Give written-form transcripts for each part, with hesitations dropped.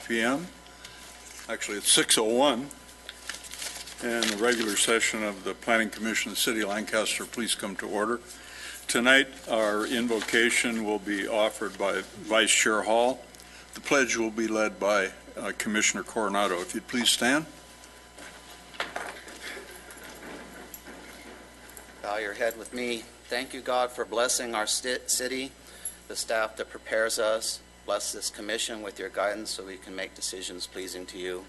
p.m. Actually, it's 6:01. And the regular session of the Planning Commission of the City of Lancaster, please come to order. Tonight, our invocation will be offered by Vice Chair Hall. The pledge will be led by Commissioner Coronado. If you'd please stand. Bow your head with me. Thank you, God, for blessing our city, the staff that prepares us. Bless this commission with your guidance so we can make decisions pleasing to you.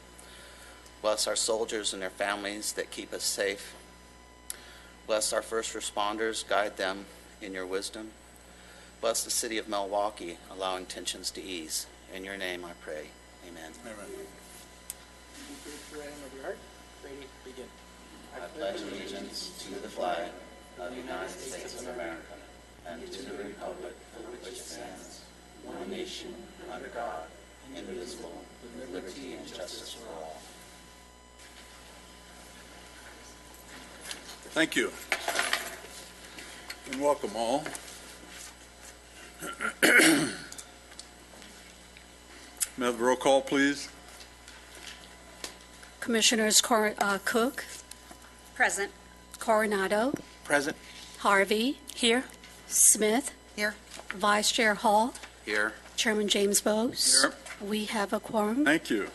Bless our soldiers and their families that keep us safe. Bless our first responders. Guide them in your wisdom. Bless the city of Milwaukee, allowing tensions to ease. In your name I pray. Amen. Amen. Ready, begin. I pledge allegiance to the flag of the United States of America and to the republic for which it stands, one nation, under God, indivisible, with liberty and justice for all. Thank you. And welcome all. May I have a roll call, please? Commissioners Cook, Present. Coronado, Present. Harvey, Here. Smith, Here. Vice Chair Hall, Here. Chairman James Bose. Here. We have a quorum. Thank you.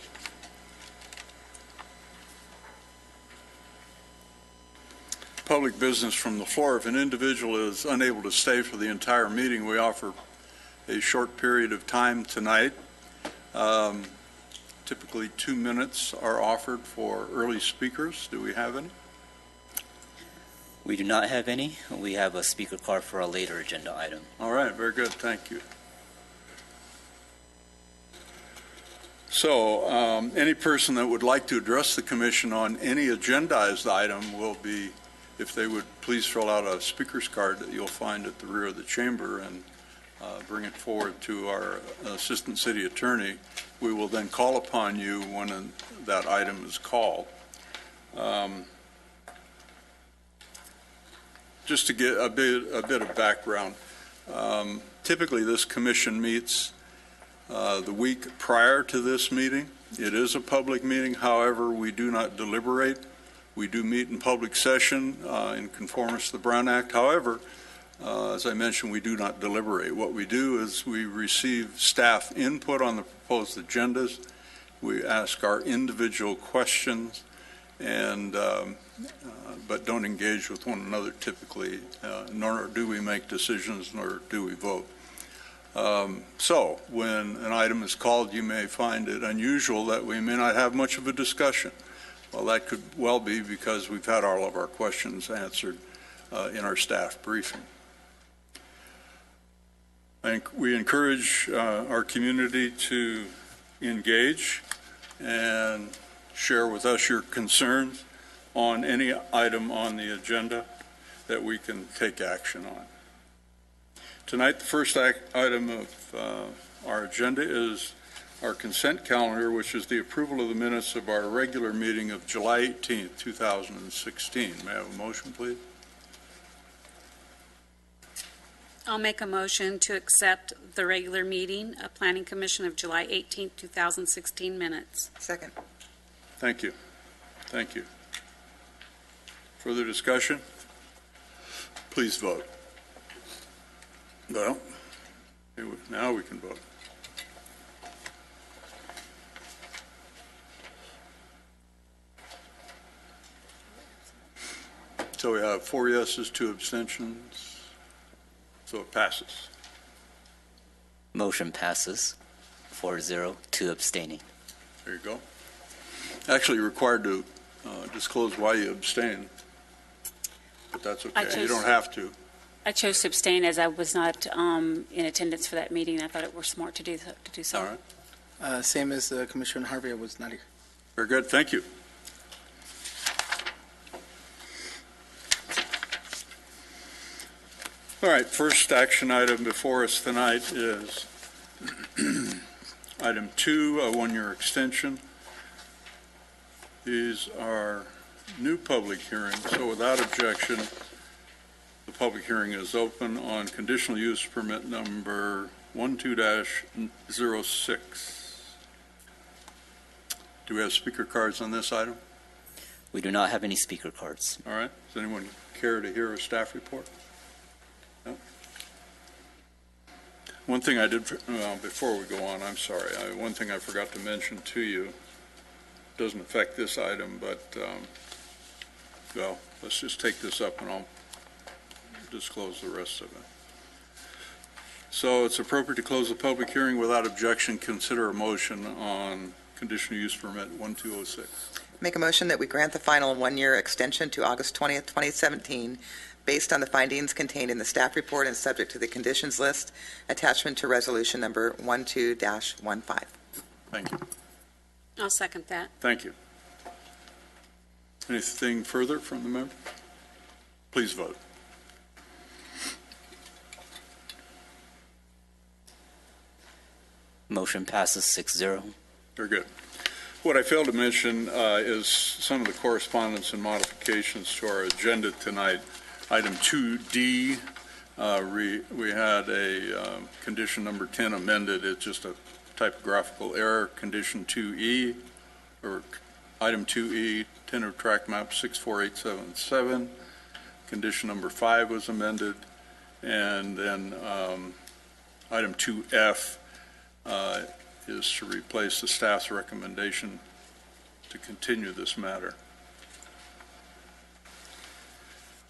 Public business from the floor. If an individual is unable to stay for the entire meeting, we offer a short period of time tonight. Typically 2 minutes are offered for early speakers. Do we have any? We do not have any. We have a speaker card for a later agenda item. All right, very good. Thank you. So any person that would like to address the commission on any agendized item will be, if they would please fill out a speaker's card that you'll find at the rear of the chamber and bring it forward to our Assistant City Attorney. We will then call upon you when that item is called. Just to get a bit of background, typically this commission meets the week prior to this meeting. It is a public meeting. However, we do not deliberate. We do meet in public session in conformance to the Brown Act. However, as I mentioned, we do not deliberate. What we do is we receive staff input on the proposed agendas. We ask our individual questions, and but don't engage with one another typically, nor do we make decisions, nor do we vote. So when an item is called, you may find it unusual that we may not have much of a discussion. Well, that could well be because we've had all of our questions answered in our staff briefing. We encourage our community to engage and share with us your concerns on any item on the agenda that we can take action on. Tonight, the first item of our agenda is our consent calendar, which is the approval of the minutes of our regular meeting of July 18th, 2016. May I have a motion, please? I'll make a motion to accept the regular meeting of Planning Commission of July 18th, 2016 minutes. Second. Thank you. Thank you. Further discussion? Please vote. Well, now we can vote. So we have 4 yeses, 2 abstentions. So it passes. Motion passes 4-0, 2 abstaining. There you go. Actually, you're required to disclose why you abstain, but that's okay. You don't have to. I chose to abstain as I was not in attendance for that meeting. I thought it were smart to do so. All right. Same as Commissioner Harvey, I was not here. Very good. Thank you. All right, first action item before us tonight is item 2, a 1-year extension. These are new public hearings, so without objection, the public hearing is open on conditional use permit number 12-06. Do we have speaker cards on this item? We do not have any speaker cards. All right. Does anyone care to hear a staff report? No? One thing I did, before we go on, I'm sorry, one thing I forgot to mention to you, doesn't affect this item, but, well, let's just take this up and I'll disclose the rest of it. So it's appropriate to close the public hearing without objection. Consider a motion on conditional use permit 1206. Make a motion that we grant the final one-year extension to August 20th, 2017, based on the findings contained in the staff report and subject to the conditions list, attachment to resolution number 12-15. Thank you. I'll second that. Thank you. Anything further from the member? Please vote. Motion passes 6-0. Very good. What I failed to mention is some of the correspondence and modifications to our agenda tonight. Item 2D, we had a condition number 10 amended. It's just a typographical error. Condition 2E, or item 2E, tentative track map 64877. Condition number 5 was amended. And then item 2F is to replace the staff's recommendation to continue this matter.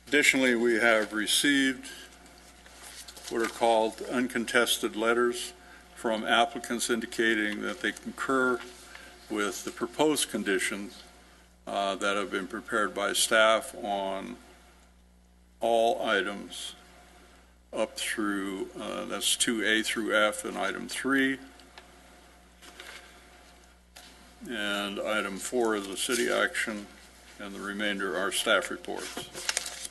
Additionally, we have received what are called uncontested letters from applicants indicating that they concur with the proposed conditions that have been prepared by staff on all items up through, that's 2A through F and item 3. And item 4 is a city action, and the remainder are staff reports.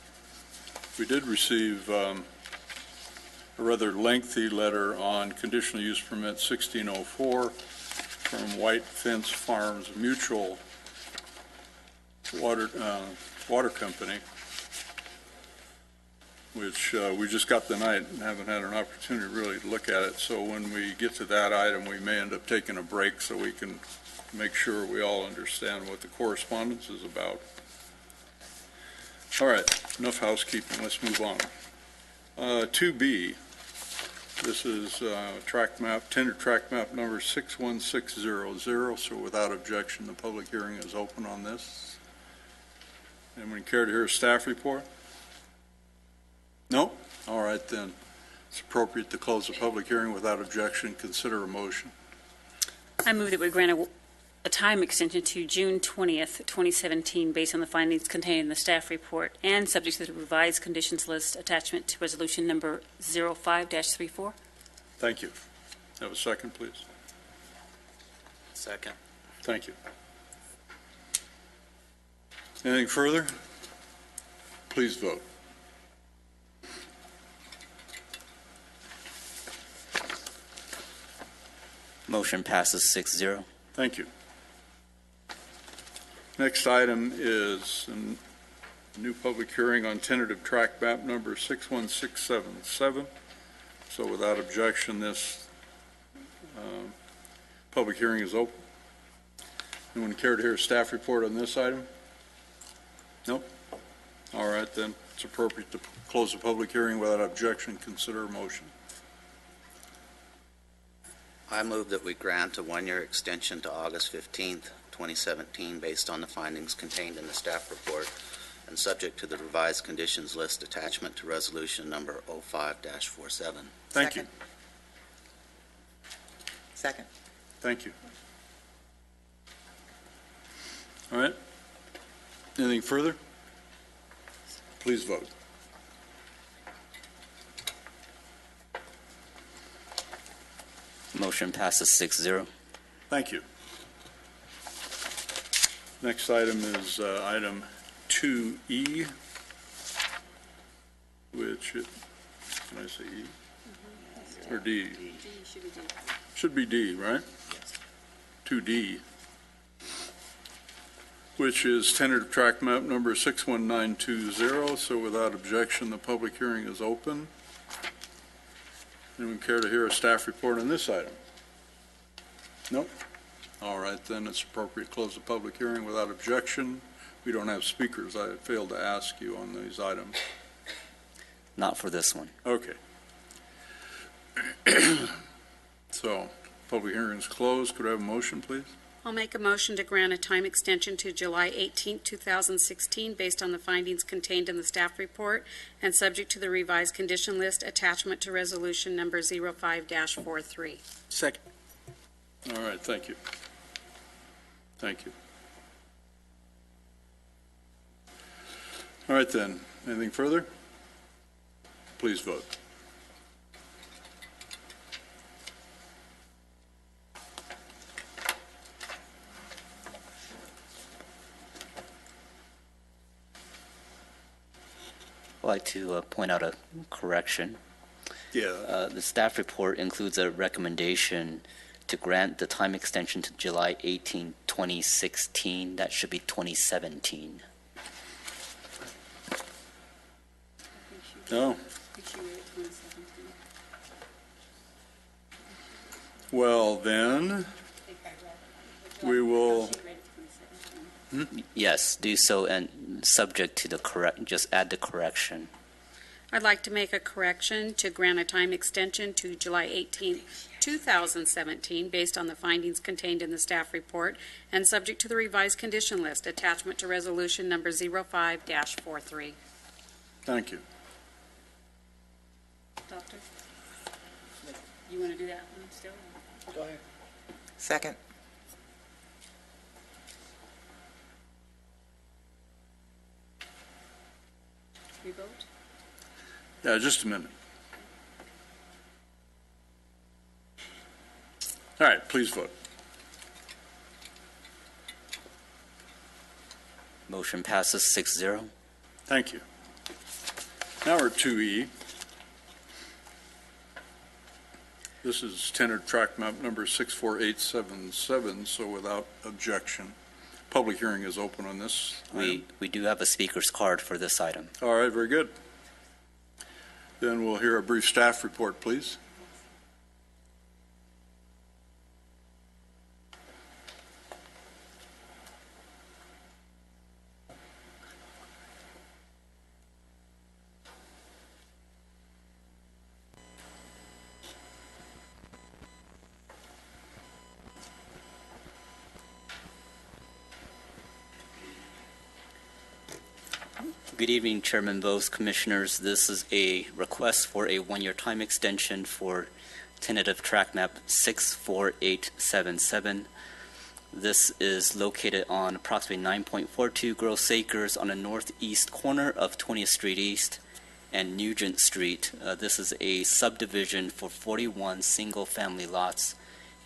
We did receive a rather lengthy letter on conditional use permit 1604 from White Fence Farms Mutual Water Company, which we just got tonight and haven't had an opportunity really to look at it. So when we get to that item, we may end up taking a break so we can make sure we all understand what the correspondence is about. All right, enough housekeeping. Let's move on. 2B, this is track map, tender track map number 61600. So without objection, the public hearing is open on this. Anyone care to hear a staff report? No? All right, then. It's appropriate to close the public hearing without objection. Consider a motion. I move that we grant a time extension to June 20th, 2017, based on the findings contained in the staff report and subject to the revised conditions list attachment to resolution number 05-34. Thank you. Have a second, please. Second. Thank you. Anything further? Please vote. Motion passes 6-0. Thank you. Next item is a new public hearing on tentative track map number 61677. So without objection, this public hearing is open. Anyone care to hear a staff report on this item? No? All right, then. It's appropriate to close the public hearing without objection. Consider a motion. I move that we grant a one-year extension to August 15th, 2017, based on the findings contained in the staff report and subject to the revised conditions list attachment to resolution number 05-47. Thank you. Second. Thank you. All right. Anything further? Please vote. Motion passes 6-0. Thank you. Next item is item 2E, which, can I say E? Or D? Should be D, right? 2D, which is tentative track map number 61920. So without objection, the public hearing is open. Anyone care to hear a staff report on this item? Nope. All right, then it's appropriate to close the public hearing without objection. We don't have speakers. I failed to ask you on these items. Not for this one. Okay. So, public hearing is closed. Could I have a motion, please? I'll make a motion to grant a time extension to July 18, 2016, based on the findings contained in the staff report and subject to the revised condition list attachment to resolution number 05-43. Second. All right, thank you. Thank you. All right, then. Anything further? Please vote. I'd like to point out a correction. Yeah. The staff report includes a recommendation to grant the time extension to July 18, 2016. That should be 2017. No? Well, then, we will, Yes, do so, and subject to the correct, just add the correction. I'd like to make a correction to grant a time extension to July 18, 2017, based on the findings contained in the staff report and subject to the revised condition list attachment to resolution number 05-43. thank you. Doctor? You want to do that one still? Go ahead. Second. We vote? Yeah, just a minute. All right, please vote. Motion passes 6-0. Thank you. Now we're at 2E. This is tentative track map number 64877, so without objection. Public hearing is open on this item. We do have a speaker's card for this item. All right, very good. Then we'll hear a brief staff report, please. Good evening, Chairman Bose, Commissioners. This is a request for a one-year time extension for tentative track map 64877. This is located on approximately 9.42 gross acres on the northeast corner of 20th Street East and Nugent Street. This is a subdivision for 41 single-family lots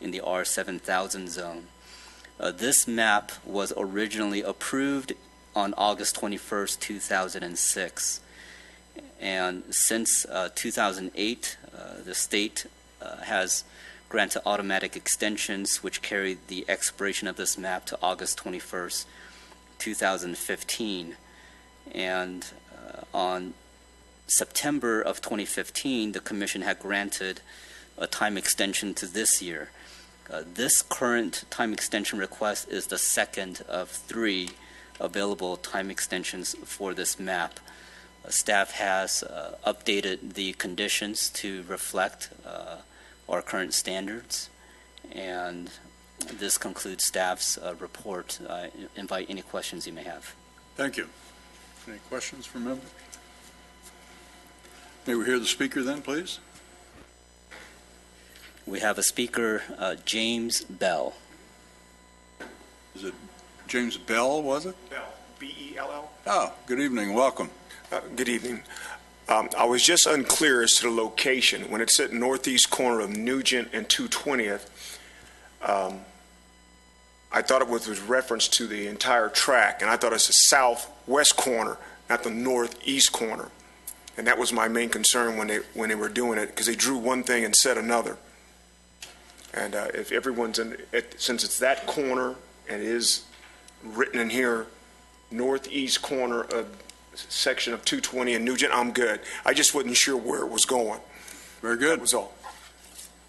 in the R7000 zone. This map was originally approved on August 21st, 2006. And since 2008, the state has granted automatic extensions which carry the expiration of this map to August 21st, 2015. And on September of 2015, the Commission had granted a time extension to this year. This current time extension request is the second of 3 available time extensions for this map. Staff has updated the conditions to reflect our current standards, and this concludes staff's report. I invite any questions you may have. Thank you. Any questions from members? May we hear the speaker then, please? We have a speaker, James Bell. Is it James Bell, was it? Bell, B-E-L-L. Oh, good evening. Welcome. Good evening. I was just unclear as to the location. When it said northeast corner of Nugent and 220th, I thought it was reference to the entire track, and I thought it's the southwest corner, not the northeast corner. And that was my main concern when they were doing it, because they drew one thing and said another. And if everyone's in it, since it's that corner and it is written in here, northeast corner of section of 220 and Nugent, I'm good. I just wasn't sure where it was going. Very good. That was all.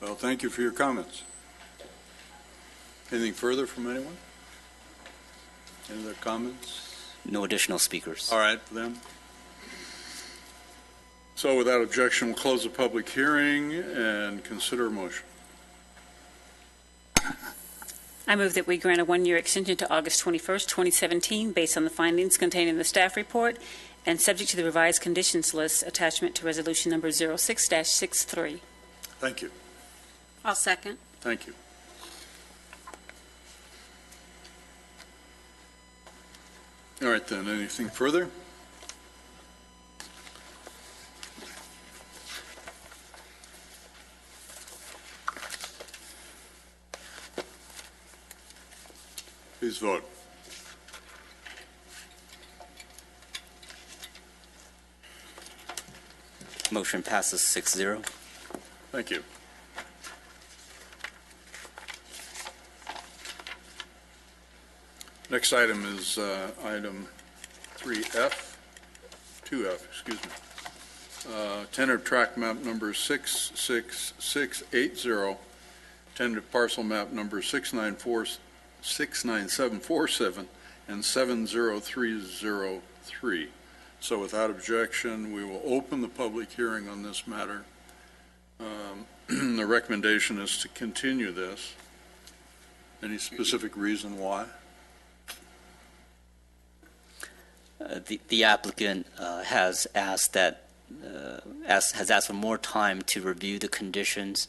Well, thank you for your comments. Anything further from anyone? Any other comments? No additional speakers. All right, then. So without objection, we'll close the public hearing and consider a motion. I move that we grant a one-year extension to August 21st, 2017, based on the findings contained in the staff report and subject to the revised conditions list attachment to resolution number 06-63. Thank you. I'll second. Thank you. All right, then. Anything further? Please vote. Motion passes 6-0. Thank you. Next item is item 2F, excuse me. Tentative tract map number 66680, tentative parcel map number 69747, and 70303. So without objection, we will open the public hearing on this matter. The recommendation is to continue this. Any specific reason why? The applicant has asked for more time to review the conditions.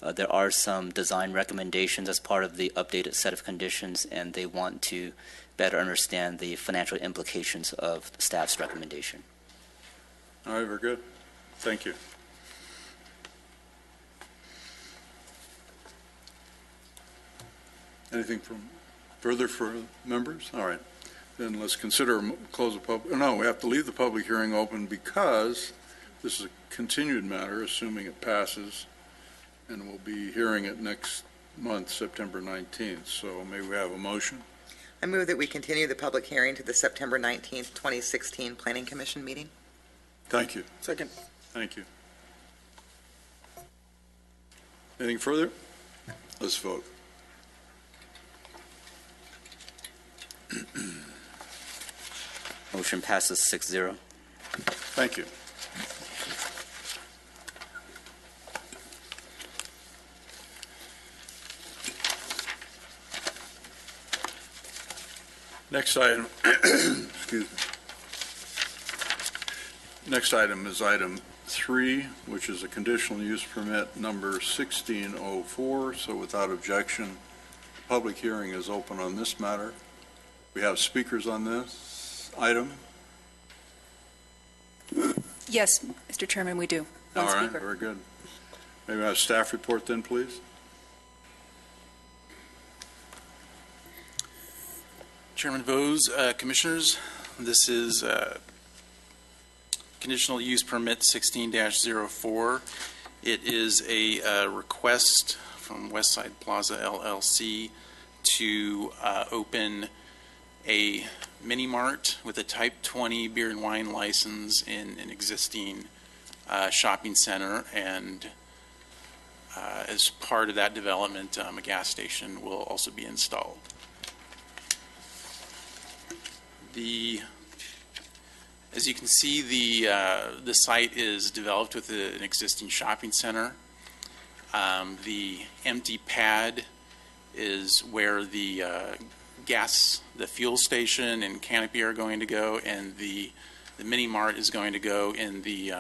There are some design recommendations as part of the updated set of conditions, and they want to better understand the financial implications of the staff's recommendation. All right, very good. Thank you. Anything further for members? All right. Then let's consider close the public. No, we have to leave the public hearing open because this is a continued matter, assuming it passes, and we'll be hearing it next month, September 19th. So may we have a motion? I move that we continue the public hearing to the September 19th, 2016 Planning Commission meeting. Thank you. Second. Thank you. Anything further? Let's vote. Motion passes 6-0. Thank you. Next item, excuse me. Next item is item 3, which is a conditional use permit number 1604. So without objection, public hearing is open on this matter. We have speakers on this item. Yes, Mr. Chairman, we do. One All right, speaker. very good. Maybe I have staff report then, please. Chairman Bose, Commissioners, this is conditional use permit 16-04. It is a request from Westside Plaza LLC to open a mini mart with a type 20 beer and wine license in an existing shopping center, and as part of that development, a gas station will also be installed. As you can see, the site is developed with an existing shopping center. The empty pad is where the fuel station and canopy are going to go, and the mini mart is going to go in the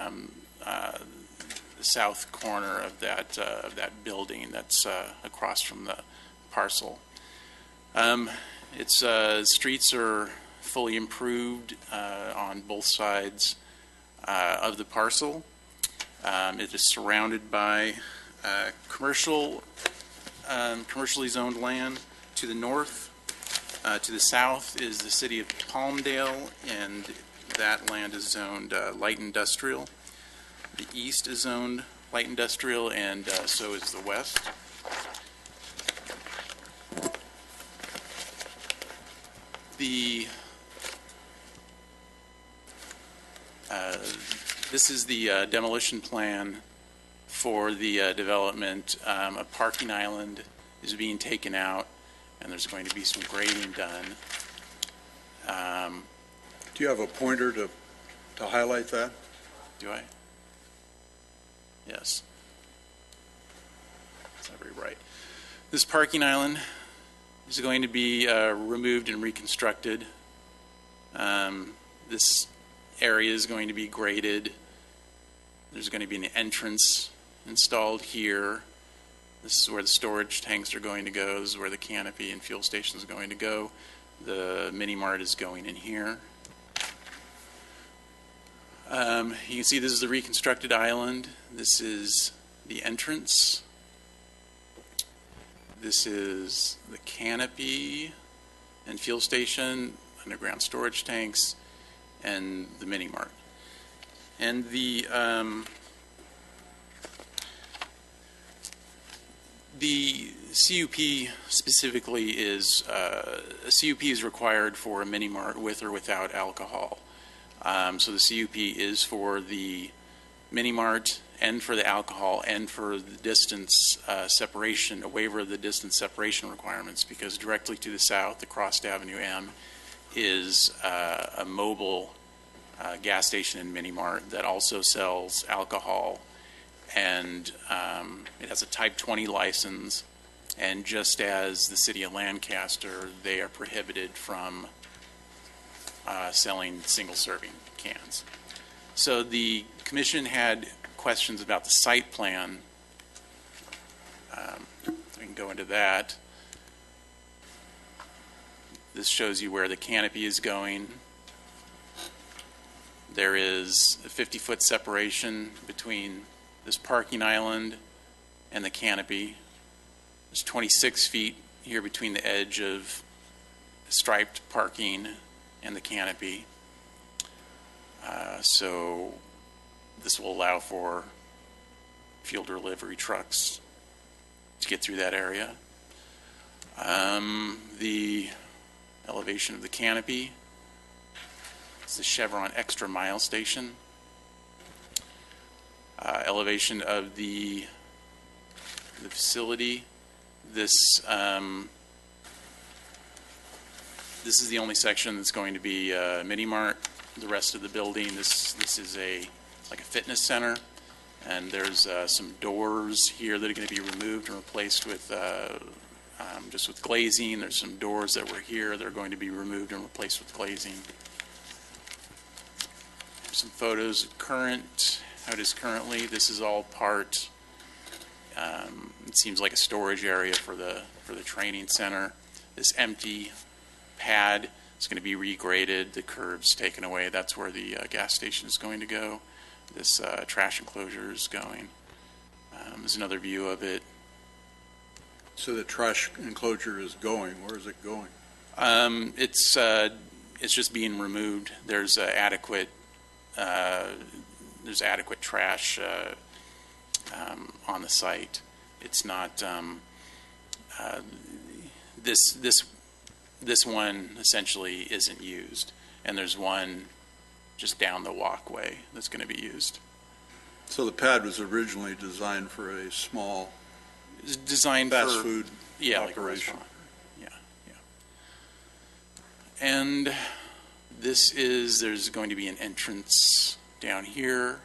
south corner of that building that's across from the parcel. Its streets are fully improved on both sides of the parcel. It is surrounded by commercially zoned land to the north. To the south is the city of Palmdale, and that land is zoned light industrial. The east is zoned light industrial, and so is the west. This is the demolition plan for the development. A parking island is being taken out, and there's going to be some grading done. Do you have a pointer to highlight that? Do I? Yes. It's not very bright. This parking island is going to be removed and reconstructed. This area is going to be graded. There's going to be an entrance installed here. This is where the storage tanks are going to go. This is where the canopy and fuel station is going to go. The mini mart is going in here. You can see this is the reconstructed island. This is the entrance. This is the canopy and fuel station, underground storage tanks, and the mini mart. And the CUP specifically is a CUP is required for a mini mart with or without alcohol. So the CUP is for the mini mart and for the alcohol and for the distance separation, a waiver of the distance separation requirements, because directly to the south, across Avenue M, is a mobile gas station and mini mart that also sells alcohol, and it has a Type 20 license. And just as the city of Lancaster, they are prohibited from selling single-serving cans. So the commission had questions about the site plan. We can go into that. This shows you where the canopy is going. There is a 50-foot separation between this parking island and the canopy. There's 26 feet here between the edge of striped parking and the canopy. So this will allow for fuel delivery trucks to get through that area. The elevation of the canopy is the Chevron Extra Mile station. Elevation of the facility. This is the only section that's going to be mini mart. The rest of the building, this is like a fitness center, and there's some doors here that are going to be removed and replaced with just with glazing. There's some doors that were here that are going to be removed and replaced with glazing. Some photos of current, how it is currently. This is all part. It seems like a storage area for the training center. This empty pad is going to be regraded. The curbs taken away. That's where the gas station is going to go. This trash enclosure is going. There's another view of it. So the trash enclosure is going. Where is it going? It's just being removed. There's adequate trash on the site. It's not this one essentially isn't used, and there's one just down the walkway that's going to be used. So the pad was originally designed for a small It's designed fast for food like a operation. restaurant. Yeah. And there's going to be an entrance down here.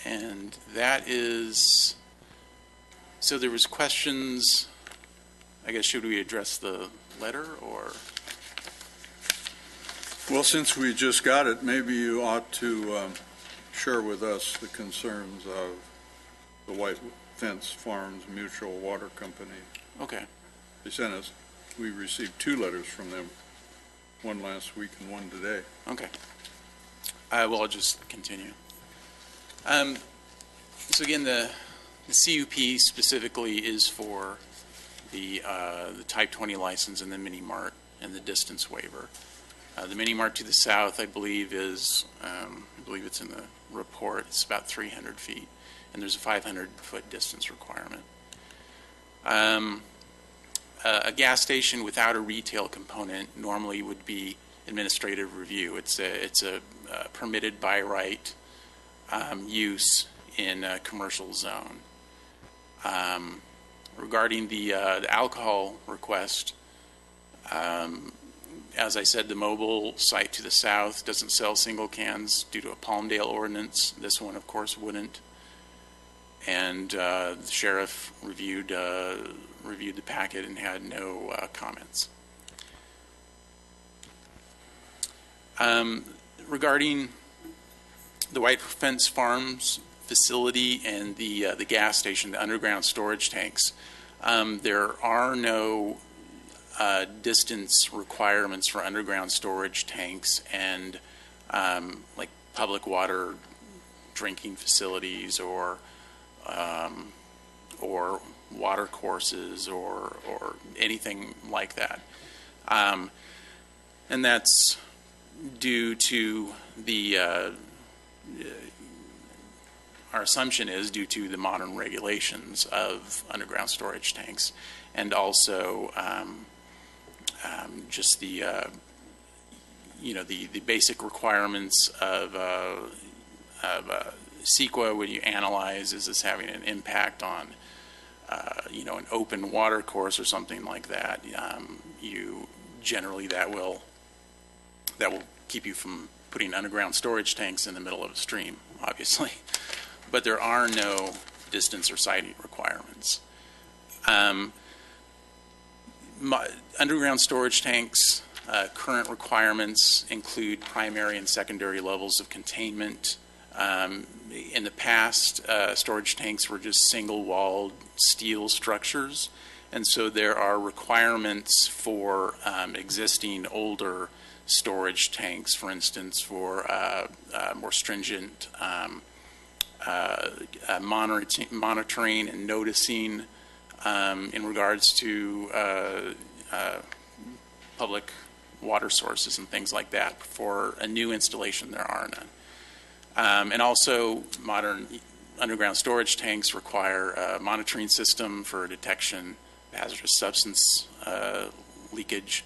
And that is, so there was questions, I guess, should we address the letter or? Well, since we just got it, maybe you ought to share with us the concerns of the White Fence Farms Mutual Water Company. Okay. They sent us, we received 2 letters from them, one last week and one today. Okay. Well, I'll just continue. So again, the CUP specifically is for the Type 20 license and the mini mart and the distance waiver. The mini mart to the south, I believe, is I believe it's in the report. It's about 300 feet, and there's a 500-foot distance requirement. A gas station without a retail component normally would be administrative review. It's a permitted by right use in a commercial zone. Regarding the alcohol request, as I said, the mobile site to the south doesn't sell single cans due to a Palmdale ordinance. This one, of course, wouldn't. And the sheriff reviewed the packet and had no comments. Regarding the White Fence Farms facility and the gas station, the underground storage tanks, there are no distance requirements for underground storage tanks and like public water drinking facilities or water courses or anything like that. And that's due to our assumption is due to the modern regulations of underground storage tanks, and also just the basic requirements of CEQA when you analyze, is this having an impact on an open water course or something like that. That will keep you from putting underground storage tanks in the middle of a stream, obviously. But there are no distance or siting requirements. Underground storage tanks, current requirements include primary and secondary levels of containment. In the past, storage tanks were just single-walled steel structures, and so there are requirements for existing older storage tanks, for instance, for more stringent monitoring and noticing in regards to public water sources and things like that. For a new installation, there are none. And also, modern underground storage tanks require a monitoring system for detection of hazardous substance leakage,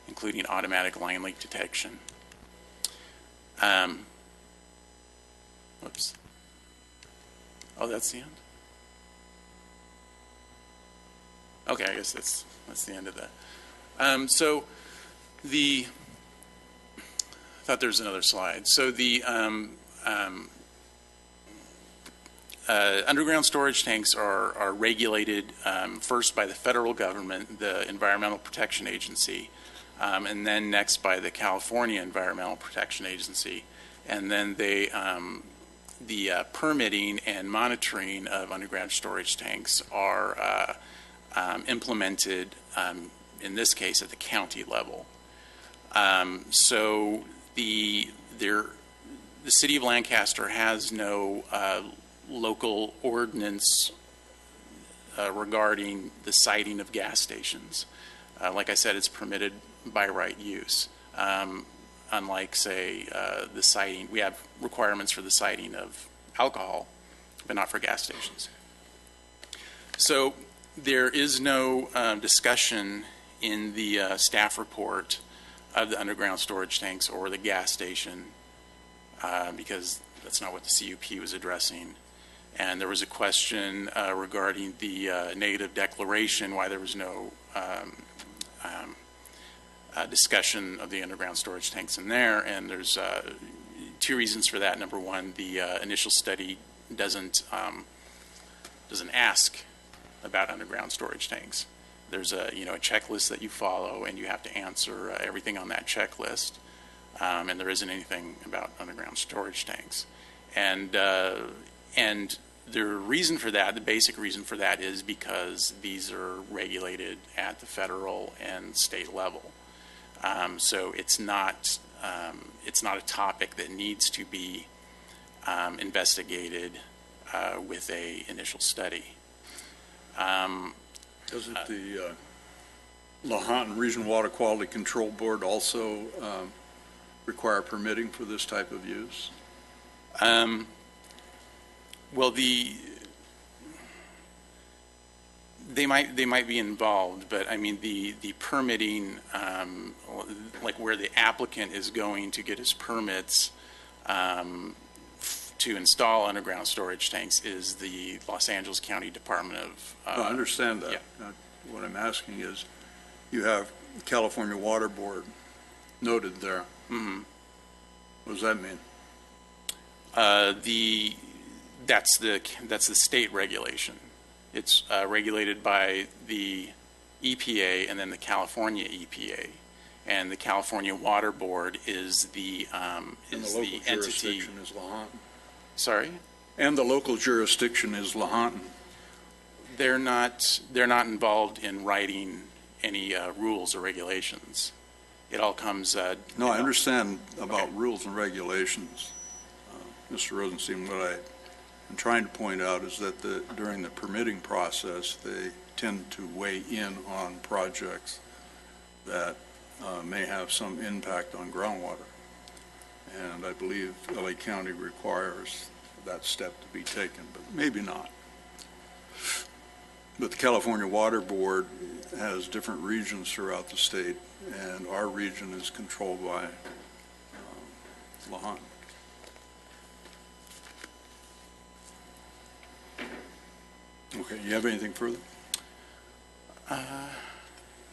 including automatic line leak detection. Whoops. Oh, that's the end? Okay, I guess that's the end of that. I thought there was another slide. So the underground storage tanks are regulated first by the federal government, the Environmental Protection Agency, and then next by the California Environmental Protection Agency. And then the permitting and monitoring of underground storage tanks are implemented, in this case, at the county level. So the city of Lancaster has no local ordinance regarding the siting of gas stations. Like I said, it's permitted by right use. Unlike, say, the siting, we have requirements for the siting of alcohol, but not for gas stations. So there is no discussion in the staff report of the underground storage tanks or the gas station because that's not what the CUP was addressing. And there was a question regarding the negative declaration, why there was no discussion of the underground storage tanks in there. And there's two reasons for that. Number one, the initial study doesn't ask about underground storage tanks. There's a checklist that you follow, and you have to answer everything on that checklist. And there isn't anything about underground storage tanks. And the reason for that, the basic reason for that, is because these are regulated at the federal and state level. So it's not a topic that needs to be investigated with a initial study. Doesn't the Lahontan Regional Water Quality Control Board also require permitting for this type of use? Well, they might be involved, but I mean the permitting, like where the applicant is going to get his permits to install underground storage tanks is the Los Angeles County Department of. I understand that. Yeah. What I'm asking is, you have California Water Board noted there. Mhm. What does that mean? That's the state regulation. It's regulated by the EPA and then the California EPA. And the California Water Board is the And the entity. local jurisdiction is Lahontan. Sorry? And the local jurisdiction is Lahontan. They're not involved in writing any rules or regulations. It all comes. No, I understand about rules and regulations. Mr. Rosenstein, what I am trying to point out is that during the permitting process, they tend to weigh in on projects that may have some impact on groundwater. And I believe LA County requires that step to be taken, but maybe not. But the California Water Board has different regions throughout the state, and our region is controlled by Lahontan. Okay, you have anything further?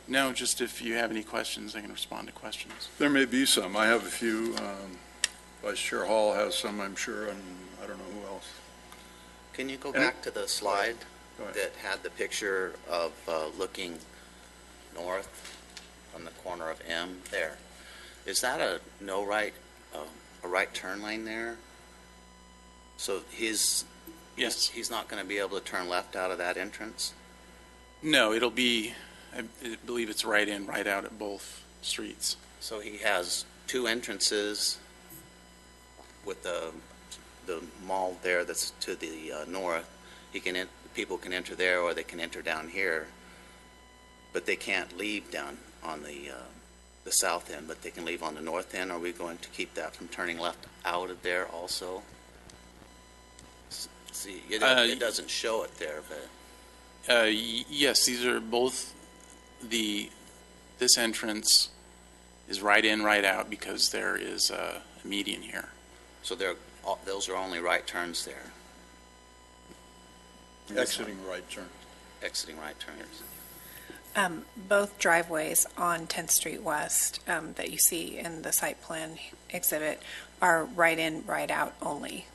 No, just if you have any questions, I can respond to questions. There may be some. I have a few. Vice Chair Hall has some, I'm sure, and I don't know who else. Can you go back to the slide Go ahead. that had the picture of looking north on the corner of M there? Is that a right turn lane there? So Yes. he's not going to be able to turn left out of that entrance? No, it'll be, I believe it's right in, right out at both streets. So he has two entrances with the mall there that's to the north. People can enter there, or they can enter down here, but they can't leave down on the south end, but they can leave on the north end. Are we going to keep that from turning left out of there also? See, it doesn't show it there, but Yes, these are both this entrance is right in, right out because there is a median here. so those are only right turns there, Exiting right turn. exiting right turns. Both driveways on 10th Street West that you see in the site plan exhibit are right in, right out only.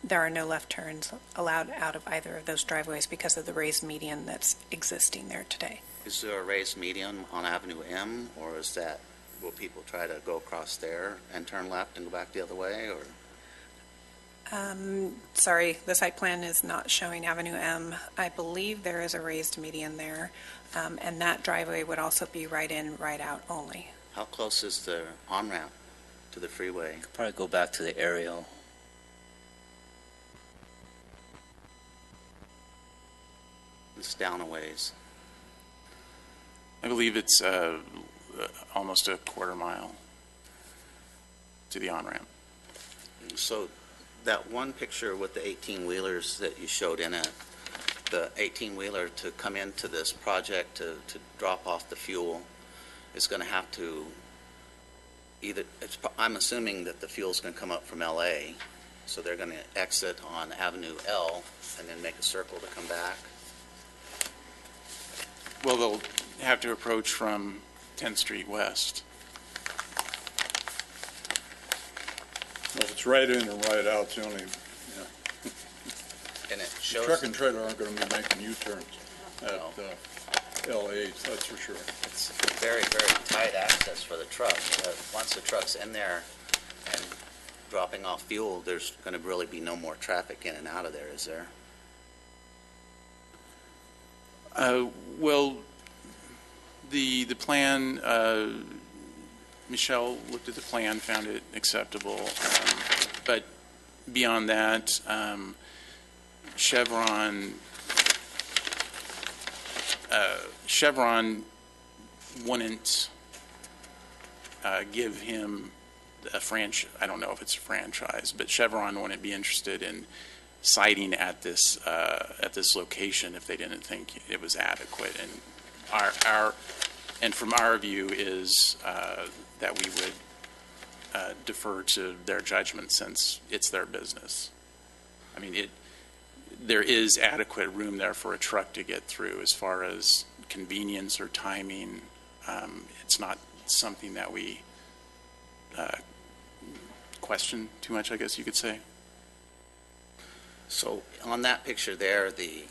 There are no left turns allowed out of either of those driveways because of the raised median that's existing there today. Is there a raised median on Avenue M, or will people try to go across there and turn left and go back the other way, or? Sorry, the site plan is not showing Avenue M. I believe there is a raised median there, and that driveway would also be right in, right out only. How close is the on-ramp to the freeway? Probably go back to the aerial. It's down a ways. I believe it's almost a quarter mile to the on-ramp. So that one picture with the 18-wheelers that you showed in it, the 18-wheeler to come into this project to drop off the fuel is going to have to I'm assuming that the fuel's going to come up from LA, so they're going to exit on Avenue L and then make a circle to come back. Well, they'll have to approach from 10th Street West. Well, if it's right in and right out, it's the only, And it shows. truck and trailer aren't going to be making U-turns at No. L8, that's for sure. It's very, very tight access for the truck. Once the truck's in there and dropping off fuel, there's going to really be no more traffic in and out of there, is there? Well, the plan, Michelle looked at the plan, found it acceptable, but beyond that, Chevron wouldn't give him a franchise. I don't know if it's a franchise, but Chevron wouldn't be interested in siting at this location if they didn't think it was adequate. And from our view is that we would defer to their judgment since it's their business. I mean, there is adequate room there for a truck to get through. As far as convenience or timing, it's not something that we question too much, I guess you could say. So on that picture there, the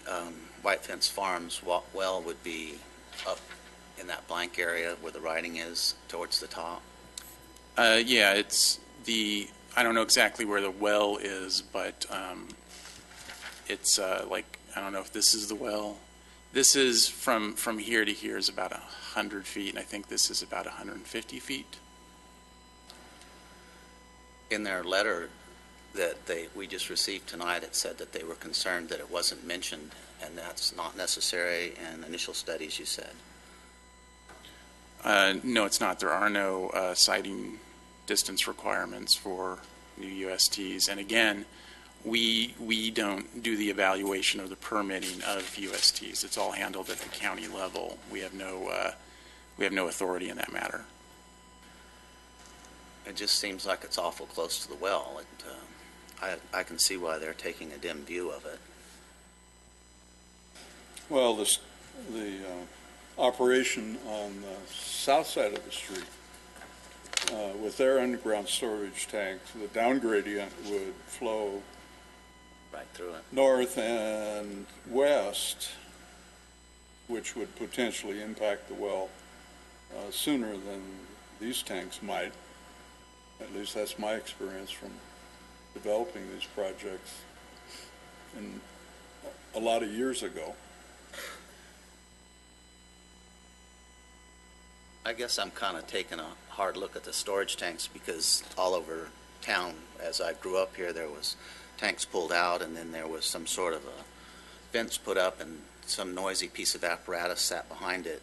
White Fence Farms well would be up in that blank area where the writing is towards the top? Yeah, I don't know exactly where the well is, but it's like, I don't know if this is the well. This is from here to here is about 100 feet, and I think this is about 150 feet. In their letter that we just received tonight, it said that they were concerned that it wasn't mentioned, and that's not necessary in initial studies, you said. No, it's not. There are no sighting distance requirements for new USTs. And again, we don't do the evaluation or the permitting of USTs. It's all handled at the county level. We have no authority in that matter. It just seems like it's awful close to the well. I can see why they're taking a dim view of it. Well, the operation on the south side of the street, with their underground storage tanks, the down gradient would flow Right through it. north and west, which would potentially impact the well sooner than these tanks might. At least that's my experience from developing these projects a lot of years ago. I guess I'm kind of taking a hard look at the storage tanks because all over town, as I grew up here, there was tanks pulled out, and then there was some sort of a fence put up, and some noisy piece of apparatus sat behind it.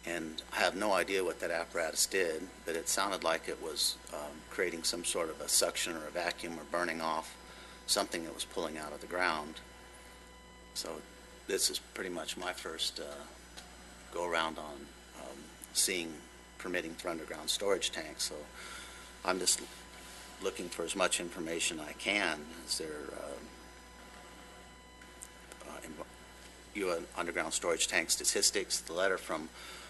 And I have no idea what that apparatus did, but it sounded like it was creating some sort of a suction or a vacuum or burning off something that was pulling out of the ground. So this is pretty much my first go around on seeing permitting for underground storage tanks. So I'm just looking for as much information I can. Is there underground storage tank statistics? The letter from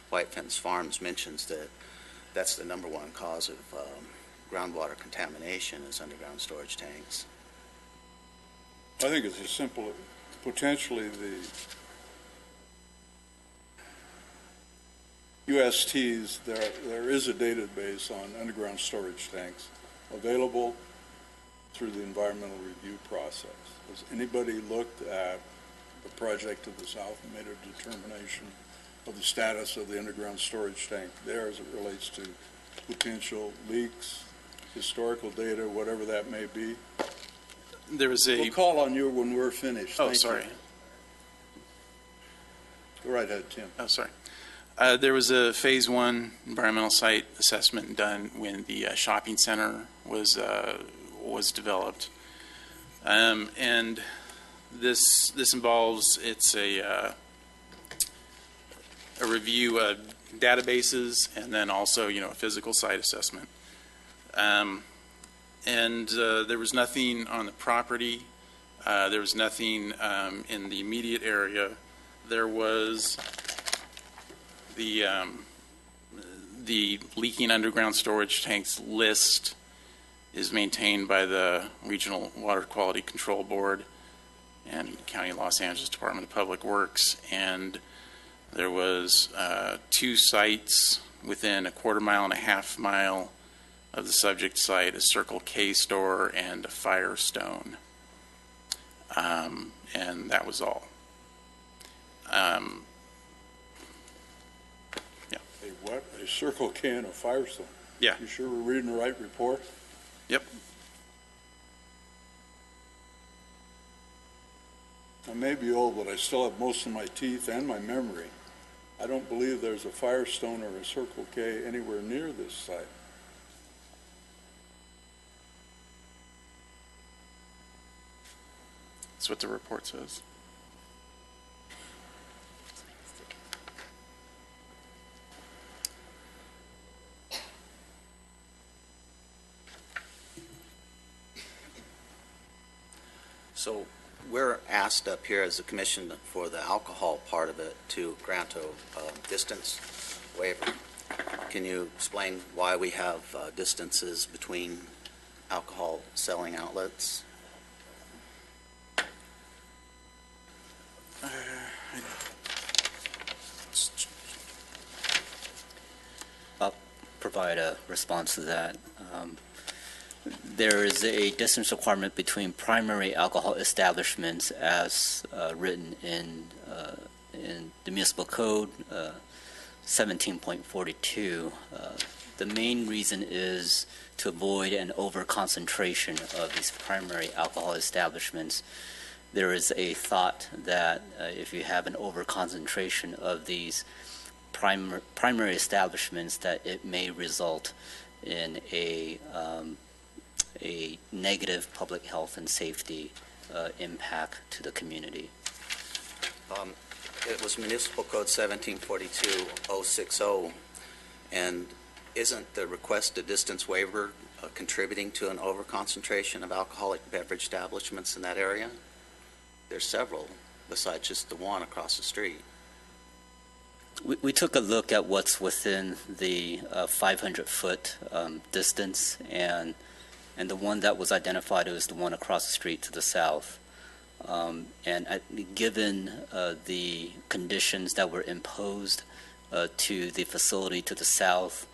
White Fence Farms mentions that that's the number one cause of groundwater contamination is underground storage tanks. I think it's as simple, potentially the USTs, there is a database on underground storage tanks available through the environmental review process. Has anybody looked at the project to the south and made a determination of the status of the underground storage tank there as it relates to potential leaks, historical data, whatever that may be? There was We'll call on you when we're finished. Oh, Thank sorry. you. Go right ahead, Tim. Oh, sorry. There was a Phase 1 environmental site assessment done when the shopping center was developed, and this involves a review of databases and then also a physical site assessment. And there was nothing on the property. There was nothing in the immediate area. There was the leaking underground storage tanks list is maintained by the Regional Water Quality Control Board and County of Los Angeles Department of Public Works. And there was 2 sites within a quarter-mile and a half-mile of the subject site, a Circle K store and a Firestone. And that was all. A what? A Circle K and a Firestone? Yeah. You sure we're reading the right report? Yep. I may be old, but I still have most of my teeth and my memory. I don't believe there's a Firestone or a Circle K anywhere near this site. That's what the report says. So we're asked up here as a commission for the alcohol part of it to grant a distance waiver. Can you explain why we have distances between alcohol selling outlets? I'll provide a response to that. There is a distance requirement between primary alcohol establishments as written in the municipal code 17.42. The main reason is to avoid an over-concentration of these primary alcohol establishments. There is a thought that if you have an over-concentration of these primary establishments, that it may result in a negative public health and safety impact to the community. It was Municipal Code 1742-060, and isn't the requested distance waiver contributing to an over-concentration of alcoholic beverage establishments in that area? There's several, besides just the one across the street. We took a look at what's within the 500-foot distance, and the one that was identified was the one across the street to the south. Given the conditions that were imposed to the facility to the south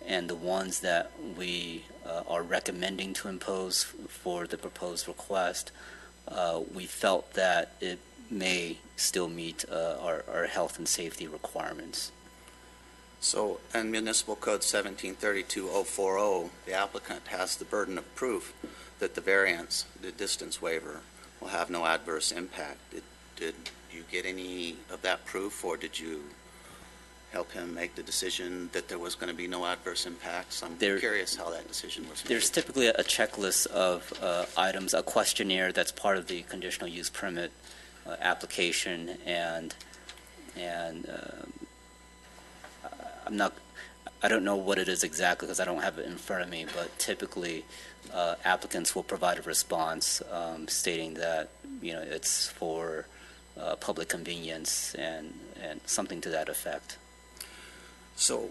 and the ones that we are recommending to impose for the proposed request, we felt that it may still meet our health and safety requirements. So, in Municipal Code 1732-040, the applicant has the burden of proof that the variance, the distance waiver, will have no adverse impact. Did you get any of that proof, or did you help him make the decision that there was going to be no adverse impacts? I'm curious how that decision was made. There's typically a checklist of items, a questionnaire that's part of the conditional use permit application, and I don't know what it is exactly because I don't have it in front of me, but typically applicants will provide a response stating that it's for public convenience and something to that effect. So,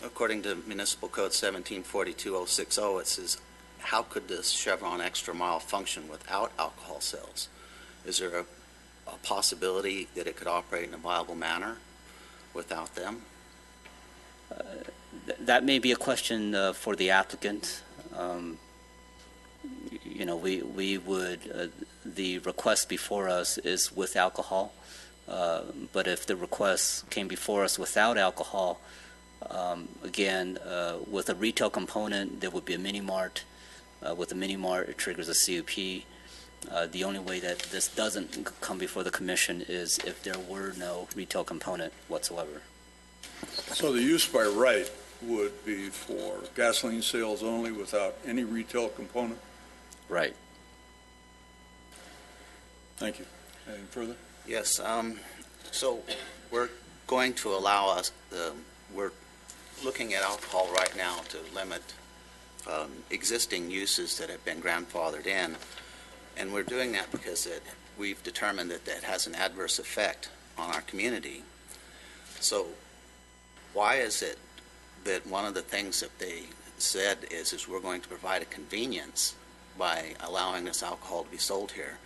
according to Municipal Code 1742-060, it says, how could this Chevron Extra Mile function without alcohol sales? Is there a possibility that it could operate in a viable manner without them? That may be a question for the applicant. We would, the request before us is with alcohol, but if the request came before us without alcohol, again, with a retail component, there would be a mini-mart. With a mini-mart, it triggers a CUP. The only way that this doesn't come before the commission is if there were no retail component whatsoever. So the use by right would be for gasoline sales only without any retail component? Right. Thank you. Anything further? Yes. So we're going to allow us, we're looking at alcohol right now to limit existing uses that have been grandfathered in. And we're doing that because we've determined that that has an adverse effect on our community. So why is it that one of the things that they said is we're going to provide a convenience by allowing this alcohol to be sold here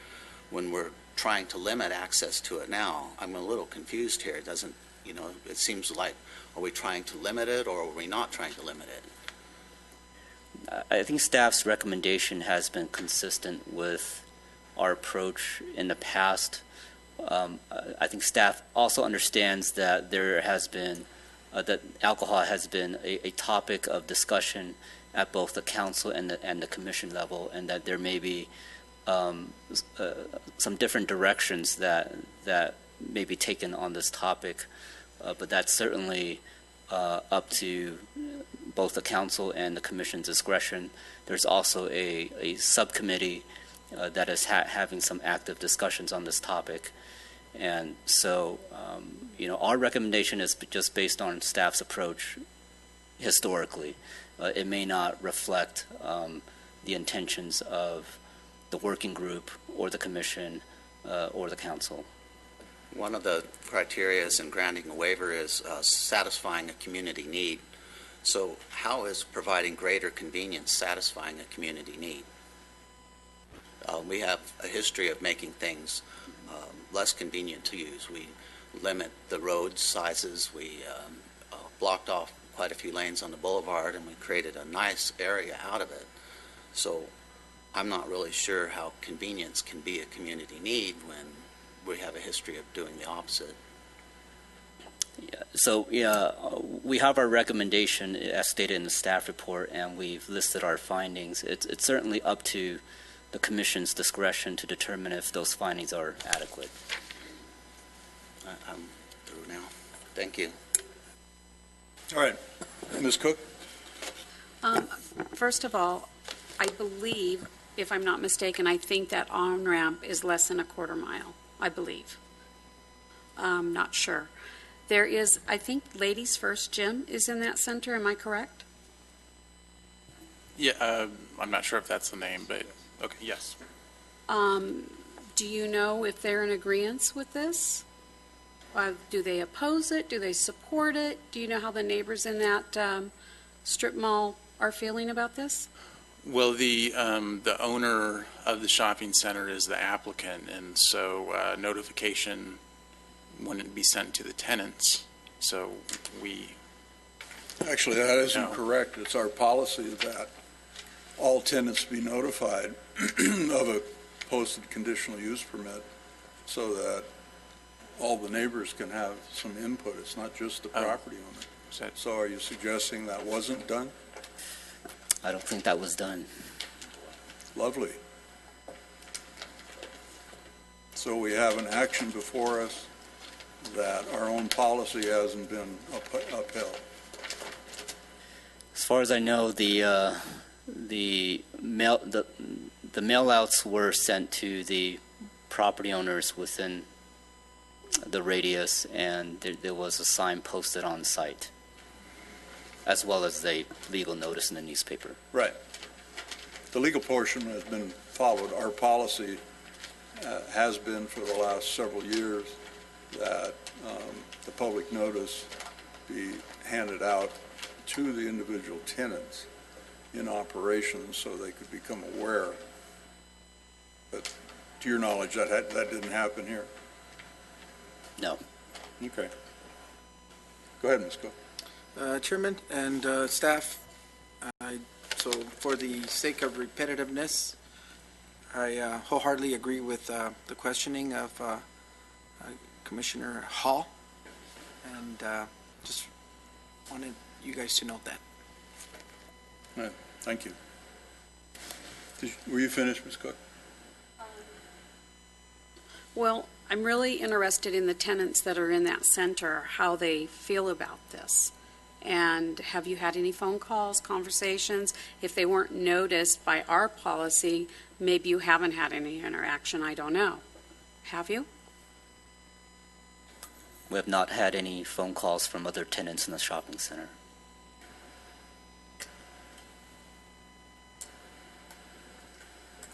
when we're trying to limit access to it now? I'm a little confused here. It seems like, are we trying to limit it or are we not trying to limit it? I think staff's recommendation has been consistent with our approach in the past. I think staff also understands that there has been, that alcohol has been a topic of discussion at both the council and the commission level, and that there may be some different directions that may be taken on this topic, but that's certainly up to both the council and the commission's discretion. There's also a subcommittee that is having some active discussions on this topic. And so, our recommendation is just based on staff's approach historically. It may not reflect the intentions of the working group or the commission or the council. One of the criteria in granting a waiver is satisfying a community need. So how is providing greater convenience satisfying a community need? We have a history of making things less convenient to use. We limit the road sizes. We blocked off quite a few lanes on the boulevard, and we created a nice area out of it. So I'm not really sure how convenience can be a community need when we have a history of doing the opposite. So, we have our recommendation as stated in the staff report, and we've listed our findings. It's certainly up to the commission's discretion to determine if those findings are adequate. I'm through now. Thank you. All right. Ms. Cook? First of all, I believe, if I'm not mistaken, I think that on-ramp is less than a quarter mile, I believe. I'm not sure. There is, I think, Ladies First Gym is in that center, am I correct? Yeah, I'm not sure if that's the name, but, okay, yes. Do you know if they're in agreement with this? Do they oppose it? Do they support it? Do you know how the neighbors in that strip mall are feeling about this? Well, the owner of the shopping center is the applicant, and so notification wouldn't be sent to the tenants. So we... Actually, that isn't No. correct. It's our policy that all tenants be notified of a posted conditional use permit so that all the neighbors can have some input. It's not just the property owner. So are you suggesting that wasn't done? I don't think that was done. Lovely. So we have an action before us that our own policy hasn't been upheld. As far as I know, the mail-outs were sent to the property owners within the radius, and there was a sign posted on site, as well as a legal notice in the newspaper. Right. The legal portion has been followed. Our policy has been for the last several years that the public notice be handed out to the individual tenants in operations so they could become aware. But to your knowledge, that didn't happen here? No. Okay. Go ahead, Ms. Cook. Chairman and staff, so for the sake of repetitiveness, I wholeheartedly agree with the questioning of Commissioner Hall, and just wanted you guys to note that. All right. Thank you. Were you finished, Ms. Cook? Well, I'm really interested in the tenants that are in that center, how they feel about this. And have you had any phone calls, conversations? If they weren't noticed by our policy, maybe you haven't had any interaction, I don't know. Have you? We have not had any phone calls from other tenants in the shopping center.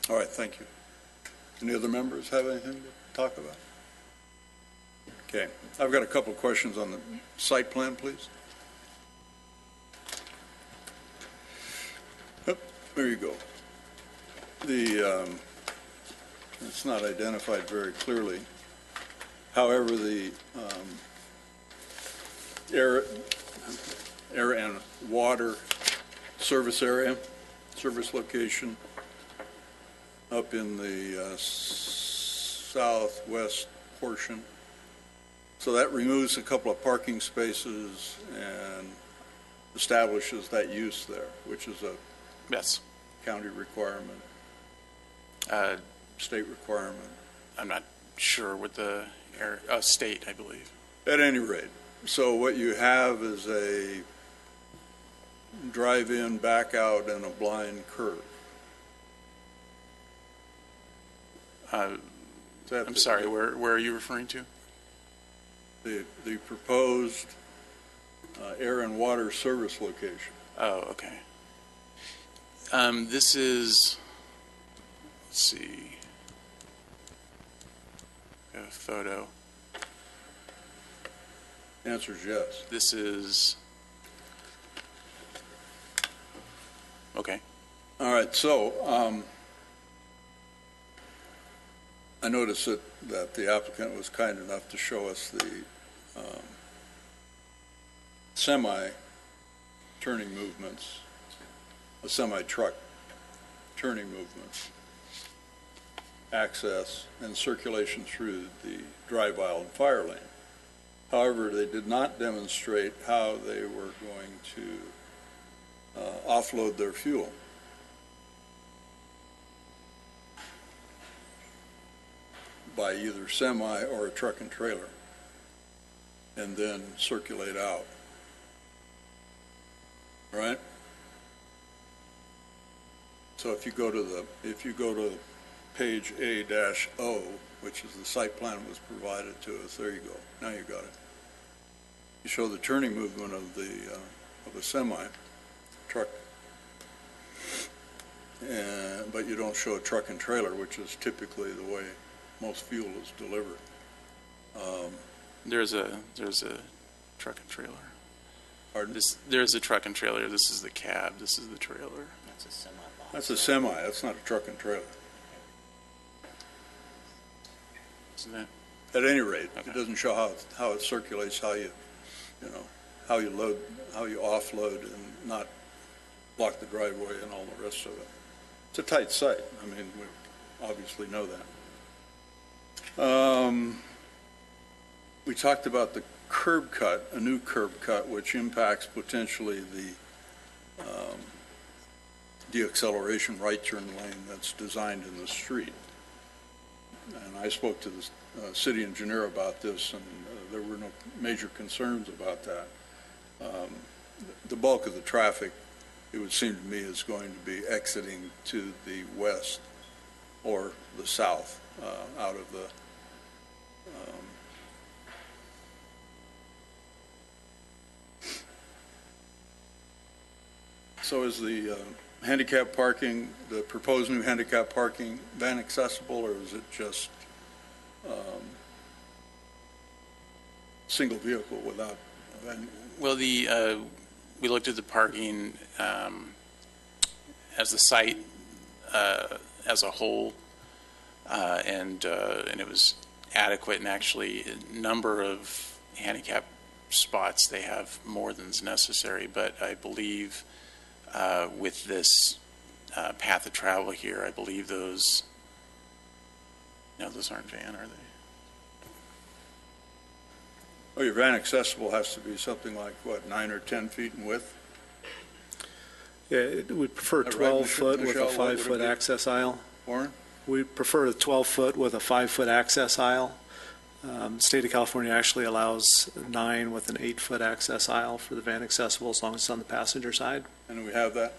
All right, thank you. Any other members have anything to talk about? Okay, I've got a couple of questions on the site plan, please. Yep, there you go. It's not identified very clearly. However, the air and water service area, service location up in the southwest portion. So that removes a couple of parking spaces and establishes that use there, which is a Yes. county requirement, state requirement. I'm not sure with the state, I believe. At any rate, so what you have is a drive-in, back-out, and a blind curve. I'm sorry, where are you referring to? The proposed air and water service location. Oh, okay. This is Let's see. A photo. Answer is yes. This is, okay. All right, so I noticed that the applicant was kind enough to show us the semi-turning movements, a semi-truck turning movements, access and circulation through the drive aisle and fire lane. However, they did not demonstrate how they were going to offload their fuel. By either semi or a truck and trailer, and then circulate out. Right? So if you go to page A-O, which is the site plan that was provided to us, there you go. Now you got it. You show the turning movement of a semi truck, but you don't show a truck and trailer, which is typically the way most fuel is delivered. There's a truck and trailer. Pardon? There's a truck and trailer. This is the cab. This is the trailer. That's a semi-box. That's a semi. That's not a truck and trailer. Isn't it? At any rate, Okay. it doesn't show how it circulates, how you load, how you offload and not block the driveway and all the rest of it. It's a tight site. I mean, we obviously know that. We talked about the curb cut, a new curb cut, which impacts potentially the de-acceleration right turn lane that's designed in the street. And I spoke to the city engineer about this, and there were no major concerns about that. The bulk of the traffic, it would seem to me, is going to be exiting to the west or the south out of the So is the handicap parking, the proposed new handicap parking, van accessible, or is it just single vehicle without van? Well, we looked at the parking as the site as a whole, and it was adequate. And actually, a number of handicap spots, they have more than is necessary. But I believe with this path of travel here, I believe those. No, those aren't van, are they? Oh, your van accessible has to be something like, what, 9 or 10 feet in width? Yeah, we'd prefer Is that right, 12-foot with a Michelle? What would it 5-foot be? access aisle. Warren? We prefer a 12-foot with a 5-foot access aisle. State of California actually allows 9 with an 8-foot access aisle for the van accessible as long as it's on the passenger side. And we have that?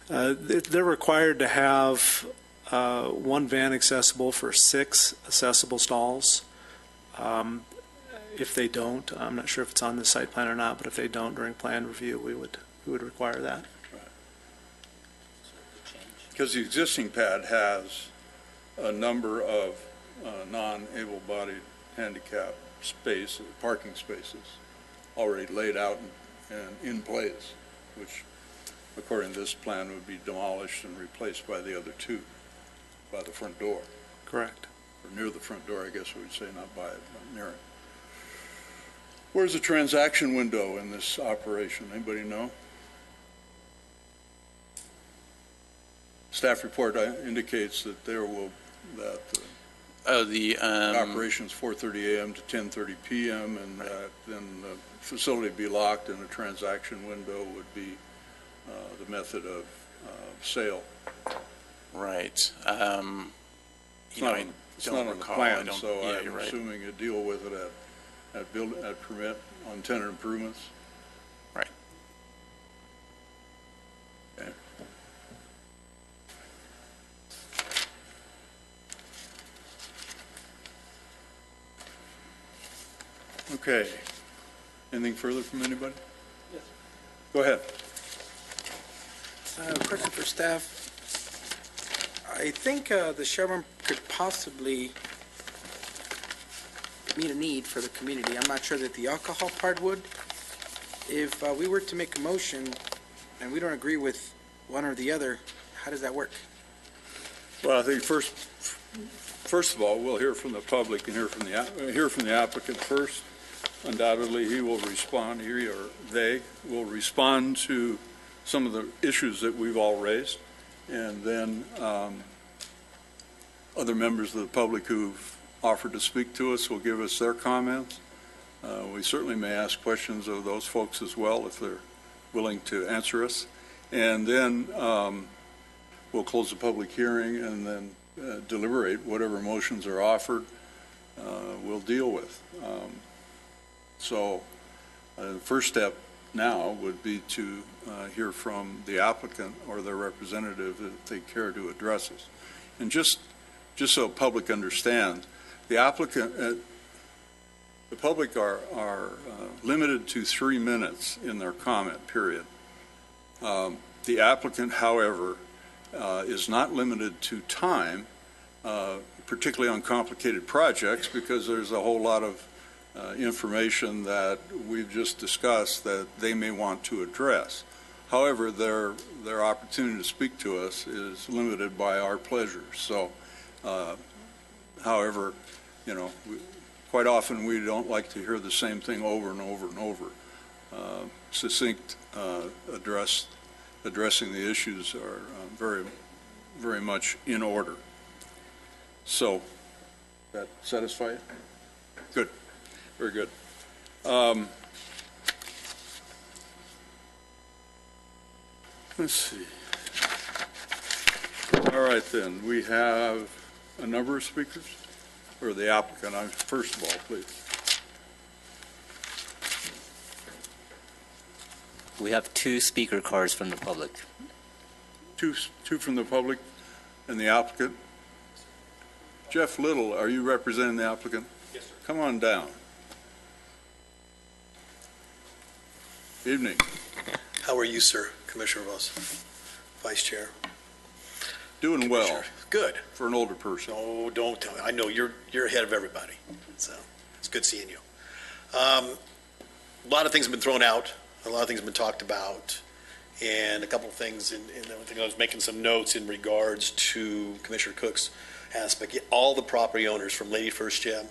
They're required to have one van accessible for 6 accessible stalls. If they don't, I'm not sure if it's on the site plan or not, but if they don't during plan review, we would require that. Because the existing pad has a number of non-able-bodied handicap parking spaces already laid out and in place, which, according to this plan, would be demolished and replaced by the other 2 by the front door. Correct. Or near the front door, I guess we would say, not by it, but near it. Where's the transaction window in this operation? Anybody know? Staff report indicates that The operation's 4:30 a.m. to 10:30 p.m. and that then the facility be locked and a transaction window would be the method of sale. right. It's I not on don't the recall. plan, I don't, so yeah, I'm you're right. assuming you deal with it at permit on tenant improvements. Right. Okay. Okay. Anything further from anybody? Yes. Go ahead. Question for staff. I think the Chevron could possibly meet a need for the community. I'm not sure that the alcohol part would. If we were to make a motion and we don't agree with one or the other, how does that work? Well, I think first of all, we'll hear from the public and hear from the applicant first. Undoubtedly, he or they will respond to some of the issues that we've all raised, and then other members of the public who've offered to speak to us will give us their comments. We certainly may ask questions of those folks as well if they're willing to answer us. And then we'll close the public hearing and then deliberate whatever motions are offered, we'll deal with. So the first step now would be to hear from the applicant or their representative if they care to address us. And just so the public understands, the public are limited to 3 minutes in their comment period. The applicant, however, is not limited to time, particularly on complicated projects, because there's a whole lot of information that we've just discussed that they may want to address. However, their opportunity to speak to us is limited by our pleasure. So, however, quite often we don't like to hear the same thing over and over and over. Succinct addressing the issues are very, very much in order. So, that satisfy you? Good. Very good. Let's see. All right, then. We have a number of speakers, or the applicant, first of all, please. We have 2 speaker cards from the public. Two from the public and the applicant. Jeff Little, are you representing the applicant? Yes, sir. Come on down. Evening. How are you, sir, Commissioner Voss, Vice Chair? Doing well. Good. For an older person. Oh, don't tell me. I know you're ahead of everybody, so it's good seeing you. A lot of things have been thrown out. A lot of things have been talked about, and a couple of things. And I think I was making some notes in regards to Commissioner Cook's aspect. All the property owners, from Lady First Gem,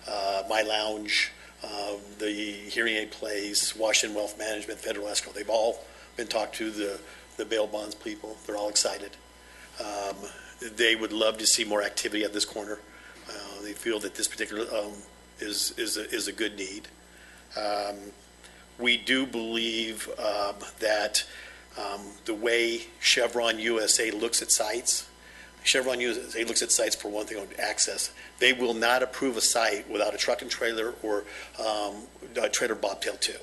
My Lounge, the Hearing Aid Place, Washington Wealth Management, Federal Escrow, they've all been talked to, the bail bonds people. They're all excited. They would love to see more activity at this corner. They feel that this particular is a good need. We do believe that the way Chevron USA looks at sites, Chevron USA looks at sites for one thing on access. They will not approve a site without a truck and trailer or a trailer bobtail too.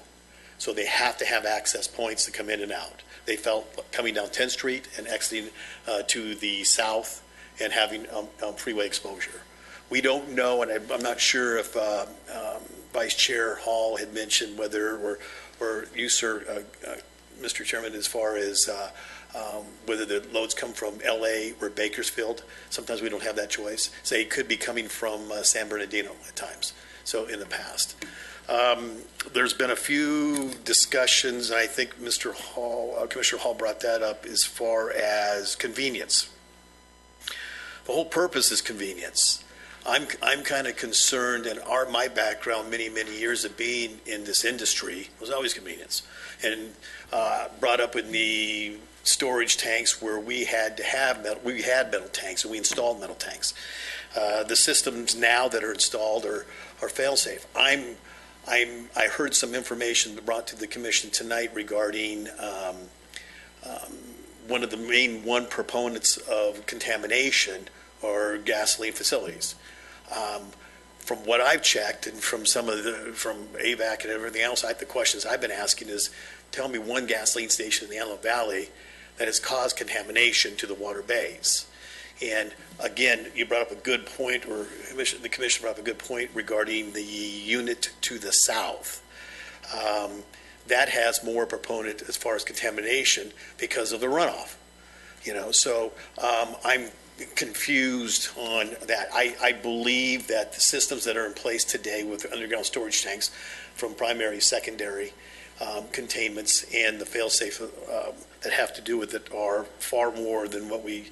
So they have to have access points to come in and out. They felt coming down 10th Street and exiting to the south and having freeway exposure. We don't know, and I'm not sure if Vice Chair Hall had mentioned whether, or you, sir, Mr. Chairman, as far as whether the loads come from LA or Bakersfield. Sometimes we don't have that choice. So it could be coming from San Bernardino at times, so in the past. There's been a few discussions, and I think Mr. Hall, Commissioner Hall brought that up as far as convenience. The whole purpose is convenience. I'm kind of concerned, and my background, many years of being in this industry, was always convenience. And brought up in the storage tanks where we had metal tanks, and we installed metal tanks. The systems now that are installed are fail-safe. I heard some information brought to the commission tonight regarding one of the main proponents of contamination are gasoline facilities. From what I've checked and from from AVAC and everything else, the questions I've been asking is, tell me one gasoline station in the Antelope Valley that has caused contamination to the water bays. And again, you brought up a good point, or the commission brought up a good point regarding the unit to the south. That has more proponent as far as contamination because of the runoff. So I'm confused on that. I believe that the systems that are in place today with underground storage tanks from primary, secondary containments and the fail-safe that have to do with it are far more than what we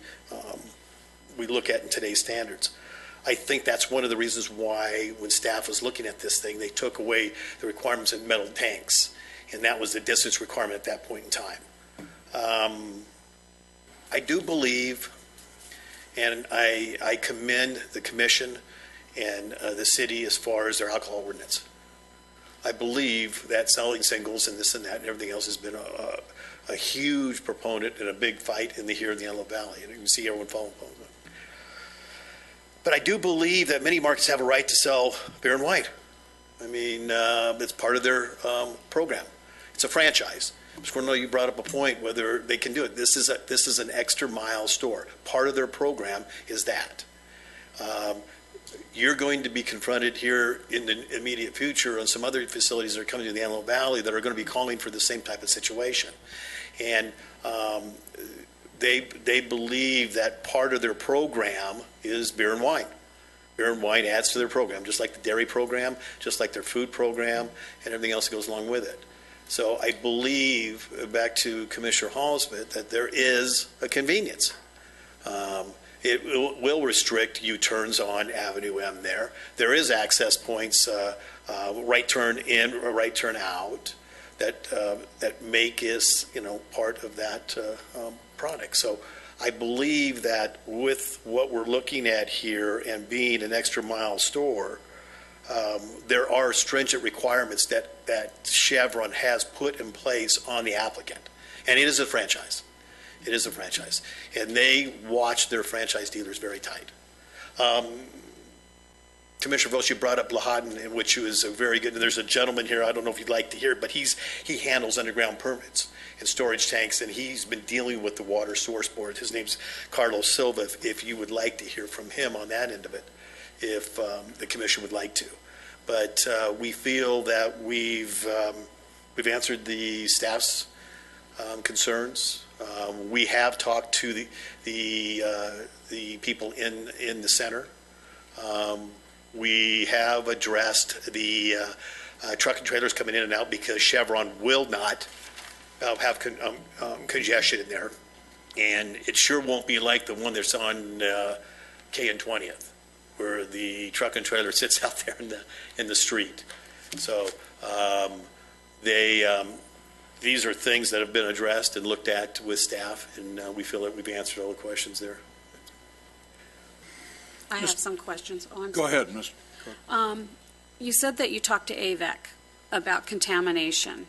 look at in today's standards. I think that's one of the reasons why when staff was looking at this thing, they took away the requirements in metal tanks, and that was the distance requirement at that point in time. I do believe, and I commend the commission and the city as far as their alcohol ordinance. I believe that selling singles and this and that and everything else has been a huge proponent and a big fight here in the Antelope Valley, and you can see everyone following. But I do believe that many markets have a right to sell beer and wine. I mean, it's part of their program. It's a franchise. Mr. Cornell, you brought up a point whether they can do it. This is an extra mile store. Part of their program is that. You're going to be confronted here in the immediate future on some other facilities that are coming to the Antelope Valley that are going to be calling for the same type of situation. And they believe that part of their program is beer and wine. Beer and wine adds to their program, just like the dairy program, just like their food program, and everything else that goes along with it. So I believe, back to Commissioner Hallsmith, that there is a convenience. It will restrict U-turns on Avenue M there. There is access points, right turn in or right turn out, that make is part of that product. So I believe that with what we're looking at here and being an extra mile store, there are stringent requirements that Chevron has put in place on the applicant, and it is a franchise. It is a franchise, and they watch their franchise dealers very tight. Commissioner Voss, you brought up Lahadin, which is a very good. There's a gentleman here. I don't know if you'd like to hear it, but he handles underground permits and storage tanks, and he's been dealing with the Water Source Board. His name's Carlos Silva. If you would like to hear from him on that end of it, if the commission would like to, but we feel that we've answered the staff's concerns. We have talked to the people in the center. We have addressed the truck and trailers coming in and out because Chevron will not have congestion in there, and it sure won't be like the one that's on K and 20th, where the truck and trailer sits out there in the street. So these are things that have been addressed and looked at with staff, and we feel that we've answered all the questions there. I have some questions. Go ahead, Mr. You said that you talked to AVEC about contamination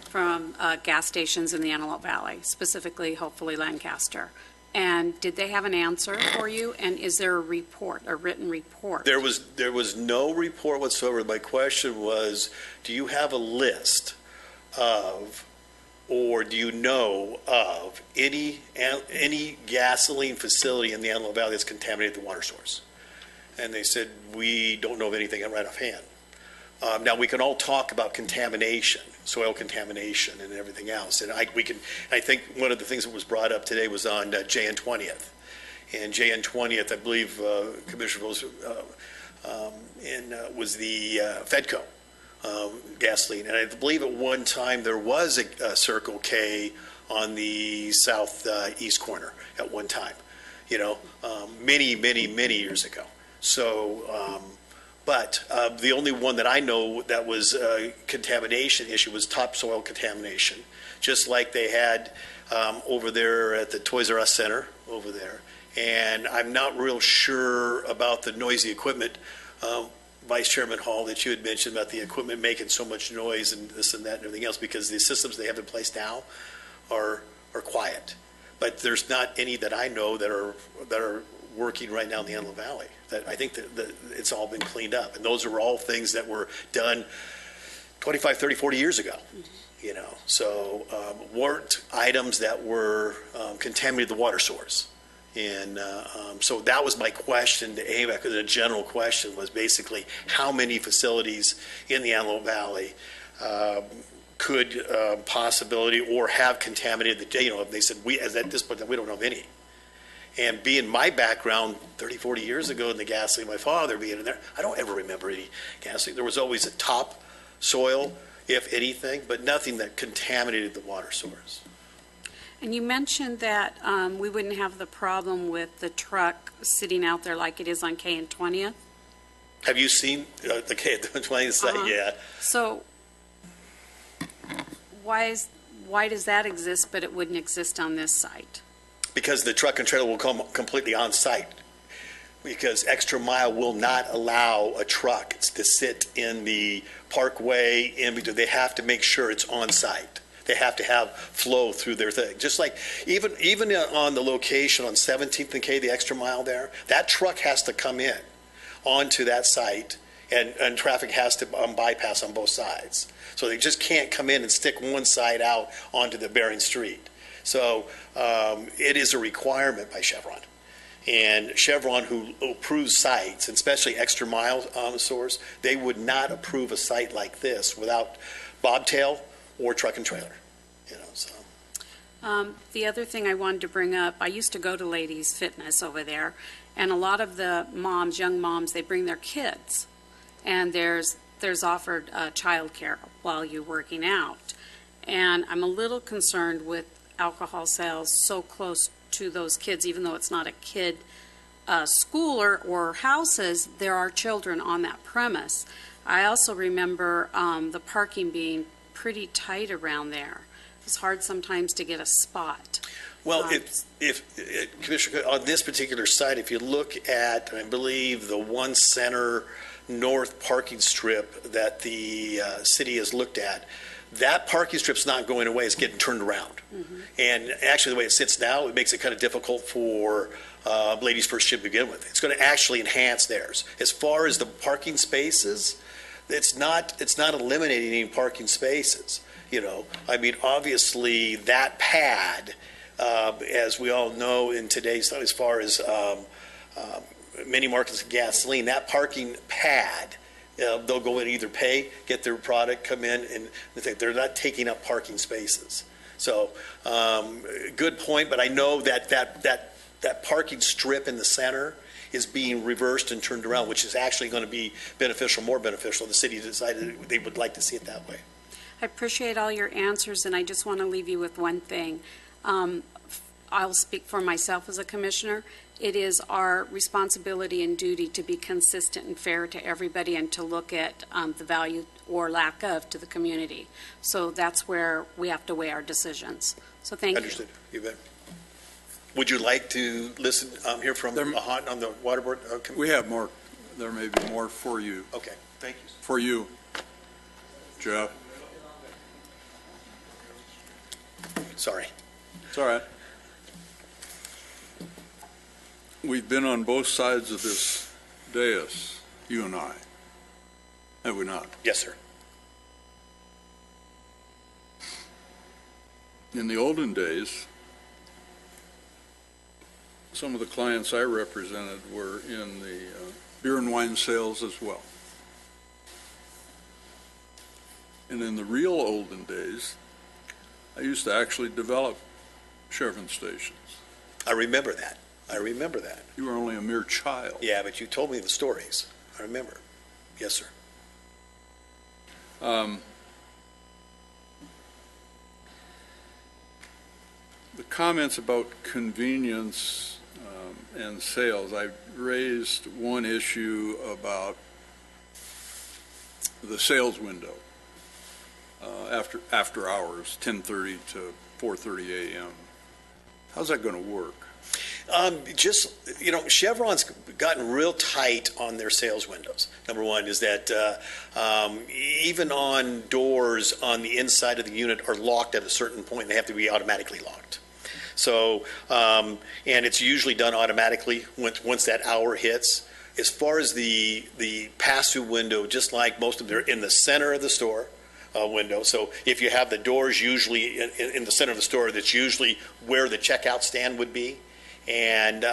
from gas stations in the Antelope Valley, specifically, hopefully, Lancaster. And did they have an answer for you? And is there a report, a written report? There was no report whatsoever. My question was, do you have a list of, or do you know of any gasoline facility in the Antelope Valley that's contaminated the water source? And they said, we don't know of anything right offhand. Now, we can all talk about contamination, soil contamination and everything else. And I think one of the things that was brought up today was on JN 20th. And JN 20th, I believe, Commissioner Rose, was the Fedco gasoline. And I believe at one time there was a Circle K on the southeast corner at one time, many, many, many years ago. So, but the only one that I know that was a contamination issue was topsoil contamination, just like they had over there at the Toys R Us Center over there. And I'm not real sure about the noisy equipment, Vice Chairman Hall, that you had mentioned about the equipment making so much noise and this and that and everything else, because the systems they have in place now are quiet. But there's not any that I know that are working right now in the Antelope Valley. That I think that it's all been cleaned up. And those are all things that were done 25, 30, 40 years ago. So weren't items that were contaminated the water source. And so that was my question to AVEC. The general question was basically how many facilities in the Antelope Valley could possibility or have contaminated the, they said, at this point, we don't know of any. And being my background 30, 40 years ago in the gasoline, my father being in there, I don't ever remember any gasoline. There was always a top soil, if anything, but nothing that contaminated the water source. And you mentioned that we wouldn't have the problem with the truck sitting out there like it is on K and 20th. Have you seen the K20 site? Uh-huh. Yeah. So why does that exist, but it wouldn't exist on this site? Because the truck and trailer will come completely on site. Because Extra Mile will not allow a truck to sit in the parkway in between. They have to make sure it's on site. They have to have flow through their thing. Just like even on the location on 17th and K, the Extra Mile there, that truck has to come in onto that site, and traffic has to bypass on both sides. So they just can't come in and stick one side out onto the Bering Street. So it is a requirement by Chevron. And Chevron, who approves sites, and especially Extra Mile source, they would not approve a site like this without bobtail or truck and trailer. The other thing I wanted to bring up, I used to go to Ladies Fitness over there, and a lot of the moms, young moms, they bring their kids, and there's offered childcare while you're working out. And I'm a little concerned with alcohol sales so close to those kids, even though it's not a kid school or houses, there are children on that premise. I also remember the parking being pretty tight around there. It's hard sometimes to get a spot. Well, if Commissioner, on this particular site, if you look at, I believe, the One Center North parking strip that the city has looked at, that parking strip's not going away. It's getting turned around. Mm-hmm. And actually, the way it sits now, it makes it kind of difficult for Ladies First Gym to begin with. It's going to actually enhance theirs. As far as the parking spaces, it's not eliminating any parking spaces. I mean, obviously, that pad, as we all know in today's, as far as many markets of gasoline, that parking pad, they'll go in, either pay, get their product, come in, and they're not taking up parking spaces. So, good point, but I know that parking strip in the center is being reversed and turned around, which is actually going to be beneficial, more beneficial. The city decided they would like to see it that way. I appreciate all your answers, and I just want to leave you with one thing. I'll speak for myself as a commissioner. It is our responsibility and duty to be consistent and fair to everybody and to look at the value or lack of to the community. So that's where we have to weigh our decisions. So thank you. Understood. You bet. Would you like to listen, hear from Mahat on the Water Board? We have more. There may be more for you. Okay. Thank you. For you, Jeff. Sorry. It's all right. We've been on both sides of this dais, you and I, have we not? Yes, sir. In the olden days, some of the clients I represented were in the beer and wine sales as well. And in the real olden days, I used to actually develop Chevron stations. I remember that. You were only a mere child. Yeah, but you told me the stories. I remember. Yes, sir. The comments about convenience and sales, I raised one issue about the sales window after hours, 10:30 to 4:30 a.m. How's that going to work? Chevron's gotten real tight on their sales windows. Number one is that even on doors on the inside of the unit are locked at a certain point. They have to be automatically locked. So, and it's usually done automatically once that hour hits. As far as the pass-through window, just like most of them, they're in the center of the store window. So if you have the doors usually in the center of the store, that's usually where the checkout stand would be. And,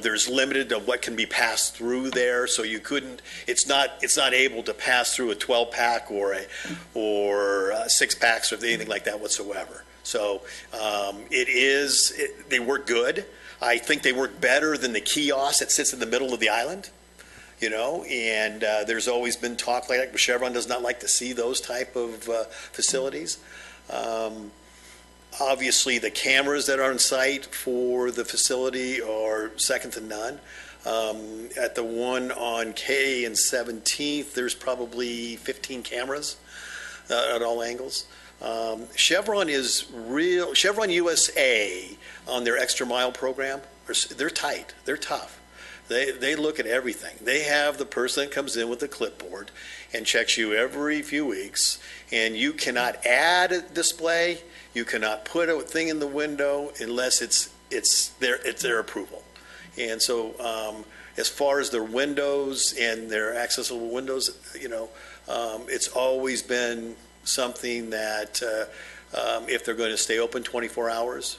there's limited of what can be passed through there. So you couldn't, it's not able to pass through a 12-pack or a 6-packs or anything like that whatsoever. So they work good. I think they work better than the kiosk that sits in the middle of the island, and there's always been talk like that, but Chevron does not like to see those type of facilities. Obviously, the cameras that are on site for the facility are second to none. At the one on K and 17th, there's probably 15 cameras at all angles. Chevron USA on their extra mile program, they're tight, they're tough. They look at everything. They have the person that comes in with a clipboard and checks you every few weeks, and you cannot add a display, you cannot put a thing in the window unless it's their approval. And so as far as their windows and their accessible windows, it's always been something that if they're going to stay open 24 hours,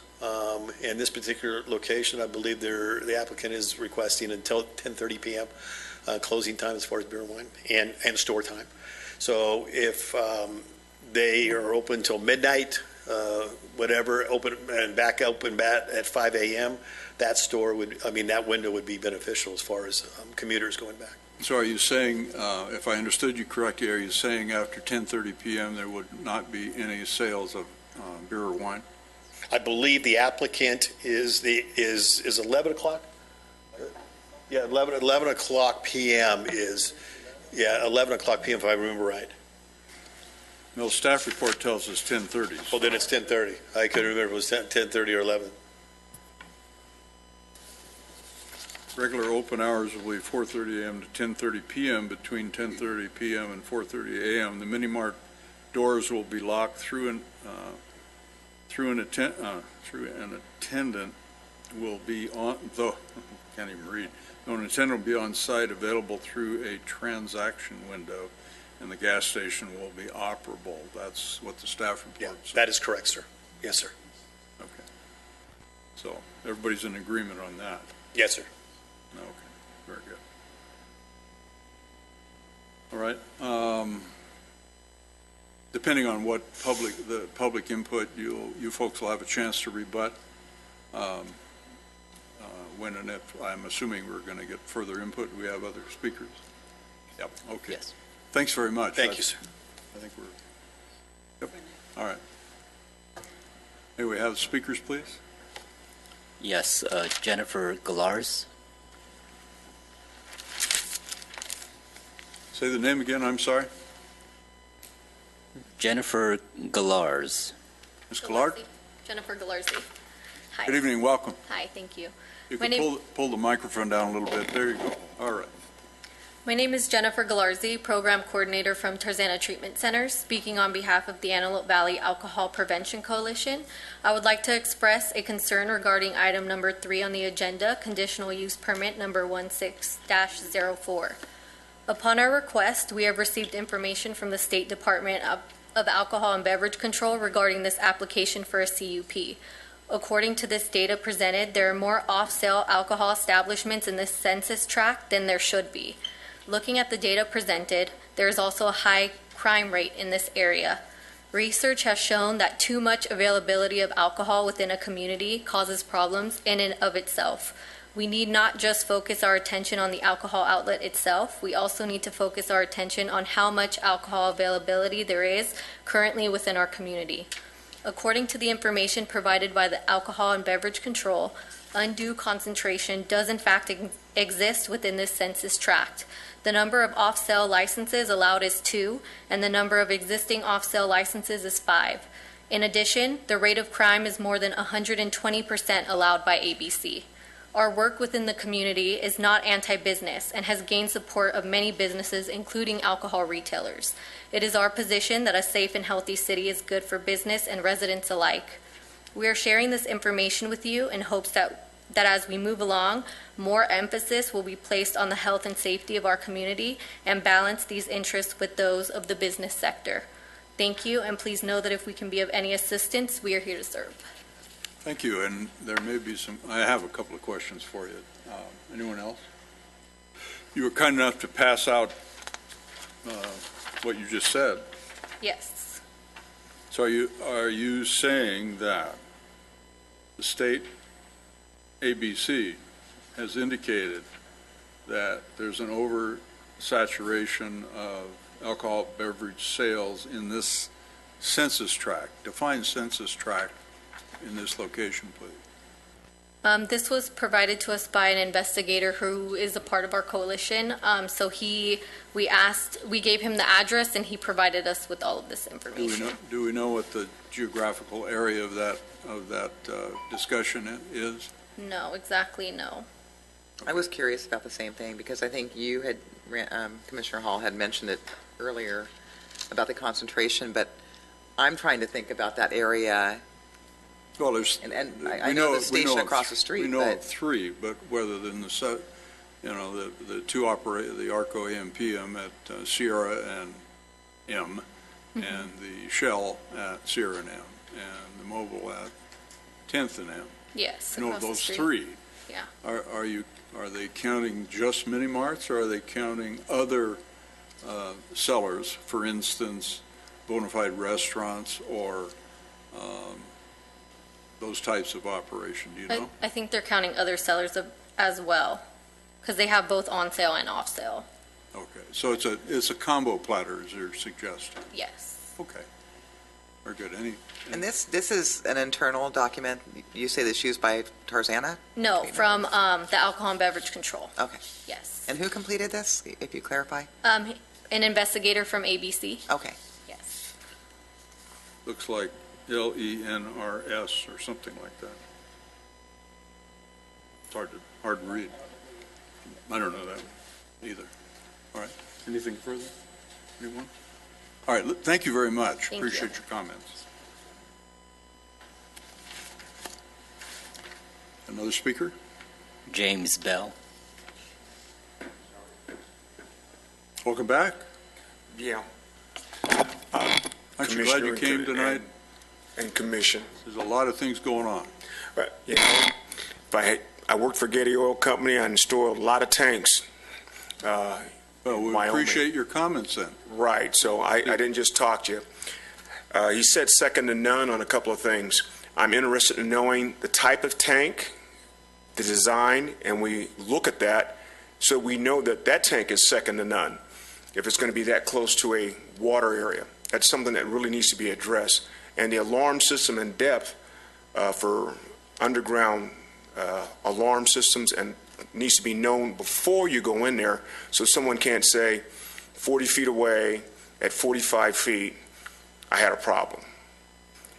in this particular location, I believe the applicant is requesting until 10:30 p.m. Closing time as far as beer and wine and store time. So if they are open till midnight, open and back open at 5 a.m., that window would be beneficial as far as commuters going back. So are you saying, if I understood you correctly, are you saying after 10:30 p.m. there would not be any sales of beer or wine? I believe the applicant is 11 o'clock? Yeah, 11 o'clock p.m. 11 o'clock p.m. if I remember right. No, staff report tells us 10:30. Well, then it's 10:30. I couldn't remember if it was 10:30 or 11. Regular open hours will be 4:30 a.m. to 10:30 p.m. Between 10:30 p.m. and 4:30 a.m. The mini mart doors will be locked through an attendant will be on can't even read. No, an attendant will be on site, available through a transaction window, and the gas station will be operable. That's what the staff report says. That is correct, sir. Yes, sir. Okay. So everybody's in agreement on that. Yes, sir. Okay, very good. All right. Depending on what the public input, you folks will have a chance to rebut when and if, I'm assuming we're going to get further input. Do we have other speakers? Yep, okay. Yes. Thanks very much. Thank you, sir. I think we're, yep, all right. May we have speakers, please? Yes, Jennifer Galars. Say the name again, I'm sorry. Jennifer Galars. Ms. Gallard? Jennifer Galarzi. Hi. Good evening, welcome. Hi, thank you. You My can name- pull the microphone down a little bit. There you go. All right. My name is Jennifer Galarzi, Program Coordinator from Tarzana Treatment Centers, speaking on behalf of the Antelope Valley Alcohol Prevention Coalition. I would like to express a concern regarding item number 3 on the agenda, conditional use permit number 16-04. Upon our request, we have received information from the State Department of Alcohol and Beverage Control regarding this application for a CUP. According to this data presented, there are more off-sale alcohol establishments in this census tract than there should be. Looking at the data presented, there is also a high crime rate in this area. Research has shown that too much availability of alcohol within a community causes problems in and of itself. We need not just focus our attention on the alcohol outlet itself, we also need to focus our attention on how much alcohol availability there is currently within our community. According to the information provided by the Alcohol and Beverage Control, undue concentration does in fact exist within this census tract. The number of off-sale licenses allowed is 2, and the number of existing off-sale licenses is 5. In addition, the rate of crime is more than 120% allowed by ABC. Our work within the community is not anti-business and has gained support of many businesses, including alcohol retailers. It is our position that a safe and healthy city is good for business and residents alike. We are sharing this information with you in hopes that as we move along, more emphasis will be placed on the health and safety of our community and balance these interests with those of the business sector. Thank you, and please know that if we can be of any assistance, we are here to serve. Thank you, and there may be I have a couple of questions for you. Anyone else? You were kind enough to pass out what you just said. Yes. So are you saying that the state ABC has indicated that there's an oversaturation of alcohol beverage sales in this census tract. Define census tract in this location, please. This was provided to us by an investigator who is a part of our coalition. So we gave him the address, and he provided us with all of this information. Do we know what the geographical area of that discussion is? No, exactly, no. I was curious about the same thing because I think you had, Commissioner Hall had mentioned it earlier about the concentration, but I'm trying to think about that area. Well, there's. And I know the station across the street. We know of three, but whether than the two operate, the ARCO AM/PM at Sierra and M, and the Shell at Sierra and M, and the Mobile at 10th and M. Yes, You know across the those street. three. Yeah. Are they counting just mini marts, or are they counting other sellers, for instance, bona fide restaurants or those types of operation? Do you know? I think they're counting other sellers as well, because they have both on sale and off sale. Okay, so it's a combo platter, as you're suggesting. Yes. Okay, very good. And this is an internal document. You say this used by Tarzana? No, from the Alcohol and Beverage Control. Okay. Yes. And who completed this, if you clarify? An investigator from ABC. Okay. Yes. Looks like LENRS or something like that. It's hard to read. I don't know that either. All right. Anything further? Anyone? All right. Thank you very much. Thank Appreciate you. your comments. Another speaker? James Bell. Welcome back. Yeah. Aren't you glad you came tonight? And commission. There's a lot of things going on. But, you know, I worked for Getty Oil Company. I installed a lot of tanks. Well, we Wyoming. appreciate your comments then. Right, so I didn't just talk to you. He said second to none on a couple of things. I'm interested in knowing the type of tank, the design, and we look at that so we know that that tank is second to none if it's going to be that close to a water area. That's something that really needs to be addressed. And the alarm system and depth for underground alarm systems and needs to be known before you go in there so someone can't say 40 feet away at 45 feet, I had a problem.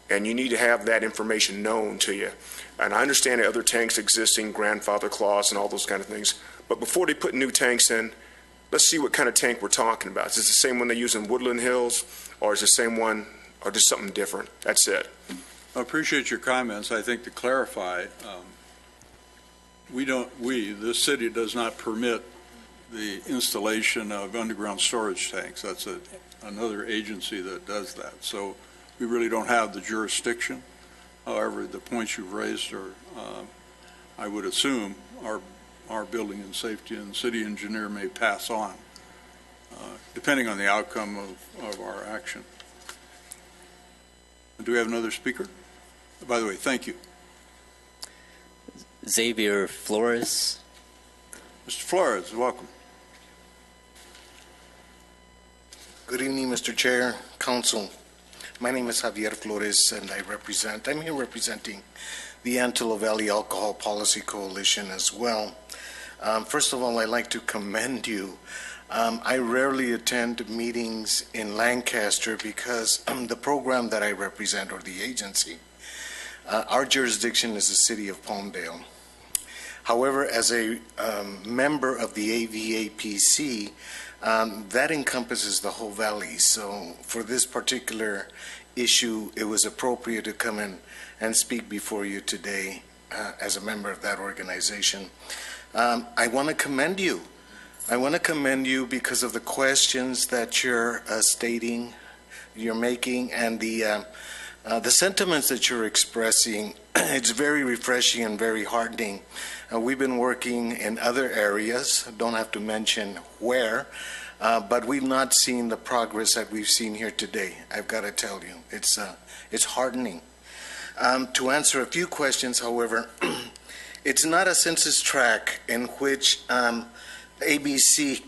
And you need to have that information known to you. And I understand that other tanks existing, grandfather clause and all those kind of things, but before they put new tanks in, let's see what kind of tank we're talking about. Is this the same one they use in Woodland Hills, or is it the same one, or just something different? That's it. I appreciate your comments. I think to clarify, the city does not permit the installation of underground storage tanks. That's another agency that does that. So we really don't have the jurisdiction. However, the points you've raised are, I would assume, our building and safety and city engineer may pass on, depending on the outcome of our action. Do we have another speaker? By the way, thank you. Xavier Flores. Mr. Flores, welcome. Good evening, Mr. Chair, Council. My name is Javier Flores, and I'm here representing the Antelope Valley Alcohol Policy Coalition as well. First of all, I'd like to commend you. I rarely attend meetings in Lancaster because the program that I represent, or the agency, our jurisdiction is the city of Palmdale. However, as a member of the AVAPC, that encompasses the whole valley. So for this particular issue, it was appropriate to come in and speak before you today as a member of that organization. I want to commend you. I want to commend you because of the questions that you're you're making, and the sentiments that you're expressing. It's very refreshing and very heartening. We've been working in other areas, don't have to mention where, but we've not seen the progress that we've seen here today. I've got to tell you, it's heartening. To answer a few questions, however, It's not a census tract in which ABC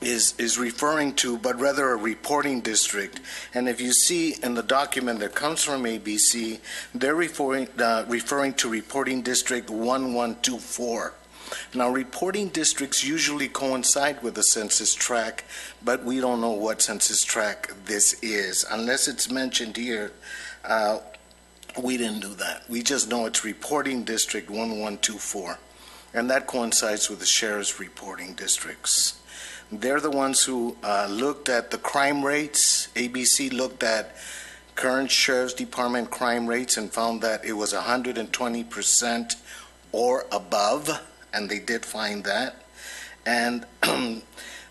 is referring to, but rather a reporting district. And if you see in the document that comes from ABC, they're referring to reporting district 1124. Now, reporting districts usually coincide with the census tract, but we don't know what census tract this is. Unless it's mentioned here, we didn't do that. We just know it's reporting district 1124, and that coincides with the sheriff's reporting districts. They're the ones who looked at the crime rates. ABC looked at current sheriff's department crime rates and found that it was 120% or above, and they did find that. And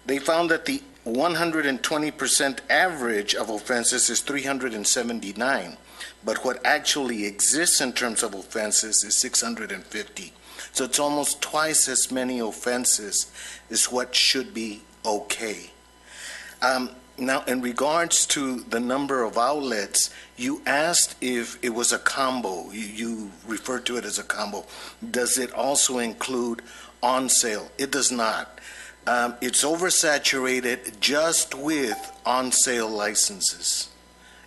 they found that the 120% average of offenses is 379, but what actually exists in terms of offenses is 650. So it's almost twice as many offenses as what should be okay. Now, in regards to the number of outlets, you asked if it was a combo. You referred to it as a combo. Does it also include on sale? It does not. It's oversaturated just with on sale licenses.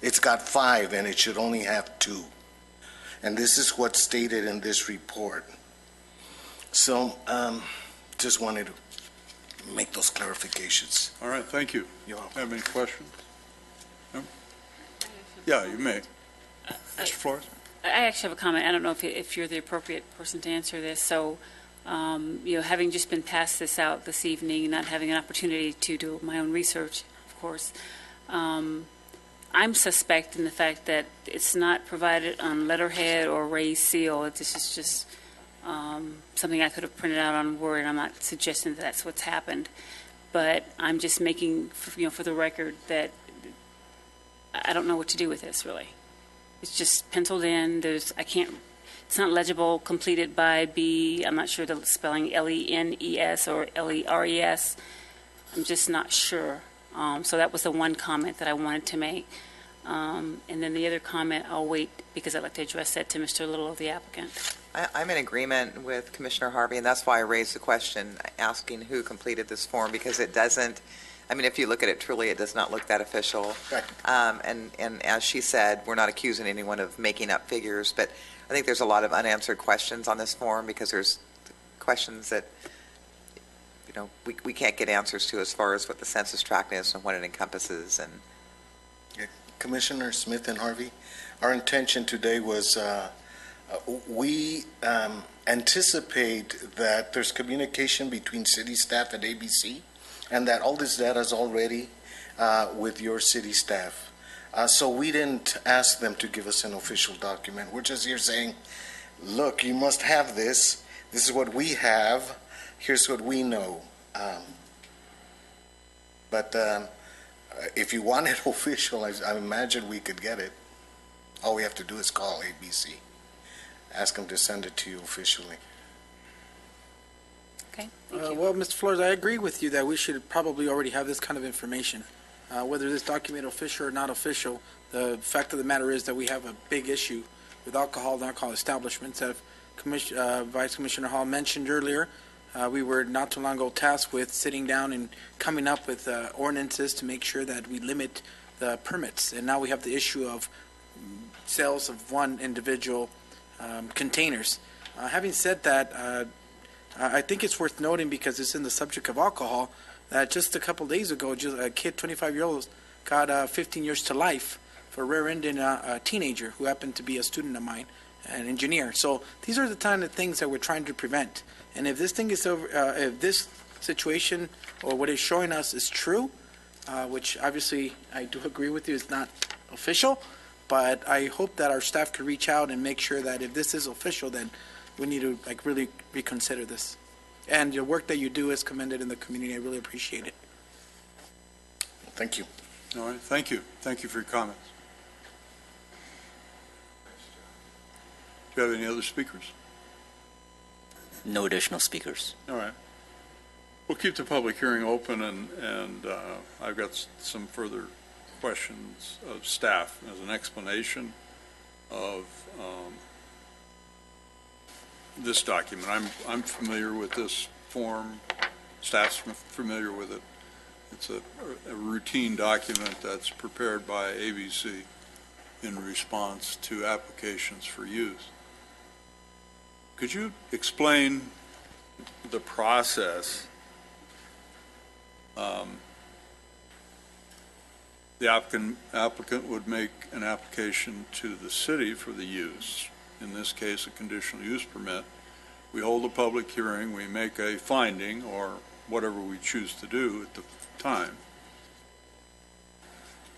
It's got 5 and it should only have 2. And this is what's stated in this report. So just wanted to make those clarifications. All right, thank you. You're welcome. Have any questions? No? Yeah, you may. Mr. Flores? I actually have a comment. I don't know if you're the appropriate person to answer this. So, having just been passed this out this evening, not having an opportunity to do my own research, of course, I'm suspecting the fact that it's not provided on letterhead or raised seal. This is just something I could have printed out on Word. I'm not suggesting that that's what's happened, but I'm just making, for the record, that I don't know what to do with this, really. It's just penciled in. It's not legible, completed by B. I'm not sure the spelling, L-E-N-E-S or L-E-R-E-S. I'm just not sure. So that was the one comment that I wanted to make. And then the other comment, I'll wait because I'd like to address that to Mr. Little, the applicant. I'm in agreement with Commissioner Harvey, and that's why I raised the question asking who completed this form, because it doesn't, if you look at it truly, it does not look that official. Right. And as she said, we're not accusing anyone of making up figures, but I think there's a lot of unanswered questions on this form because there's questions that, we can't get answers to as far as what the census tract is and what it encompasses. And Commissioner Smith and Harvey, our intention today was we anticipate that there's communication between city staff and ABC and that all this data is already with your city staff. So we didn't ask them to give us an official document. We're just here saying, look, you must have this. This is what we have. Here's what we know. But if you want it official, I imagine we could get it. All we have to do is call ABC. Ask them to send it to you officially. Okay, thank you. Well, Mr. Flores, I agree with you that we should probably already have this kind of information. Whether this document official or not official, the fact of the matter is that we have a big issue with alcohol and alcohol establishments. As Vice Commissioner Hall mentioned earlier, we were not too long ago tasked with sitting down and coming up with ordinances to make sure that we limit the permits. And now we have the issue of sales of one individual containers. Having said that, I think it's worth noting, because it's in the subject of alcohol, that just a couple days ago, a kid, 25-year-old, got 15 years to life for rear-ending a teenager who happened to be a student of mine, an engineer. So these are the kind of things that we're trying to prevent. And if this thing is over, if this situation or what it's showing us is true, which obviously I do agree with you, it's not official, but I hope that our staff could reach out and make sure that if this is official, then we need to really reconsider this. And your work that you do is commended in the community. I really appreciate it. Thank you. All right, thank you. Thank you for your comments. Do you have any other speakers? No additional speakers. All right. We'll keep the public hearing open, and I've got some further questions of staff as an explanation of this document. I'm familiar with this form. Staff's familiar with it. It's a routine document that's prepared by ABC in response to applications for use. Could you explain the process? The applicant would make an application to the city for the use, in this case a conditional use permit. We hold a public hearing, we make a finding or whatever we choose to do at the time.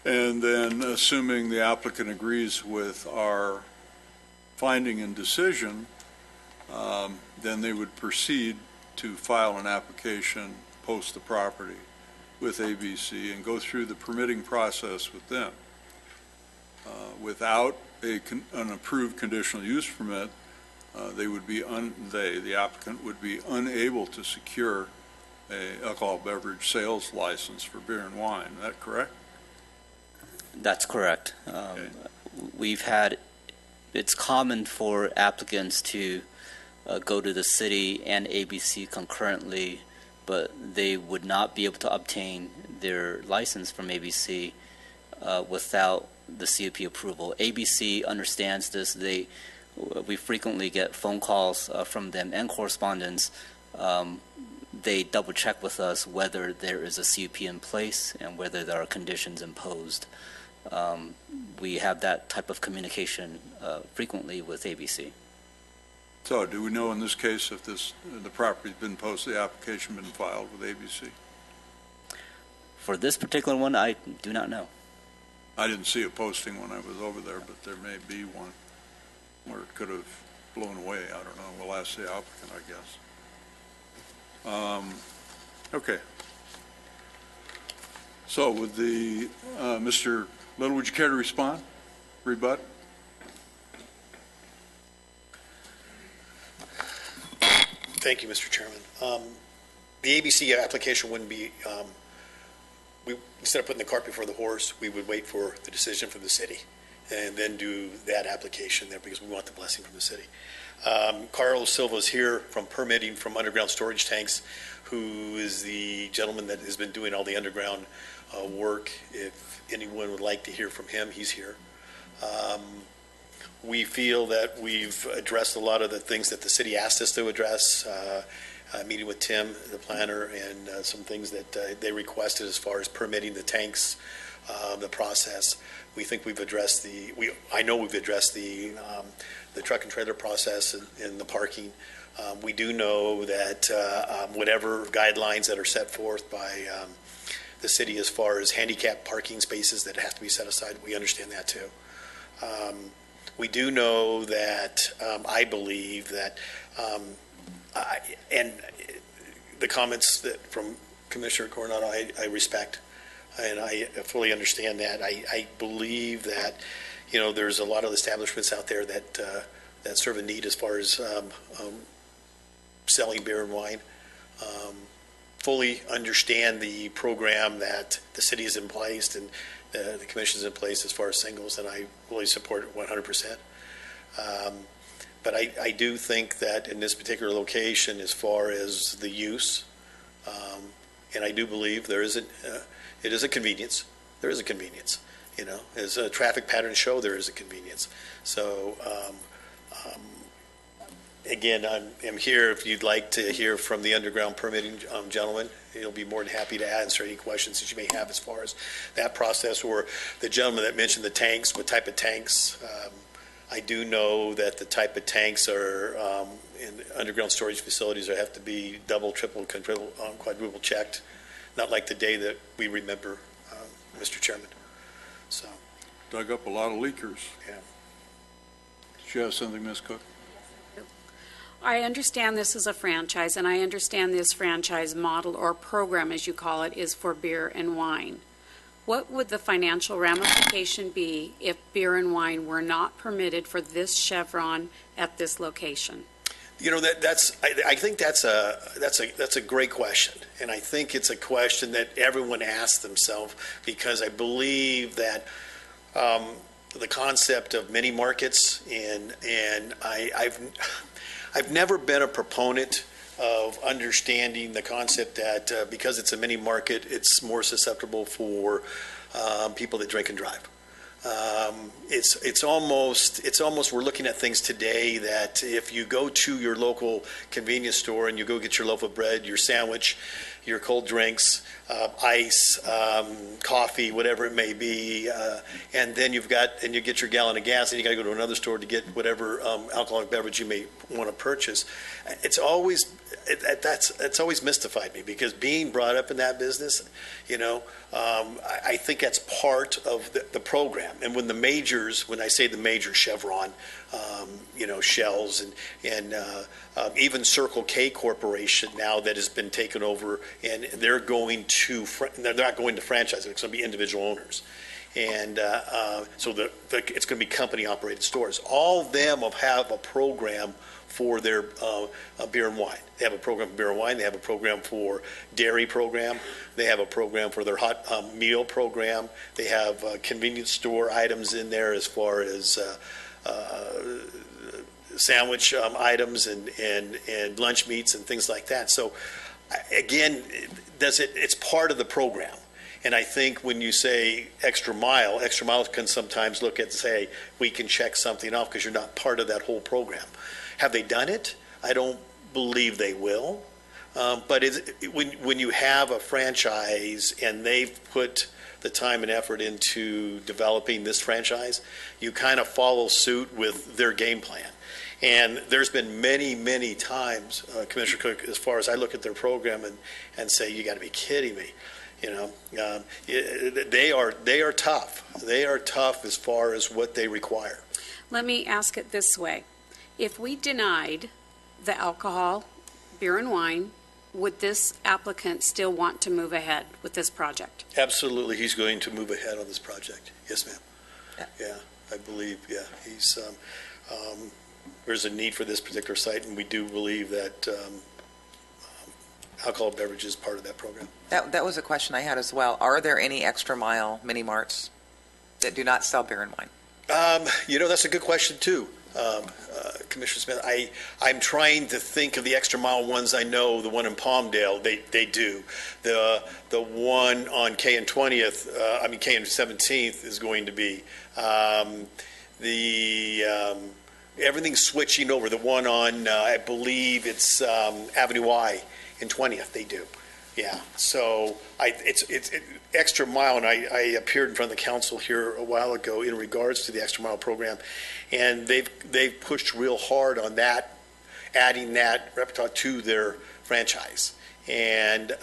And then, assuming the applicant agrees with our finding and decision, then they would proceed to file an application, post the property with ABC, and go through the permitting process with them. Without an approved conditional use permit, the applicant would be unable to secure a alcohol beverage sales license for beer and wine. Is that correct? That's correct. Okay. It's common for applicants to go to the city and ABC concurrently, but they would not be able to obtain their license from ABC without the CUP approval. ABC understands this. We frequently get phone calls from them and correspondence. They double check with us whether there is a CUP in place and whether there are conditions imposed. We have that type of communication frequently with ABC. So, do we know in this case if the property's been posted, the application been filed with ABC? For this particular one, I do not know. I didn't see a posting when I was over there, but there may be one where it could have blown away. I don't know. We'll ask the applicant, I guess. Okay. So, with the Mr. Little, would you care to respond? Rebut? Thank you, Mr. Chairman. The ABC application wouldn't be, instead of putting the cart before the horse, we would wait for the decision from the city and then do that application there because we want the blessing from the city. Carlos Silva is here from permitting from underground storage tanks, who is the gentleman that has been doing all the underground work. If anyone would like to hear from him, he's here. We feel that we've addressed a lot of the things that the city asked us to address, meeting with Tim, the planner, and some things that they requested as far as permitting the tanks, the process. We think we've addressed I know we've addressed the truck and trailer process and the parking. We do know that whatever guidelines that are set forth by the city as far as handicap parking spaces that have to be set aside, we understand that too. We do know that I believe that, and the comments from Commissioner Coronado, I respect, and I fully understand that. I believe that, there's a lot of establishments out there that serve a need as far as selling beer and wine. Fully understand the program that the city has in place and the commission is in place as far as singles, and I really support it 100%. But I do think that in this particular location, as far as the use, and I do believe it is a convenience. There is a convenience. As a traffic patterns show, there is a convenience. So, again, I'm here if you'd like to hear from the underground permitting gentleman. He'll be more than happy to answer any questions that you may have as far as that process, or the gentleman that mentioned the tanks, what type of tanks. I do know that the type of tanks are in underground storage facilities that have to be double, triple, quadruple checked, not like the day that we remember, Mr. Chairman. So, Dug up a lot of leakers. Yeah. Did you have something, Ms. Cook? I understand this is a franchise, and I understand this franchise model or program, as you call it, is for beer and wine. What would the financial ramification be if beer and wine were not permitted for this Chevron at this location? I think that's a great question, and I think it's a question that everyone asks themselves, because I believe that the concept of mini markets and I've never been a proponent of understanding the concept that because it's a mini market, it's more susceptible for people that drink and drive. It's almost we're looking at things today that if you go to your local convenience store and you go get your loaf of bread, your sandwich, your cold drinks, ice, coffee, whatever it may be, and then you get your gallon of gas, and you got to go to another store to get whatever alcoholic beverage you may want to purchase. It's always mystified me, because being brought up in that business, I think that's part of the program. And when the majors, when I say the major, Chevron, Shell's, and even Circle K Corporation now that has been taken over, and they're not going to franchise, it's going to be individual owners. And so it's going to be company-operated stores. All of them have a program for their beer and wine. They have a program for beer and wine. They have a program for dairy program. They have a program for their hot meal program. They have convenience store items in there as far as sandwich items and lunch meats and things like that. So again, it's part of the program. And I think when you say extra mile can sometimes look at, say, we can check something off because you're not part of that whole program. Have they done it? I don't believe they will. But when you have a franchise and they've put the time and effort into developing this franchise, you kind of follow suit with their game plan. And there's been many, many times, Commissioner Cook, as far as I look at their program and say, you got to be kidding me. They are tough. They are tough as far as what they require. Let me ask it this way. If we denied the alcohol, beer and wine, would this applicant still want to move ahead with this project? Absolutely, he's going to move ahead on this project. Yes, ma'am. Yeah, I believe, he's, there's a need for this particular site, and we do believe that alcohol beverage is part of that program. That was a question I had as well. Are there any extra mile mini marts that do not sell beer and wine? That's a good question too, Commissioner Smith. I'm trying to think of the extra mile ones. I know the one in Palmdale, they do. The one on K and 20th, K and 17th is going to be. Everything's switching over. The one on, I believe it's Avenue Y in 20th, they do. Yeah, so it's extra mile, and I appeared in front of the council here a while ago in regards to the extra mile program, and they've pushed real hard on that, adding that repertoire to their franchise. And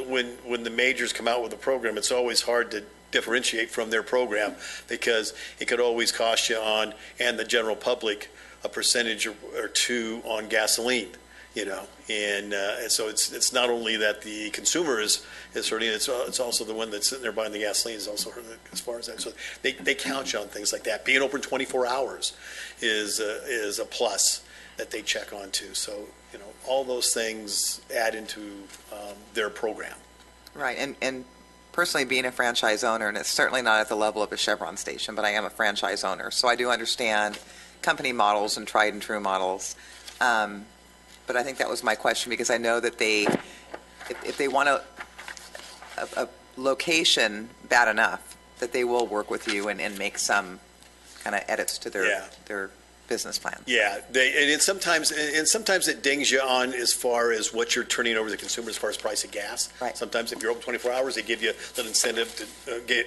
when the majors come out with a program, it's always hard to differentiate from their program, because it could always cost you and the general public a percentage or two on gasoline. And so it's not only that the consumer is hurting, it's also the one that's sitting there buying the gasoline is also hurting as far as that. So they count you on things like that. Being open 24 hours is a plus that they check on too. So all those things add into their program. Right, and personally being a franchise owner, and it's certainly not at the level of a Chevron station, but I am a franchise owner, so I do understand company models and tried and true models. But I think that was my question, because I know that if they want a location bad enough, that they will work with you and make some kind of edits to their business plan. Yeah, and sometimes it dings you on as far as what you're turning over to the consumer as far as price of gas. Right. Sometimes if you're open 24 hours, they give you an incentive to get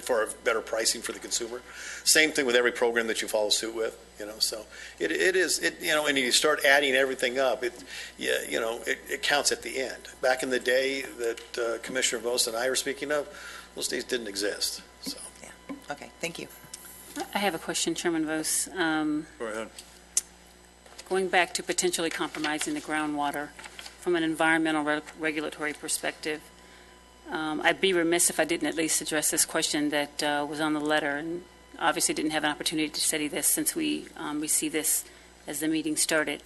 for better pricing for the consumer. Same thing with every program that you follow suit with. So it is, and you start adding everything up, it counts at the end. Back in the day that Commissioner Vos and I were speaking of, those days didn't exist. So. Yeah. Okay. Thank you. I have a question, Chairman Vos. Go ahead. Going back to potentially compromising the groundwater from an environmental regulatory perspective, I'd be remiss if I didn't at least address this question that was on the letter, and obviously didn't have an opportunity to study this since we received this as the meeting started.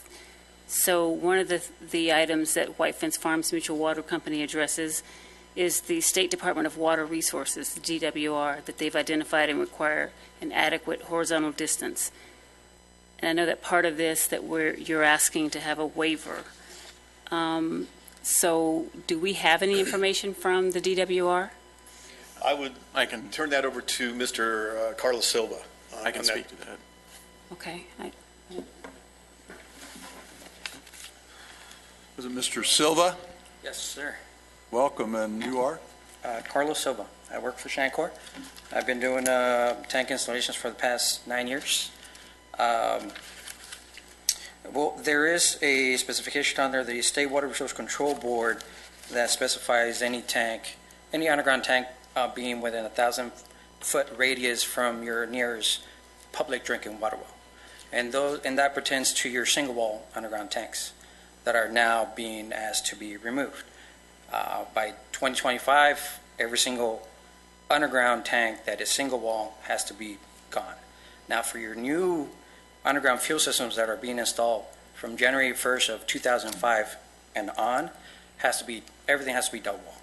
So one of the items that White Fence Farms Mutual Water Company addresses is the State Department of Water Resources, the DWR, that they've identified and require an adequate horizontal distance. And I know that part of this that you're asking to have a waiver. So do we have any information from the DWR? I can Turn that over to Mr. Carlos Silva. I can speak to that. Okay. Is it Mr. Silva? Yes, sir. Welcome, and you are? Carlos Silva. I work for Shancor. I've been doing tank installations for the past 9 years. Well, there is a specification under the State Water Resource Control Board that specifies any tank, any underground tank being within a 1,000-foot radius from your nearest public drinking water well. And that pertains to your single-wall underground tanks that are now being asked to be removed. By 2025, every single underground tank that is single wall has to be gone. Now, for your new underground fuel systems that are being installed from January 1st of 2005 and on, everything has to be double wall.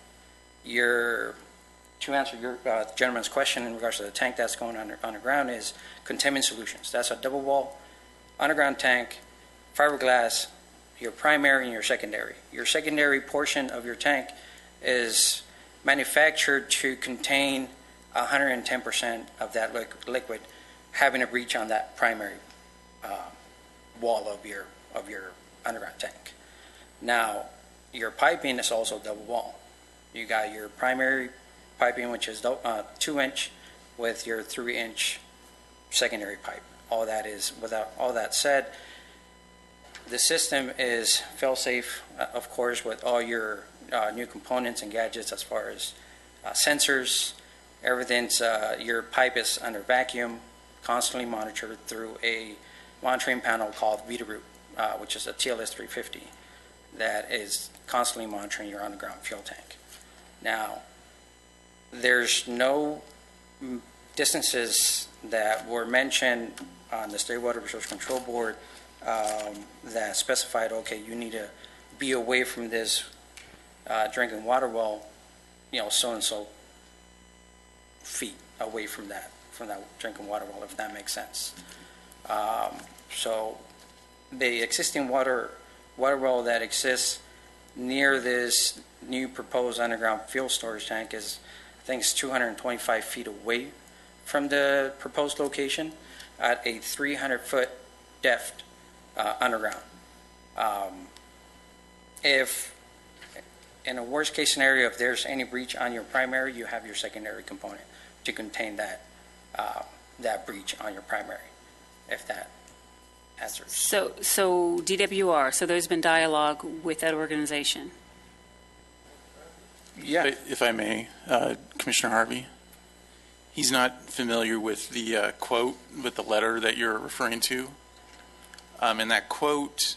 To answer your gentleman's question in regards to the tank that's going underground is Containment Solutions. That's a double wall underground tank, fiberglass, your primary and your secondary. Your secondary portion of your tank is manufactured to contain 110% of that liquid having a breach on that primary wall of your underground tank. Now, your piping is also double wall. You got your primary piping, which is 2-inch, with your 3-inch secondary pipe. All that said, the system is fail-safe, of course, with all your new components and gadgets as far as sensors. Everything's, your pipe is under vacuum, constantly monitored through a monitoring panel called Veeder-Root, which is a TLS 350 that is constantly monitoring your underground fuel tank. Now, there's no distances that were mentioned on the State Water Resource Control Board that specified, okay, you need to be away from this drinking water well, so-and-so feet away from that drinking water well, if that makes sense. So the existing water well that exists near this new proposed underground fuel storage tank is, I think it's 225 feet away from the proposed location at a 300-foot depth underground. If in a worst case scenario, if there's any breach on your primary, you have your secondary component to contain that breach on your primary, if that answers. So DWR, so there's been dialogue with that organization? Yeah. If I may, Commissioner Harvey, he's not familiar with the quote, with the letter that you're referring to. And that quote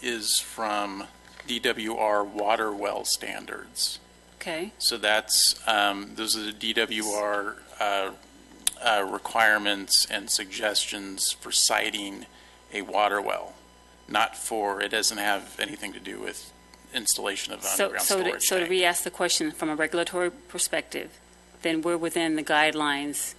is from DWR water well standards. Okay. So that's, those are the DWR requirements and suggestions for siting a water well, it doesn't have anything to do with installation of underground storage So to tank. re-ask the question from a regulatory perspective, then we're within the guidelines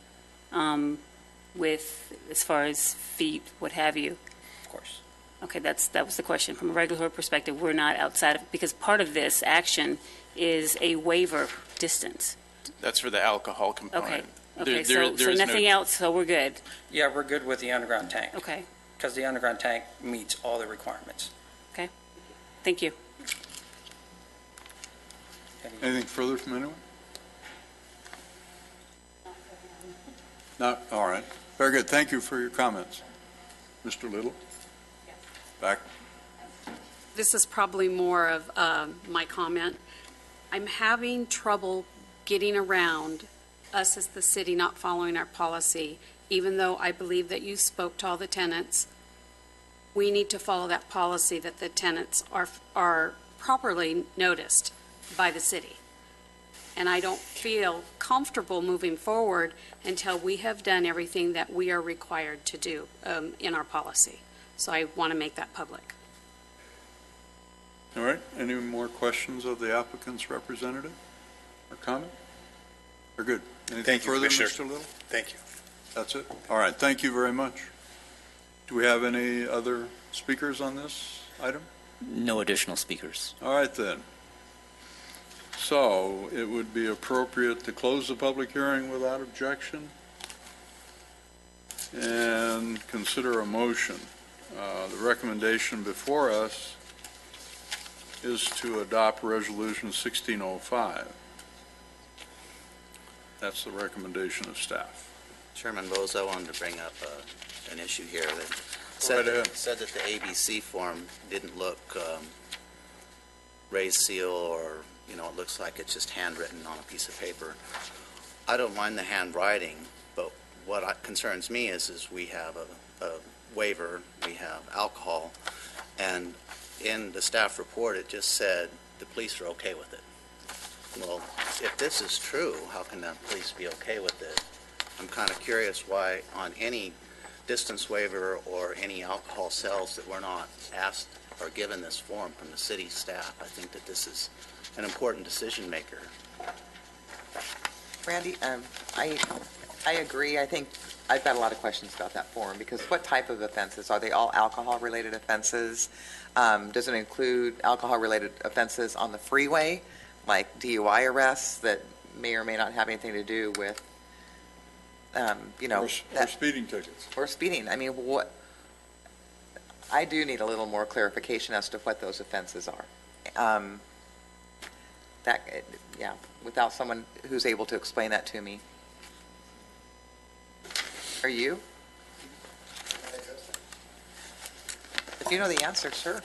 with, as far as feet, what have you. Of course. Okay, that was the question. From a regulatory perspective, we're not outside of, because part of this action is a waiver distance. That's for the alcohol component. Okay, There so is nothing else, so we're good. Yeah, we're good with the underground tank. Okay, Because the underground tank meets all the requirements. thank you. Anything further from anyone? No? All right. Very good. Thank you for your comments. Mr. Little? Back. This is probably more of my comment. I'm having trouble getting around us as the city not following our policy, even though I believe that you spoke to all the tenants. We need to follow that policy that the tenants are properly noticed by the city. And I don't feel comfortable moving forward until we have done everything that we are required to do in our policy. So I want to make that public. All right. Any more questions of the applicant's representative or comment? We're good. Anything Thank you, further, Commissioner. Mr. Little? Thank you. That's it? All right. Thank you very much. Do we have any other speakers on this item? No additional speakers. All right, then. So it would be appropriate to close the public hearing without objection and consider a motion. The recommendation before us is to adopt Resolution 1605. That's the recommendation of staff. Chairman Bose, I wanted to bring up an issue here that Go right ahead. said that the ABC form didn't look raised seal, or, you know, it looks like it's just handwritten on a piece of paper. I don't mind the handwriting, but what concerns me is we have a waiver, we have alcohol, and in the staff report, it just said the police are okay with it. Well, if this is true, how can the police be okay with it? I'm kind of curious why on any distance waiver or any alcohol sales that we're not asked or given this form from the city staff. I think that this is an important decision maker. Randy, I agree. I think I've got a lot of questions about that form, because what type of offenses? Are they all alcohol-related offenses? Does it include alcohol-related offenses on the freeway, like DUI arrests that may or may not have anything to do with, Or speeding tickets. or speeding? I mean, what? I do need a little more clarification as to what those offenses are. Without someone who's able to explain that to me. Are you? If you know the answer, sure.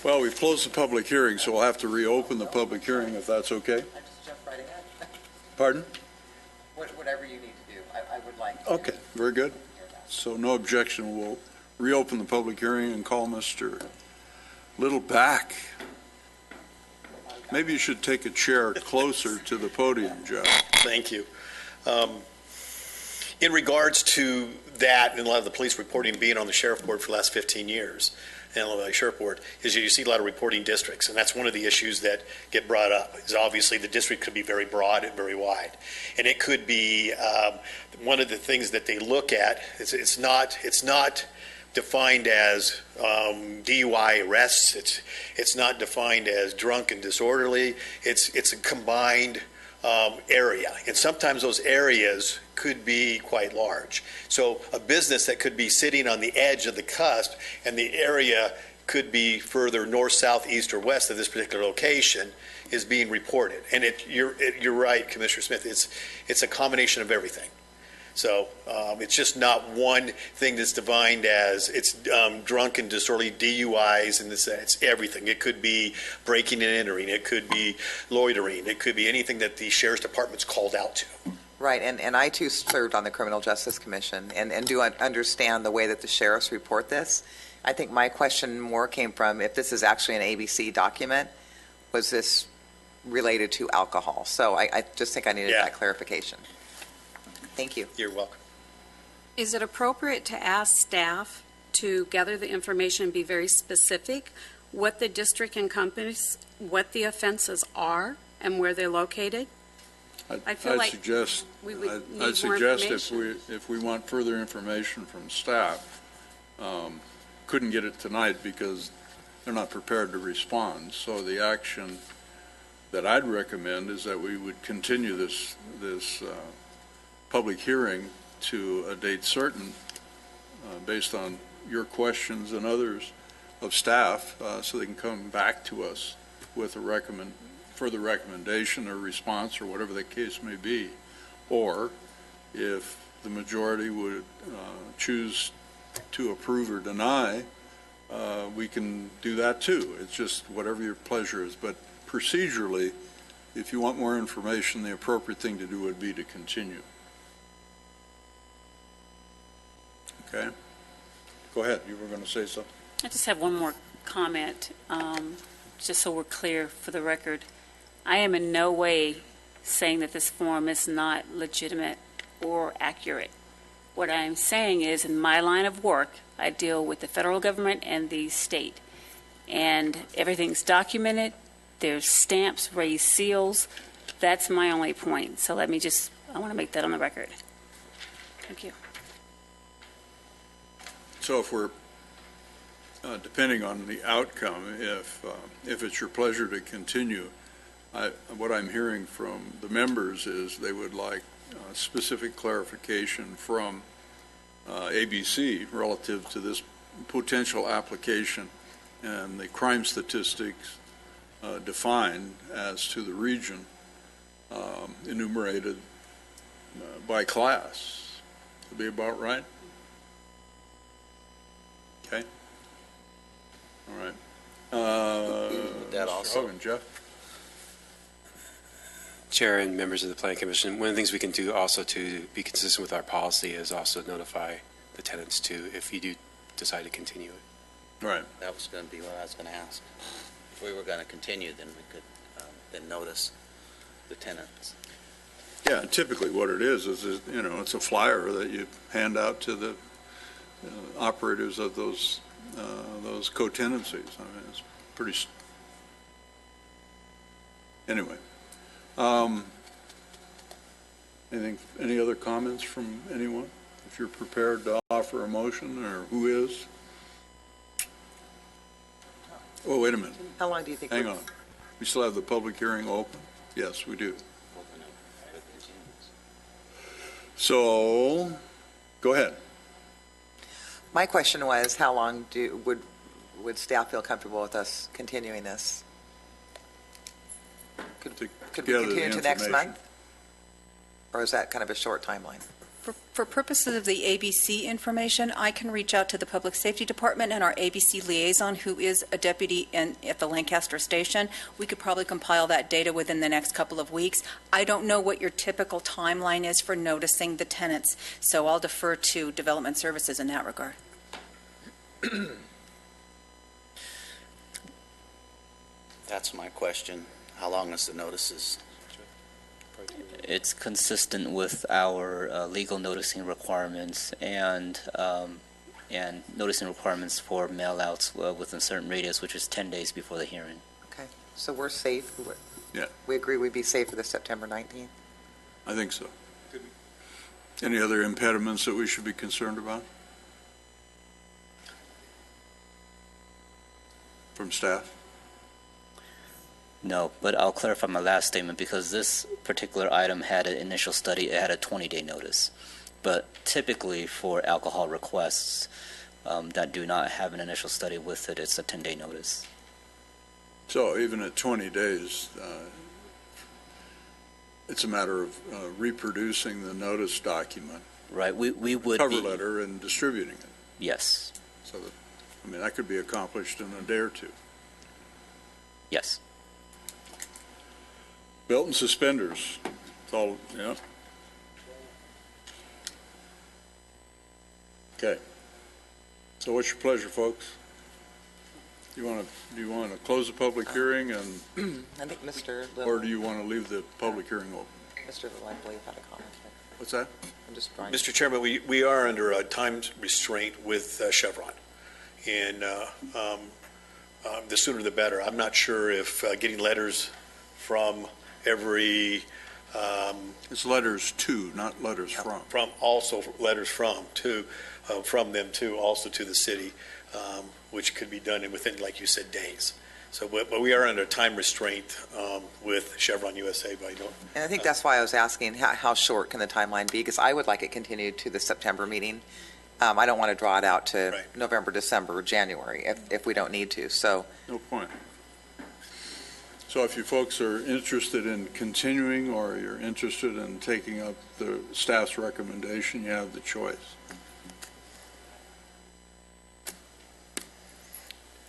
Well, we've closed the public hearing, so we'll have to reopen the public hearing if that's okay. I just jump right ahead. Pardon? Whatever you need to do, I would like to. Okay, very good. So no objection. We'll reopen the public hearing and call Mr. Little back. Maybe you should take a chair closer to the podium, Jeff. Thank you. In regards to that, and a lot of the police reporting being on the sheriff board for the last 15 years, and the sheriff board, is you see a lot of reporting districts, and that's one of the issues that get brought up, is obviously the district could be very broad and very wide. And it could be, one of the things that they look at, is it's not defined as DUI arrests, it's not defined as drunk and disorderly, it's a combined area, and sometimes those areas could be quite large. So a business that could be sitting on the edge of the cusp, and the area could be further north, south, east, or west of this particular location, is being reported. And you're right, Commissioner Smith. It's a combination of everything. So it's just not one thing that's defined as it's drunk and disorderly DUIs, and it's everything. It could be breaking and entering. It could be loitering. It could be anything that the Sheriff's Department's called out to. Right, and I too served on the Criminal Justice Commission and do understand the way that the sheriffs report this. I think my question more came from, if this is actually an ABC document, was this related to alcohol? So I just think I needed that clarification. Thank you. You're welcome. Is it appropriate to ask staff to gather the information and be very specific, what the district encompasses, what the offenses are, and where they're located? I feel like we would need more information. if we want further information from staff, couldn't get it tonight because they're not prepared to respond. So the action that I'd recommend is that we would continue this public hearing to a date certain, based on your questions and others of staff, so they can come back to us with a further recommendation or response or whatever the case may be. Or if the majority would choose to approve or deny, we can do that too. It's just whatever your pleasure is. But procedurally, if you want more information, the appropriate thing to do would be to continue. Okay? Go ahead. You were going to say something. I just have one more comment, just so we're clear for the record. I am in no way saying that this form is not legitimate or accurate. What I'm saying is, in my line of work, I deal with the federal government and the state, and everything's documented. There's stamps, raised seals. That's my only point. So I want to make that on the record. Thank you. So if we're, depending on the outcome, if it's your pleasure to continue, what I'm hearing from the members is they would like specific clarification from ABC relative to this potential application and the crime statistics defined as to the region enumerated by class. Would be about right? Okay. All right. That Mr. also. Hogan, Jeff? Chair and members of the Planning Commission, one of the things we can do also to be consistent with our policy is also notify the tenants too if you do decide to continue it. Right. That was going to be what I was going to ask. If we were going to continue, then we could then notice the tenants. Yeah, typically what it is, you know, it's a flyer that you hand out to the operators of those co-tenancies. I mean, it's pretty, anyway. Any other comments from anyone? If you're prepared to offer a motion, or who is? Oh, wait a minute. How long do you think? Hang on. We still have the public hearing open? Yes, we do. So, go ahead. My question was, how long would staff feel comfortable with us continuing this? Could we continue to next month? Or is that kind of a short timeline? For purposes of the ABC information, I can reach out to the Public Safety Department and our ABC liaison, who is a deputy at the Lancaster station. We could probably compile that data within the next couple of weeks. I don't know what your typical timeline is for noticing the tenants, so I'll defer to Development Services in that regard. That's my question. How long is the notices? It's consistent with our legal noticing requirements and noticing requirements for mail-outs within certain radius, which is 10 days before the hearing. Okay, so we're safe? Yeah. We agree we'd be safe for the September 19th? I think so. Any other impediments that we should be concerned about? From staff? No, but I'll clarify my last statement because this particular item had an initial study. It had a 20-day notice. But typically for alcohol requests that do not have an initial study with it, it's a 10-day notice. So even at 20 days, it's a matter of reproducing the notice document. Right, we would cover letter and distributing it. Yes. So that, I mean, that could be accomplished in a day or two. Yes. Belt and suspenders. It's all, yeah. Okay. So what's your pleasure, folks? Do you want to close the public hearing and I think Mr. Little. or do you want to leave the public hearing open? Mr. Little, I believe, had a comment. What's that? I'm just trying. Mr. Chairman, we are under a time restraint with Chevron, and the sooner the better. I'm not sure if getting letters from every... It's letters to, not letters from. From, also letters from them too, also to the city, which could be done within, like you said, days. So, but we are under time restraint with Chevron USA. And I think that's why I was asking how short can the timeline be, because I would like it continued to the September meeting. I don't want to draw it out to November, December, or January if we don't need to. So no point. So if you folks are interested in continuing or you're interested in taking up the staff's recommendation, you have the choice.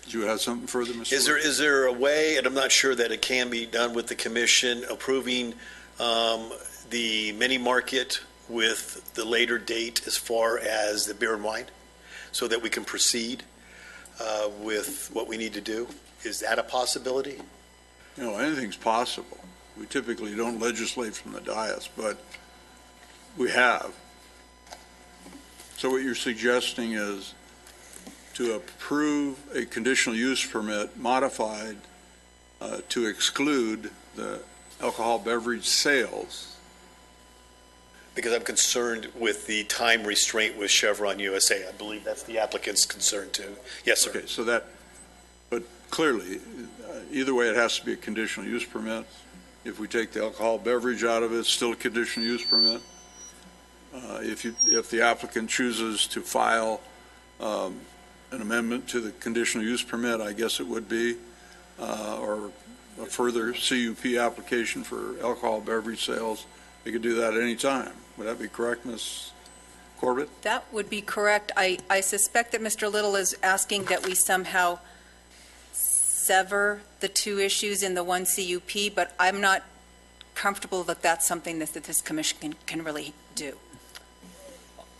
Do you have something further, Mr. Is there a way, and I'm not sure that it can be done with the commission, approving the mini market with the later date as far as the beer and wine, so that we can proceed with what we need to do? Is that a possibility? You know, anything's possible. We typically don't legislate from the dais, but we have. So what you're suggesting is to approve a conditional use permit modified to exclude the alcohol beverage sales Because I'm concerned with the time restraint with Chevron USA. I believe that's the applicant's concern too. Yes, sir. Okay, so that, but clearly, either way, it has to be a conditional use permit. If we take the alcohol beverage out of it, it's still a conditional use permit. If the applicant chooses to file an amendment to the conditional use permit, I guess it would be, or a further CUP application for alcohol beverage sales, they could do that at any time. Would that be correct, Ms. Corbett? That would be correct. I suspect that Mr. Little is asking that we somehow sever the two issues in the one CUP, but I'm not comfortable that that's something that this commission can really do.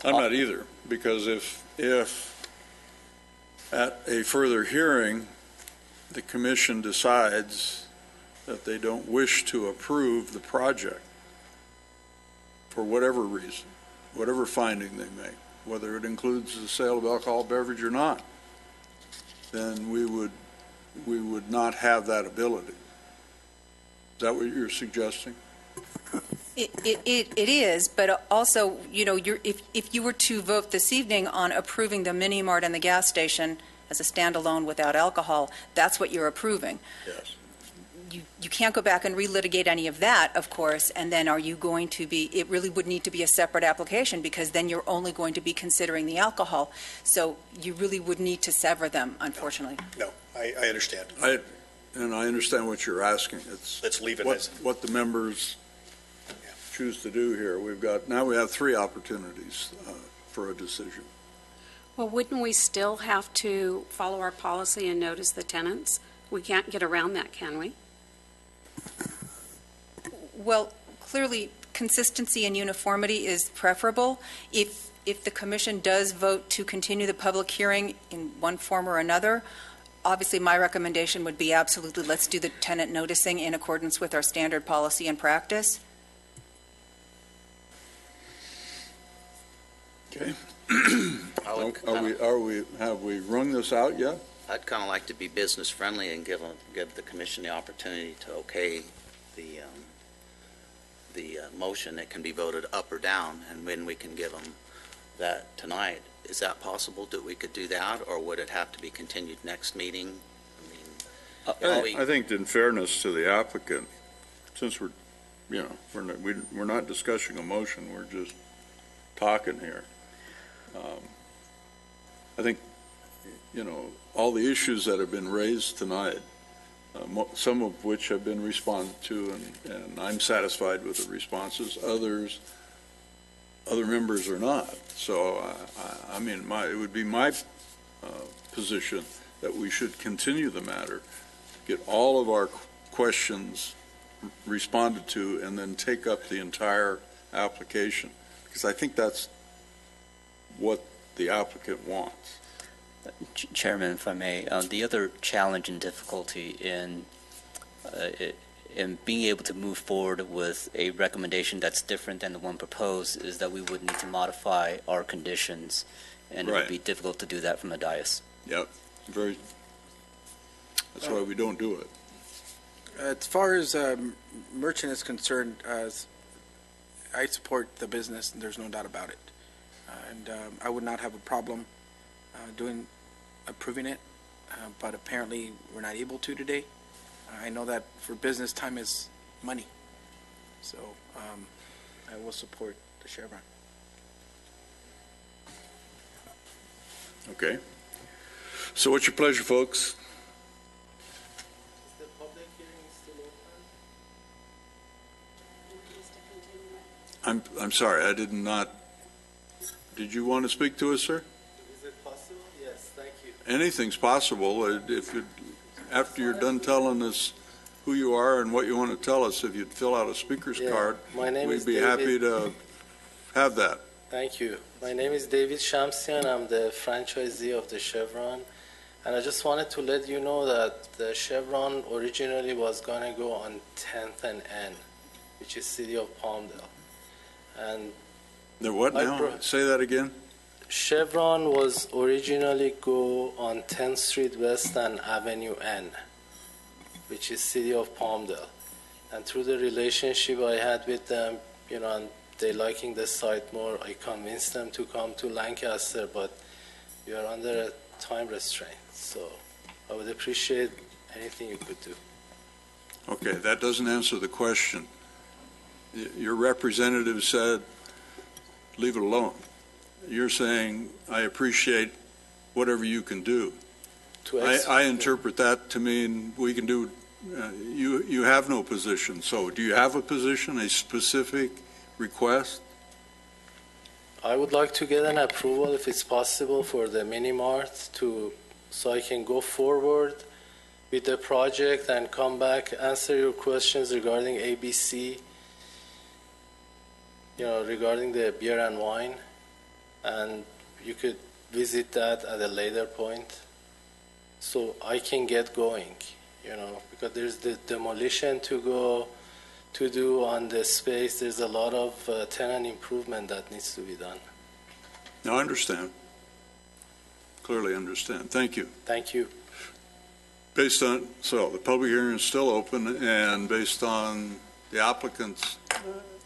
I'm not either, because if at a further hearing, the commission decides that they don't wish to approve the project for whatever reason, whatever finding they make, whether it includes the sale of alcohol beverage or not, then we would not have that ability. Is that what you're suggesting? It is, but also, you know, if you were to vote this evening on approving the mini mart and the gas station as a standalone without alcohol, that's what you're approving. Yes. You can't go back and relitigate any of that, of course, and then are you going to be, it really would need to be a separate application, because then you're only going to be considering the alcohol. So you really would need to sever them, unfortunately. No, I understand. And I understand what you're asking. It's Let's leave it what the members choose to do here. Now we have three opportunities for a decision. Well, wouldn't we still have to follow our policy and notice the tenants? We can't get around that, can we? Well, clearly, consistency and uniformity is preferable. If the commission does vote to continue the public hearing in one form or another, obviously my recommendation would be absolutely let's do the tenant noticing in accordance with our standard policy and practice. Okay. Have we wrung this out yet? I'd kind of like to be business friendly and give the commission the opportunity to okay the motion. It can be voted up or down, and when we can give them that tonight. Is that possible that we could do that, or would it have to be continued next meeting? I think in fairness to the applicant, since we're not discussing a motion, we're just talking here. I think, all the issues that have been raised tonight, some of which have been responded to, and I'm satisfied with the responses. Other members are not. So, it would be my position that we should continue the matter, get all of our questions responded to, and then take up the entire application, because I think that's what the applicant wants. Chairman, if I may, the other challenge and difficulty in being able to move forward with a recommendation that's different than the one proposed is that we would need to modify our conditions, and it would be difficult to do that from the dais. Yep, that's why we don't do it. As far as merchant is concerned, I support the business, and there's no doubt about it. And I would not have a problem approving it, but apparently we're not able to today. I know that for business, time is money. So I will support the Chevron. Okay. So what's your pleasure, folks? Is the public hearing still open? I'm sorry, I did not. Did you want to speak to us, sir? Is it possible? Yes, thank you. Anything's possible. After you're done telling us who you are and what you want to tell us, if you'd fill out a speaker's card, my name we'd is be David. happy to have that. Thank you. My name is David Shamsian. I'm the franchisee of the Chevron. And I just wanted to let you know that the Chevron originally was going to go on 10th and N, which is city of Palmdale. And The what now? Say that again. Chevron was originally go on 10th Street West and Avenue N, which is city of Palmdale. And through the relationship I had with them, and they liking the site more, I convinced them to come to Lancaster, but we are under a time restraint. So I would appreciate anything you could do. Okay, that doesn't answer the question. Your representative said, leave it alone. You're saying, I appreciate whatever you can do. I interpret that to mean we can do, you have no position. So do you have a position, a specific request? I would like to get an approval, if it's possible, for the mini mart so I can go forward with the project and come back, answer your questions regarding ABC, regarding the beer and wine, and you could visit that at a later point so I can get going, because there's the demolition to do on the space. There's a lot of tenant improvement that needs to be done. No, I understand. Clearly understand. Thank you. Thank you. So the public hearing is still open, and based on the applicant's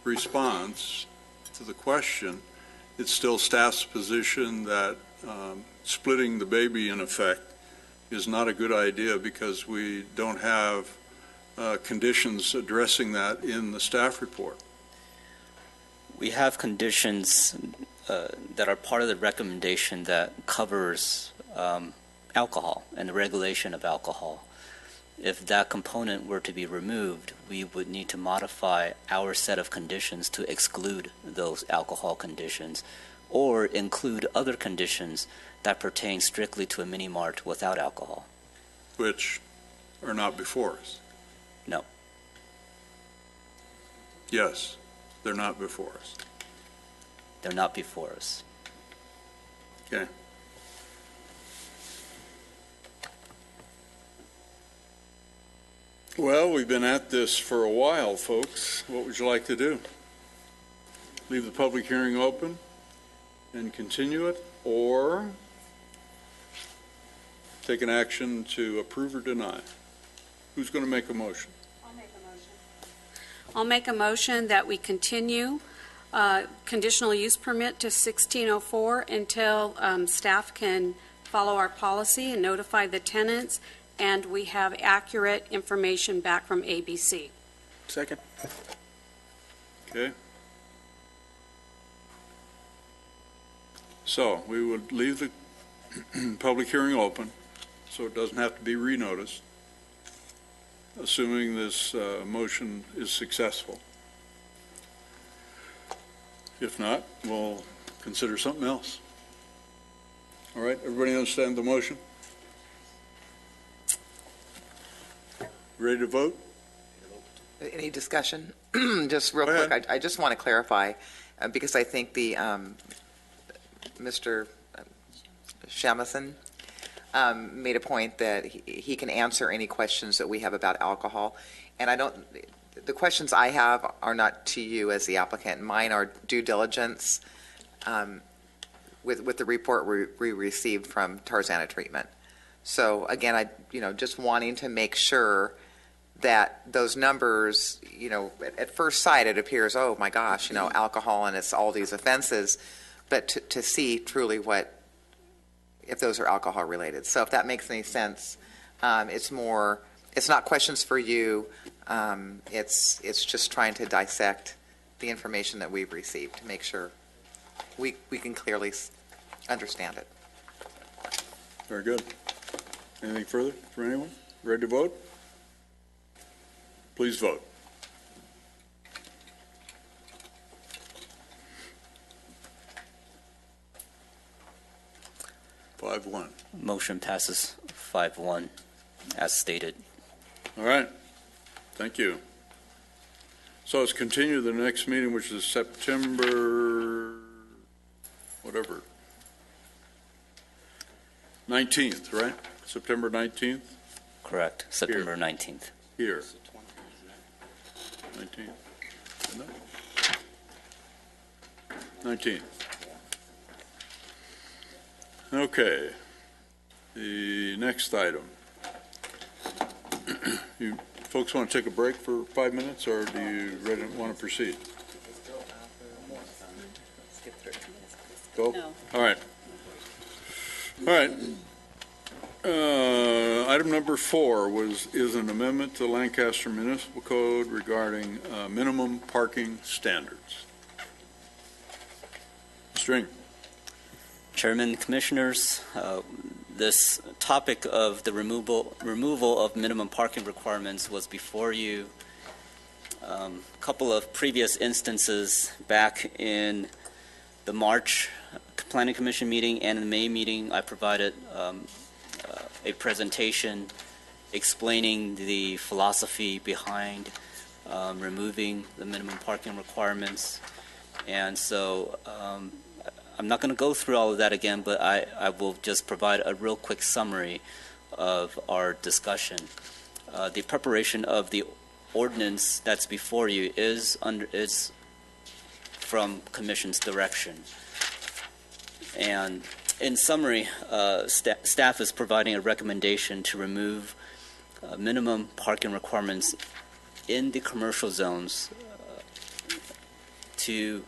response to the question, it's still staff's position that splitting the baby, in effect, is not a good idea because we don't have conditions addressing that in the staff report. We have conditions that are part of the recommendation that covers alcohol and the regulation of alcohol. If that component were to be removed, we would need to modify our set of conditions to exclude those alcohol conditions or include other conditions that pertain strictly to a mini mart without alcohol. Which are not before us. No. Yes, they're not before us. They're not before us. Okay. Well, we've been at this for a while, folks. What would you like to do? Leave the public hearing open and continue it, or take an action to approve or deny? Who's going to make a motion? I'll make a motion that we continue conditional use permit to 1604 until staff can follow our policy and notify the tenants, and we have accurate information back from ABC. Second. Okay. So we would leave the public hearing open so it doesn't have to be renoticed, assuming this motion is successful. If not, we'll consider something else. All right, everybody understand the motion? Ready to vote? Any discussion? Just real quick, I just want to clarify, because I think the Mr. Shamison made a point that he can answer any questions that we have about alcohol. And the questions I have are not to you as the applicant. Mine are due diligence with the report we received from Tarzana Treatment. So again, just wanting to make sure that those numbers, at first sight it appears, oh my gosh, alcohol and it's all these offenses, but to see truly if those are alcohol related. So if that makes any sense, it's not questions for you. It's just trying to dissect the information that we've received to make sure we can clearly understand it. Very good. Anything further for anyone? Ready to vote? Please vote. Five one. Motion passes 5-1 as stated. All right. Thank you. So let's continue the next meeting, which is September, 19th, right? September 19th? Correct. September 19th. Here. 19th. Isn't it? 19th. Okay. The next item. You folks want to take a break for 5 minutes, or do you want to proceed? Go? No. All right. All right. Item number 4 is an amendment to the Lancaster Municipal Code regarding minimum parking standards. Mr. Ing. Chairman, Commissioners, this topic of the removal of minimum parking requirements was before you a couple of previous instances back in the March Planning Commission meeting and in the May meeting. I provided a presentation explaining the philosophy behind removing the minimum parking requirements. And so I'm not going to go through all of that again, but I will just provide a real quick summary of our discussion. The preparation of the ordinance that's before you is from Commission's direction. And in summary, staff is providing a recommendation to remove minimum parking requirements in the commercial zones to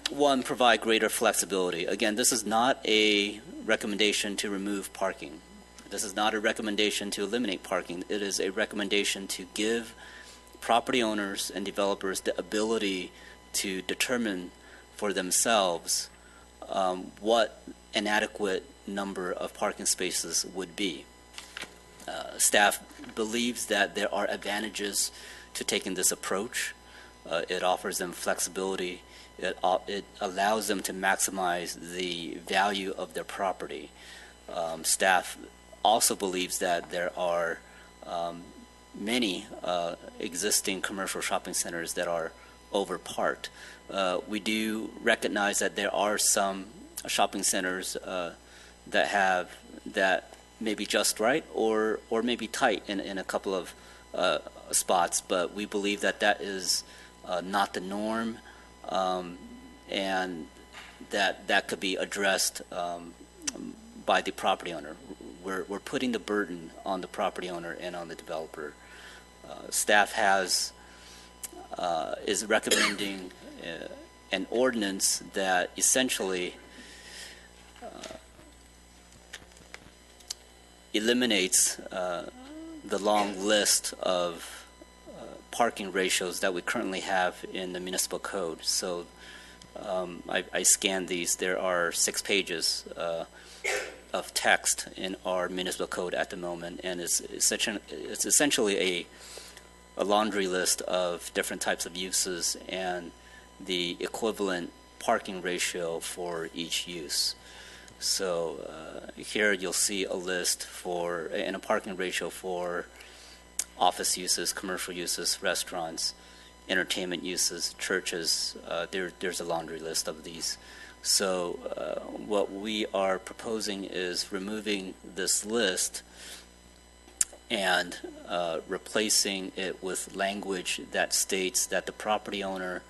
one, provide greater flexibility. Again, this is not a recommendation to remove parking. This is not a recommendation to eliminate parking. It is a recommendation to give property owners and developers the ability to determine for themselves what an adequate number of parking spaces would be. Staff believes that there are advantages to taking this approach. It offers them flexibility. It allows them to maximize the value of their property. Staff also believes that there are many existing commercial shopping centers that are overparked. We do recognize that there are some shopping centers that may be just right or maybe tight in a couple of spots, but we believe that that is not the norm, and that could be addressed by the property owner. We're putting the burden on the property owner and on the developer. Staff is recommending an ordinance that essentially eliminates the long list of parking ratios that we currently have in the municipal code. So I scanned these. There are 6 pages of text in our municipal code at the moment, and it's essentially a laundry list of different types of uses and the equivalent parking ratio for each use. So here you'll see a list and a parking ratio for office uses, commercial uses, restaurants, entertainment uses, churches. There's a laundry list of these. So what we are proposing is removing this list and replacing it with language that states that the property owner,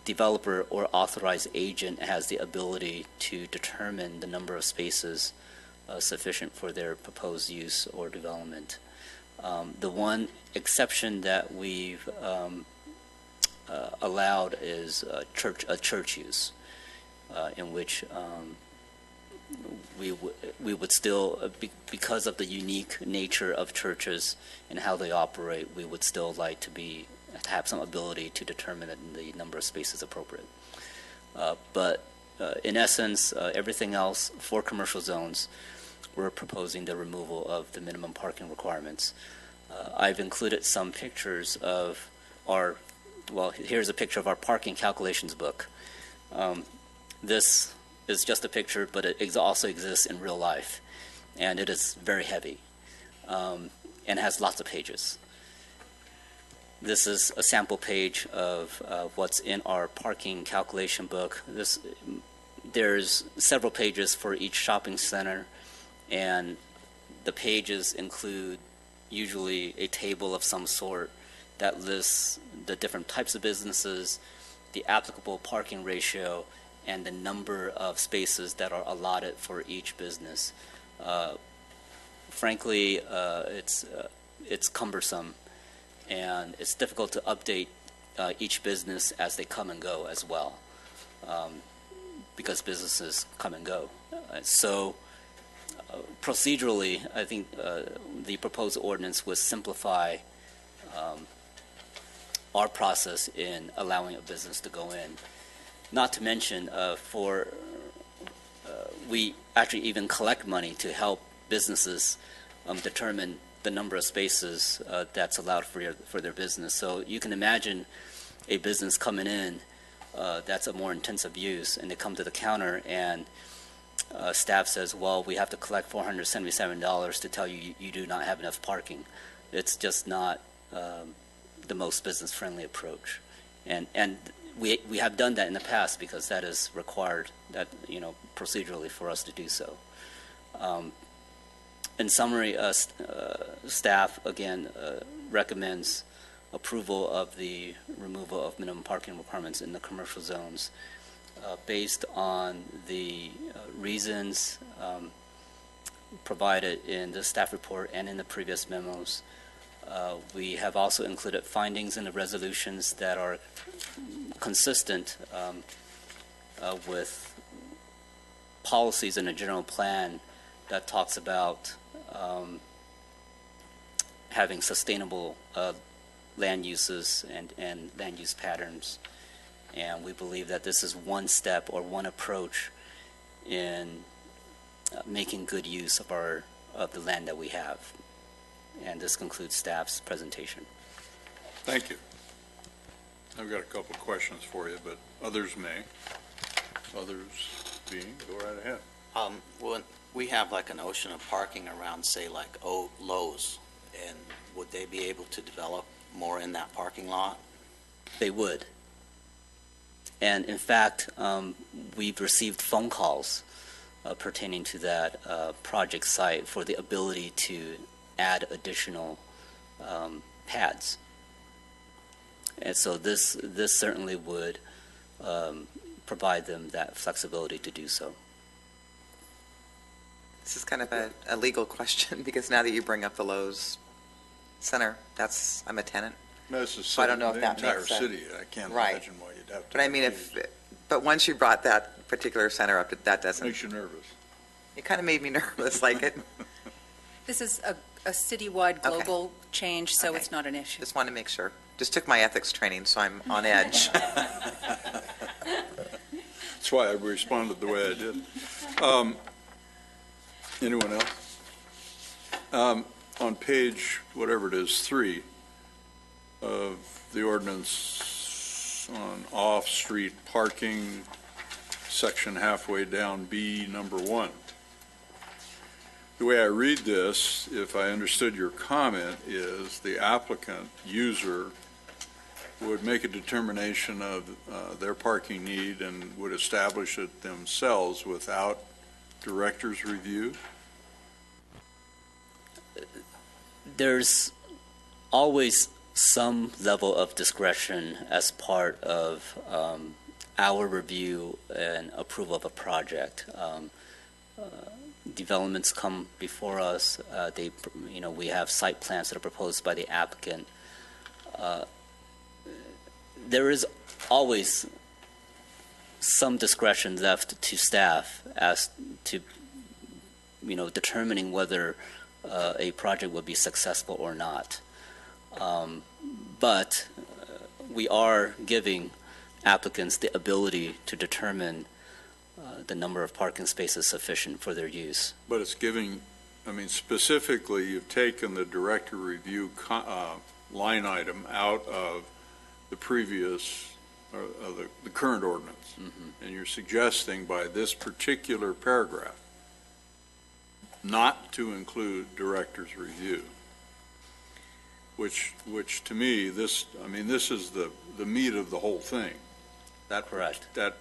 developer, or authorized agent has the ability to determine the number of spaces sufficient for their proposed use or development. The one exception that we've allowed is a church use, in which we would still, because of the unique nature of churches and how they operate, we would still like to have some ability to determine the number of spaces appropriate. But in essence, everything else for commercial zones, we're proposing the removal of the minimum parking requirements. I've included some pictures of here's a picture of our parking calculations book. This is just a picture, but it also exists in real life, and it is very heavy and has lots of pages. This is a sample page of what's in our parking calculation book. There's several pages for each shopping center, and the pages include usually a table of some sort that lists the different types of businesses, the applicable parking ratio, and the number of spaces that are allotted for each business. Frankly, it's cumbersome, and it's difficult to update each business as they come and go as well. because businesses come and go. So procedurally, I think the proposed ordinance would simplify our process in allowing a business to go in. Not to mention, we actually even collect money to help businesses determine the number of spaces that's allowed for their business. So you can imagine a business coming in that's a more intensive use, and they come to the counter and staff says, well, we have to collect $477 to tell you you do not have enough parking. It's just not the most business-friendly approach. And we have done that in the past because that is required, that procedurally for us to do so. In summary, staff again recommends approval of the removal of minimum parking requirements in the commercial zones based on the reasons provided in the staff report and in the previous memos. We have also included findings in the resolutions that are consistent with policies in a general plan that talks about having sustainable land uses and land use patterns. And we believe that this is one step or one approach in making good use of the land that we have. And this concludes staff's presentation. Thank you. I've got a couple of questions for you, but others may. Others being, go right ahead. Well, we have like an ocean of parking around, say, like Lowe's, and would they be able to develop more in that parking lot? They would. And in fact, we've received phone calls pertaining to that project site for the ability to add additional pads. And so this certainly would provide them that flexibility to do so. This is kind of a legal question because now that you bring up the Lowe's Center, I'm a tenant. No, this is So I don't know if the that entire makes sense. city. I can't Right. imagine why you'd have to. But I mean, but once you brought that particular center up, that doesn't. Makes you nervous. It kind of made me nervous, like it. This is a citywide global change, so Okay. it's not an issue. Just want to make sure. Just took my ethics training, so I'm on edge. That's why I responded the way I did. Anyone else? On page, whatever it is, 3 of the ordinance on off-street parking, section halfway down, B, number 1. The way I read this, if I understood your comment, is the applicant, user, would make a determination of their parking need and would establish it themselves without director's review? There's always some level of discretion as part of our review and approval of a project. Developments come before us. We have site plans that are proposed by the applicant. There is always some discretion left to staff as to, determining whether a project would be successful or not. But we are giving applicants the ability to determine the number of parking spaces sufficient for their use. But it's giving, specifically, you've taken the director review line item out of the previous, the current ordinance. Mm-hmm. And you're suggesting by this particular paragraph not to include director's review, which to me, this is the meat of the whole thing. Correct. That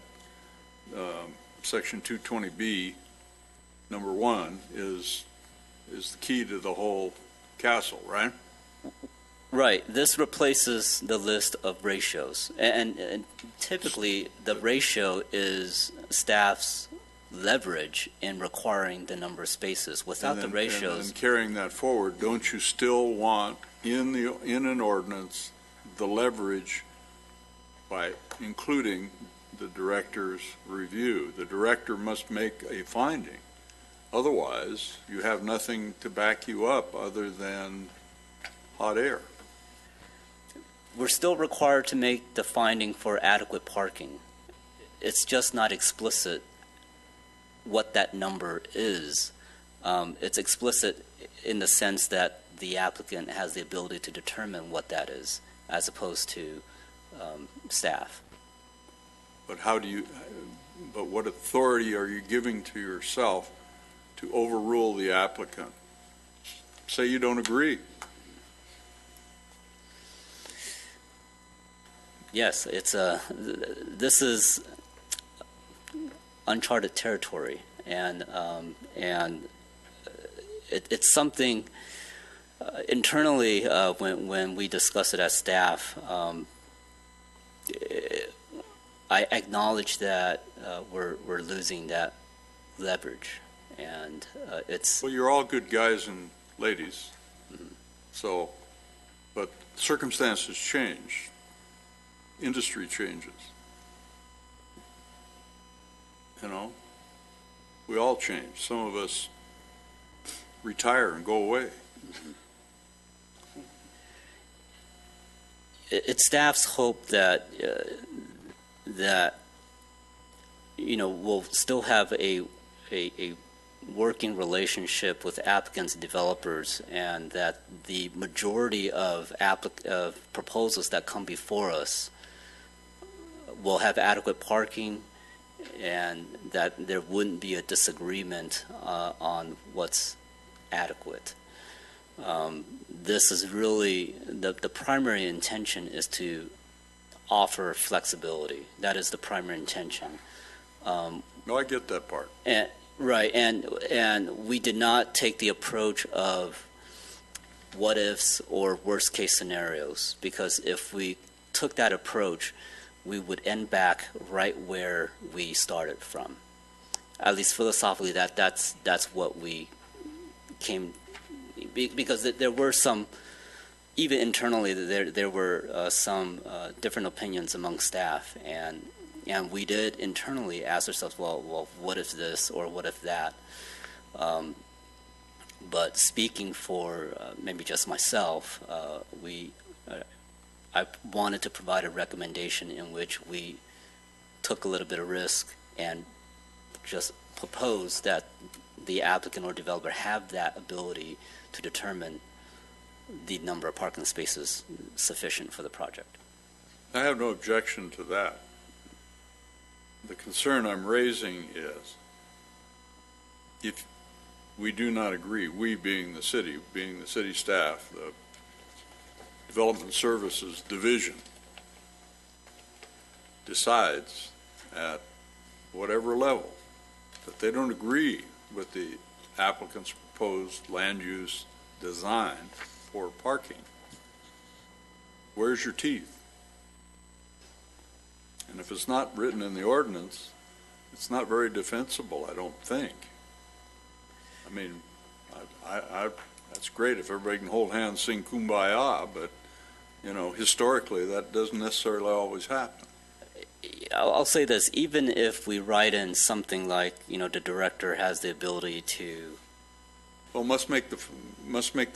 section 220B, number 1, is the key to the whole castle, right? Right. This replaces the list of ratios. And typically, the ratio is staff's leverage in requiring the number of spaces. Without the ratios... And carrying that forward, don't you still want in an ordinance the leverage by including the director's review. The director must make a finding. Otherwise, you have nothing to back you up other than hot air. We're still required to make the finding for adequate parking. It's just not explicit what that number is. It's explicit in the sense that the applicant has the ability to determine what that is, as opposed to staff. But but what authority are you giving to yourself to overrule the applicant? Say you don't agree. Yes, this is uncharted territory, and it's something internally when we discuss it as staff. I acknowledge that we're losing that leverage, and it's. Well, you're all good guys and ladies, so, but circumstances change. Industry changes. You know, we all change. Some of us retire and go away. It's staff's hope that we'll still have a working relationship with applicants and developers, and that the majority of proposals that come before us will have adequate parking, and that there wouldn't be a disagreement on what's adequate. This is really the primary intention is to offer flexibility. That is the primary intention. No, I get that part. Right, and we did not take the approach of what ifs or worst case scenarios, because if we took that approach, we would end back right where we started from. At least philosophically, that's what we came, because there were some, even internally, there were some different opinions among staff, and we did internally ask ourselves, well, what if this or what if that? But speaking for maybe just myself, I wanted to provide a recommendation in which we took a little bit of risk and just proposed that the applicant or developer have that ability to determine the number of parking spaces sufficient for the project. I have no objection to that. The concern I'm raising is if we do not agree, we being the city staff, the Development Services Division decides at whatever level that they don't agree with the applicant's proposed land use design for parking. Where's your teeth? And if it's not written in the ordinance, it's not very defensible, I don't think. I mean, that's great if everybody can hold hands, sing Kumbaya, but, historically, that doesn't necessarily always happen. I'll say this, even if we write in something like, the director has the ability to... Well, must make the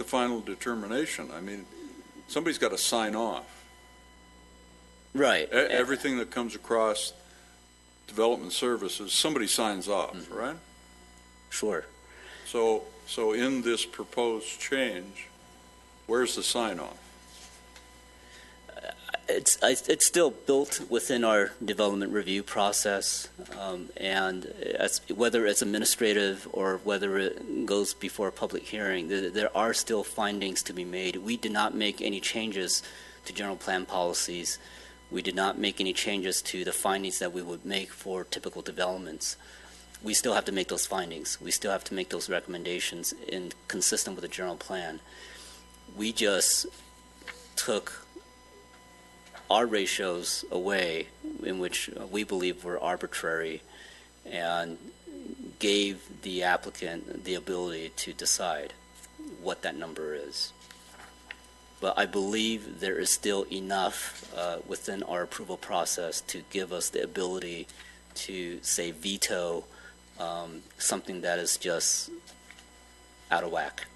final determination. I mean, somebody's got to sign off. Right. Everything that comes across Development Services, somebody signs off, right? Sure. So in this proposed change, where's the sign off? It's still built within our development review process, and whether it's administrative or whether it goes before a public hearing, there are still findings to be made. We did not make any changes to general plan policies. We did not make any changes to the findings that we would make for typical developments. We still have to make those findings. We still have to make those recommendations consistent with the general plan. We just took our ratios away, in which we believe were arbitrary, and gave the applicant the ability to decide what that number is. but I believe there is still enough within our approval process to give us the ability to, say, veto something that is just out of whack.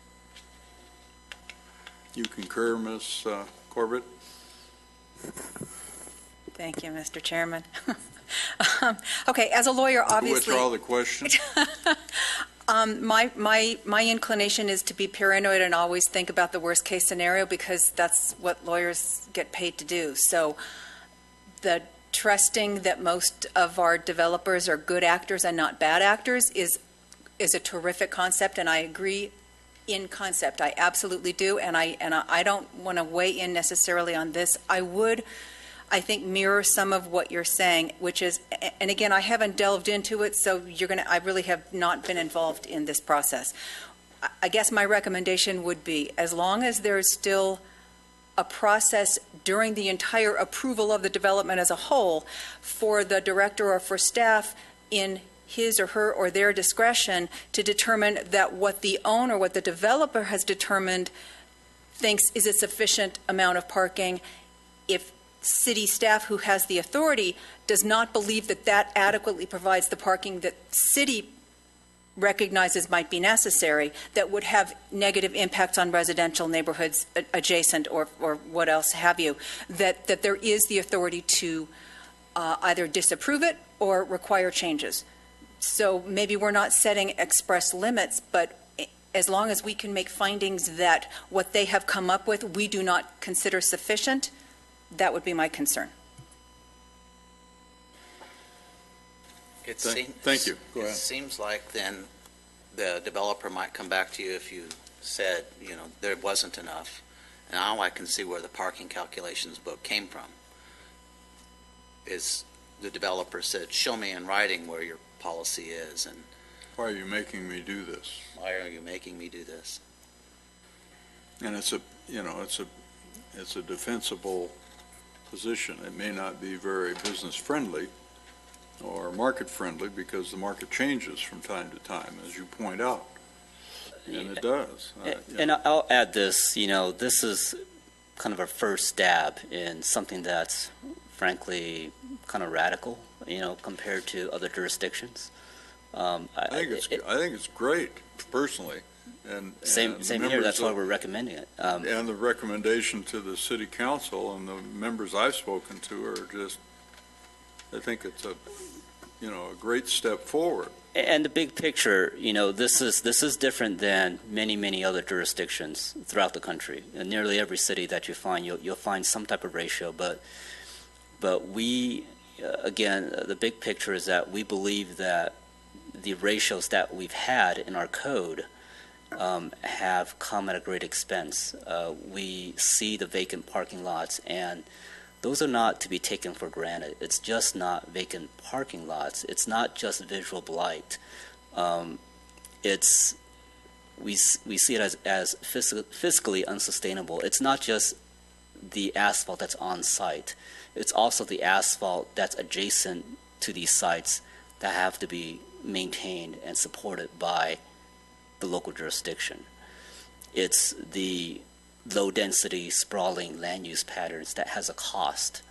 You concur, Ms. Corbett? Thank you, Mr. Chairman. Okay, as a lawyer, obviously. Withdraw the question. My inclination is to be paranoid and always think about the worst case scenario, because that's what lawyers get paid to do. So the trusting that most of our developers are good actors and not bad actors is a terrific concept, and I agree in concept. I absolutely do, and I don't want to weigh in necessarily on this. I think, mirror some of what you're saying, which is, and again, I haven't delved into it, so I really have not been involved in this process. I guess my recommendation would be, as long as there's still a process during the entire approval of the development as a whole for the director or for staff in his or her or their discretion to determine that what the owner, what the developer has determined thinks is a sufficient amount of parking. If city staff who has the authority does not believe that that adequately provides the parking that city recognizes might be necessary, that would have negative impacts on residential neighborhoods adjacent or what else have you, that there is the authority to either disapprove it or require changes. So maybe we're not setting express limits, but as long as we can make findings that what they have come up with we do not consider sufficient, that would be my concern. Thank you. Go ahead. It seems like then the developer might come back to you if you said, there wasn't enough. And now I can see where the parking calculations book came from. Is the developer said, show me in writing where your policy is, and why are you making me do this? Why are you making me do this? And it's a defensible position. It may not be very business friendly or market friendly, because the market changes from time to time, as you point out, and it does. And I'll add this, this is kind of our first stab in something that's frankly kind of radical, compared to other jurisdictions. I think it's great, personally. And same here. That's why we're recommending it. And the recommendation to the city council and the members I've spoken to are just, I think it's a great step forward. And the big picture, this is different than many other jurisdictions throughout the country. In nearly every city that you find, you'll find some type of ratio. But we, again, the big picture is that we believe that the ratios that we've had in our code have come at a great expense. We see the vacant parking lots, and those are not to be taken for granted. It's just not vacant parking lots. It's not just visual blight. We see it as fiscally unsustainable. It's not just the asphalt that's on site. It's also the asphalt that's adjacent to these sites that have to be maintained and supported by the local jurisdiction. It's the low-density, sprawling land use patterns that has a cost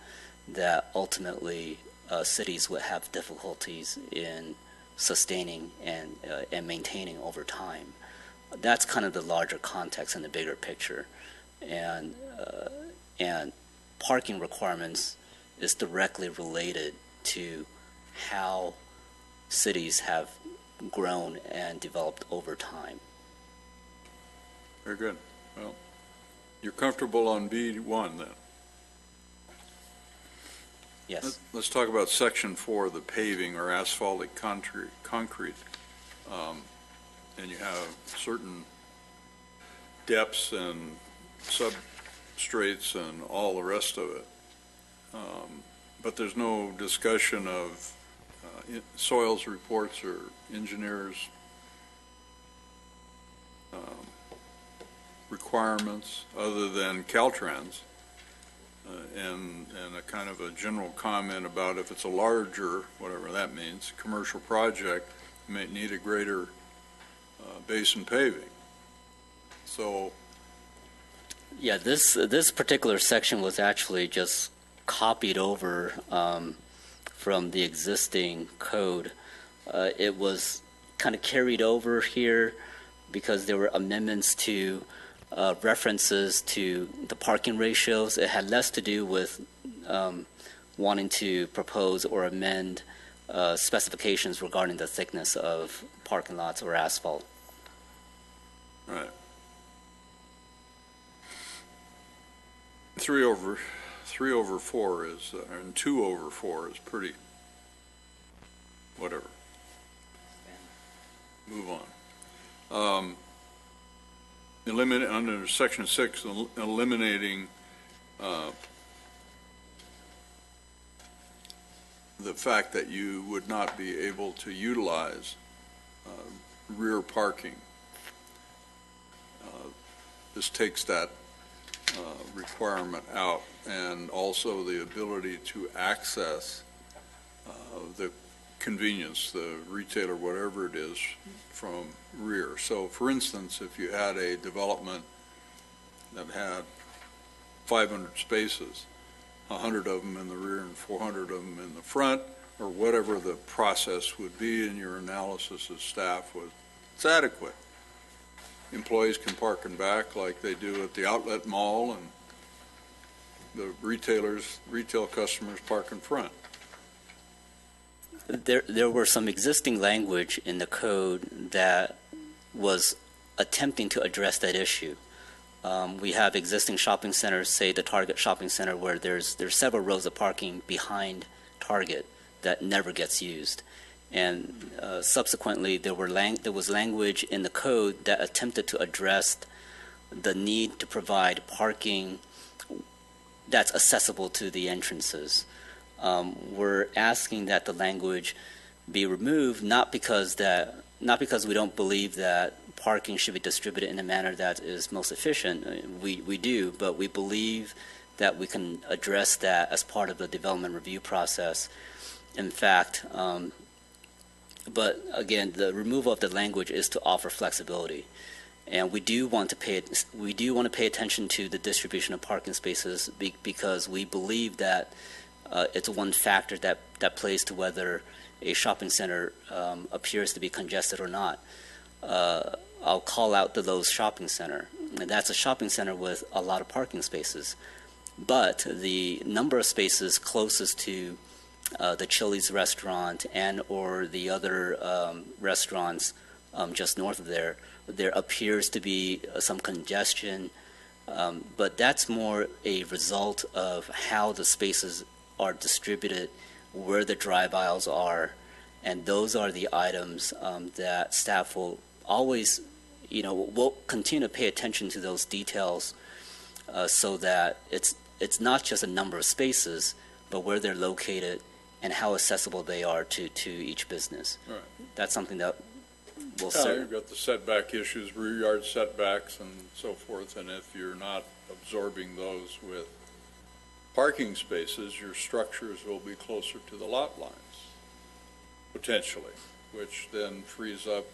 that ultimately cities would have difficulties in sustaining and maintaining over time. That's kind of the larger context and the bigger picture. And parking requirements is directly related to how cities have grown and developed over time. Very good. Well, you're comfortable on B1 then? Yes. Let's talk about Section 4, the paving or asphaltic concrete. And you have certain depths and substrates and all the rest of it. But there's no discussion of soils reports or engineers' requirements other than Caltrans, and a kind of a general comment about if it's a larger, whatever that means, commercial project, you may need a greater basin paving. So Yeah, this particular section was actually just copied over from the existing code. It was kind of carried over here because there were amendments to references to the parking ratios. It had less to do with wanting to propose or amend specifications regarding the thickness of parking lots or asphalt. Right. 3 over 4 is, and 2 over 4 is pretty, whatever. Move on. Eliminate, under section 6, eliminating the fact that you would not be able to utilize rear parking. This takes that requirement out, and also the ability to access the convenience, the retailer, whatever it is, from rear. So, for instance, if you had a development that had 500 spaces, 100 of them in the rear and 400 of them in the front, or whatever the process would be in your analysis as staff, it's adequate. Employees can park in back like they do at the outlet mall, and the retail customers park in front. There were some existing language in the code that was attempting to address that issue. We have existing shopping centers, say the Target shopping center, where there's several rows of parking behind Target that never gets used. And subsequently, there was language in the code that attempted to address the need to provide parking that's accessible to the entrances. We're asking that the language be removed, not because we don't believe that parking should be distributed in a manner that is most efficient. We do, but we believe that we can address that as part of the development review process. In fact, but again, the removal of the language is to offer flexibility, and we do want to pay attention to the distribution of parking spaces because we believe that it's one factor that plays to whether a shopping center appears to be congested or not. I'll call out the Lowe's shopping center, and that's a shopping center with a lot of parking spaces, but the number of spaces closest to the Chili's restaurant and or the other restaurants just north of there appears to be some congestion, but that's more a result of how the spaces are distributed, where the drive aisles are, and those are the items that staff will always, will continue to pay attention to those details so that it's not just a number of spaces, but where they're located and how accessible they are to each business. Right. That's something that will You've got the setback issues, rear yard setbacks and so forth, and if you're not absorbing those with parking spaces, your structures will be closer to the lot lines, potentially, which then frees up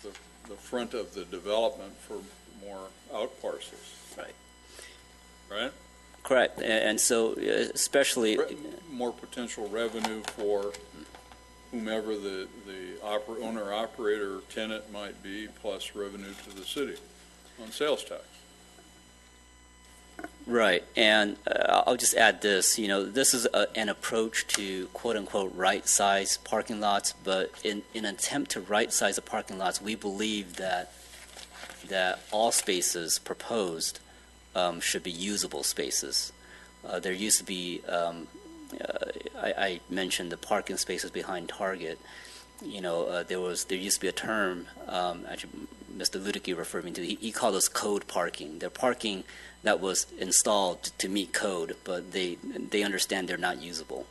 the front of the development for more out parcels. Right. Right? Correct. And so especially more potential revenue for whomever the owner, operator, tenant might be, plus revenue to the city on sales tax. Right, and I'll just add this, this is an approach to quote-unquote right-size parking lots, but in an attempt to right-size the parking lots, we believe that all spaces proposed should be usable spaces. There used to be, I mentioned the parking spaces behind Target. There used to be a term, actually Mr. Ludicky referred me to, he called us code parking. They're parking that was installed to meet code, but they understand they're not usable.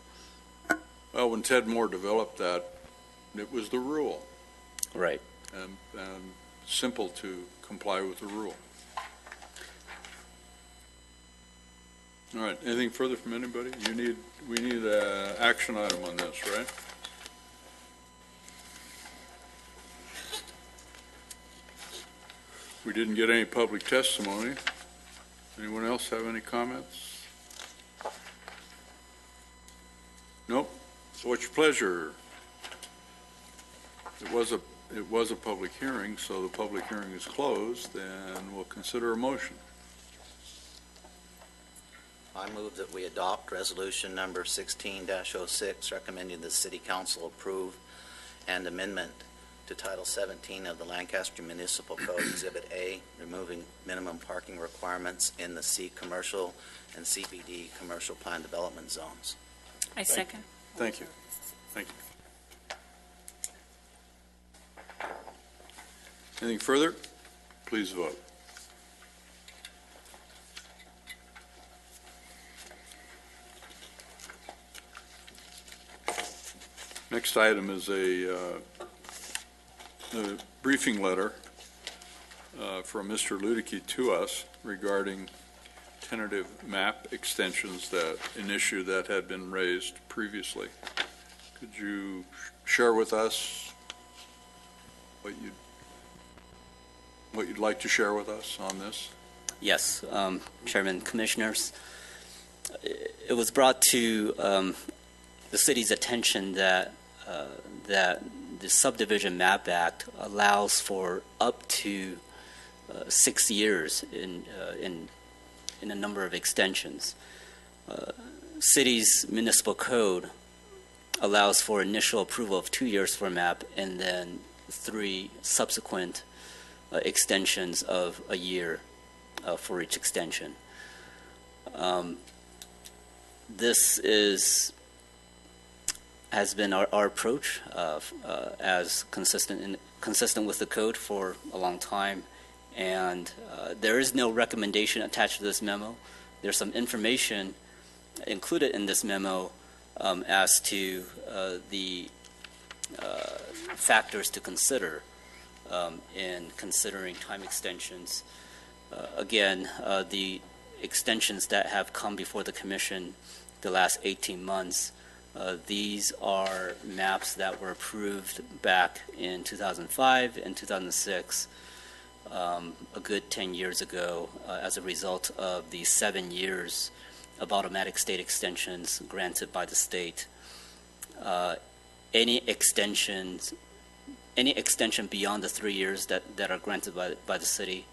Well, when Ted Moore developed that, it was the rule. Right. And simple to comply with the rule. All right, anything further from anybody? We need an action item on this, right? We didn't get any public testimony. Anyone else have any comments? Nope. So what's your pleasure? It was a public hearing, so the public hearing is closed, and we'll consider a motion. I move that we adopt resolution number 16-06, recommending the City Council approve and amendment to Title 17 of the Lancaster Municipal Code, Exhibit A, removing minimum parking requirements in the C commercial and CBD commercial plan development zones. I second. Thank you. Thank you. Anything further? Please vote. Next item is a briefing letter from Mr. Ludicky to us regarding tentative map extensions, an issue that had been raised previously. Could you share with us what you'd like to share with us on this? Yes, Chairman, Commissioners. It was brought to the city's attention that the Subdivision Map Act allows for up to 6 years in a number of extensions. City's municipal code allows for initial approval of 2 years for a map and then 3 subsequent extensions of a year for each extension. This has been our approach as consistent with the code for a long time, and there is no recommendation attached to this memo. There's some information included in this memo as to the factors to consider in considering time extensions. Again, the extensions that have come before the Commission the last 18 months, these are maps that were approved back in 2005 and 2006, a good 10 years ago, as a result of the 7 years of automatic state extensions granted by the state. Any extension beyond the 3 years that are granted by the city,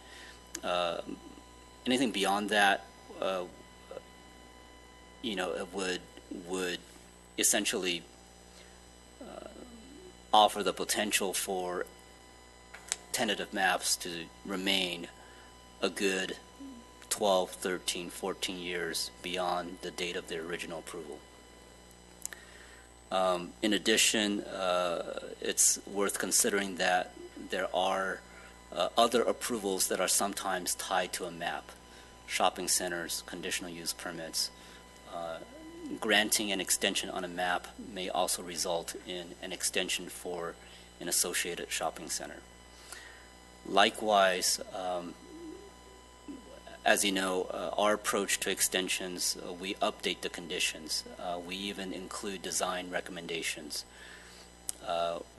anything beyond that, it would essentially offer the potential for tentative maps to remain a good 12, 13, 14 years beyond the date of their original approval. In addition, it's worth considering that there are other approvals that are sometimes tied to a map. Shopping centers, conditional use permits. Granting an extension on a map may also result in an extension for an associated shopping center. Likewise, as you know, our approach to extensions, we update the conditions. We even include design recommendations.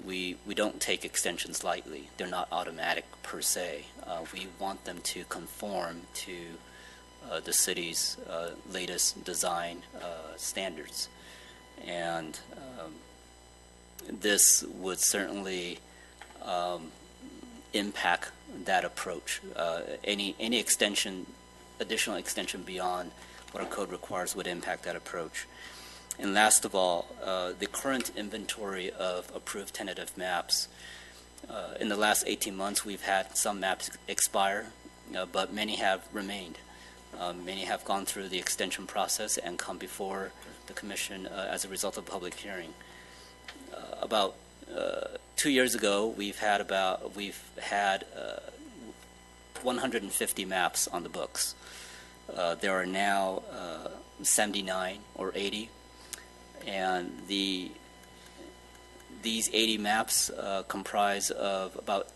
We don't take extensions lightly. They're not automatic per se. We want them to conform to the city's latest design standards. And this would certainly impact that approach. Any additional extension beyond what our code requires would impact that approach. And last of all, the current inventory of approved tentative maps. In the last 18 months, we've had some maps expire, but many have remained. Many have gone through the extension process and come before the Commission as a result of public hearing. About 2 years ago, we've had 150 maps on the books. There are now 79 or 80, and these 80 maps comprise of about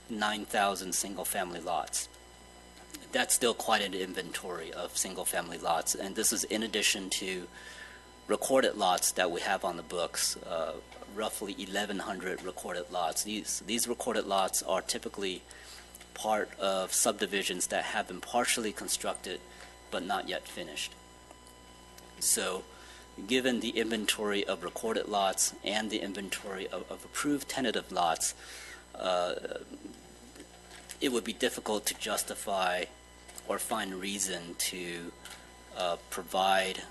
9,000 single-family lots. That's still quite an inventory of single-family lots, and this is in addition to recorded lots that we have on the books, roughly 1,100 recorded lots. These recorded lots are typically part of subdivisions that have been partially constructed but not yet finished. So, given the inventory of recorded lots and the inventory of approved tentative lots, it would be difficult to justify or find reason to provide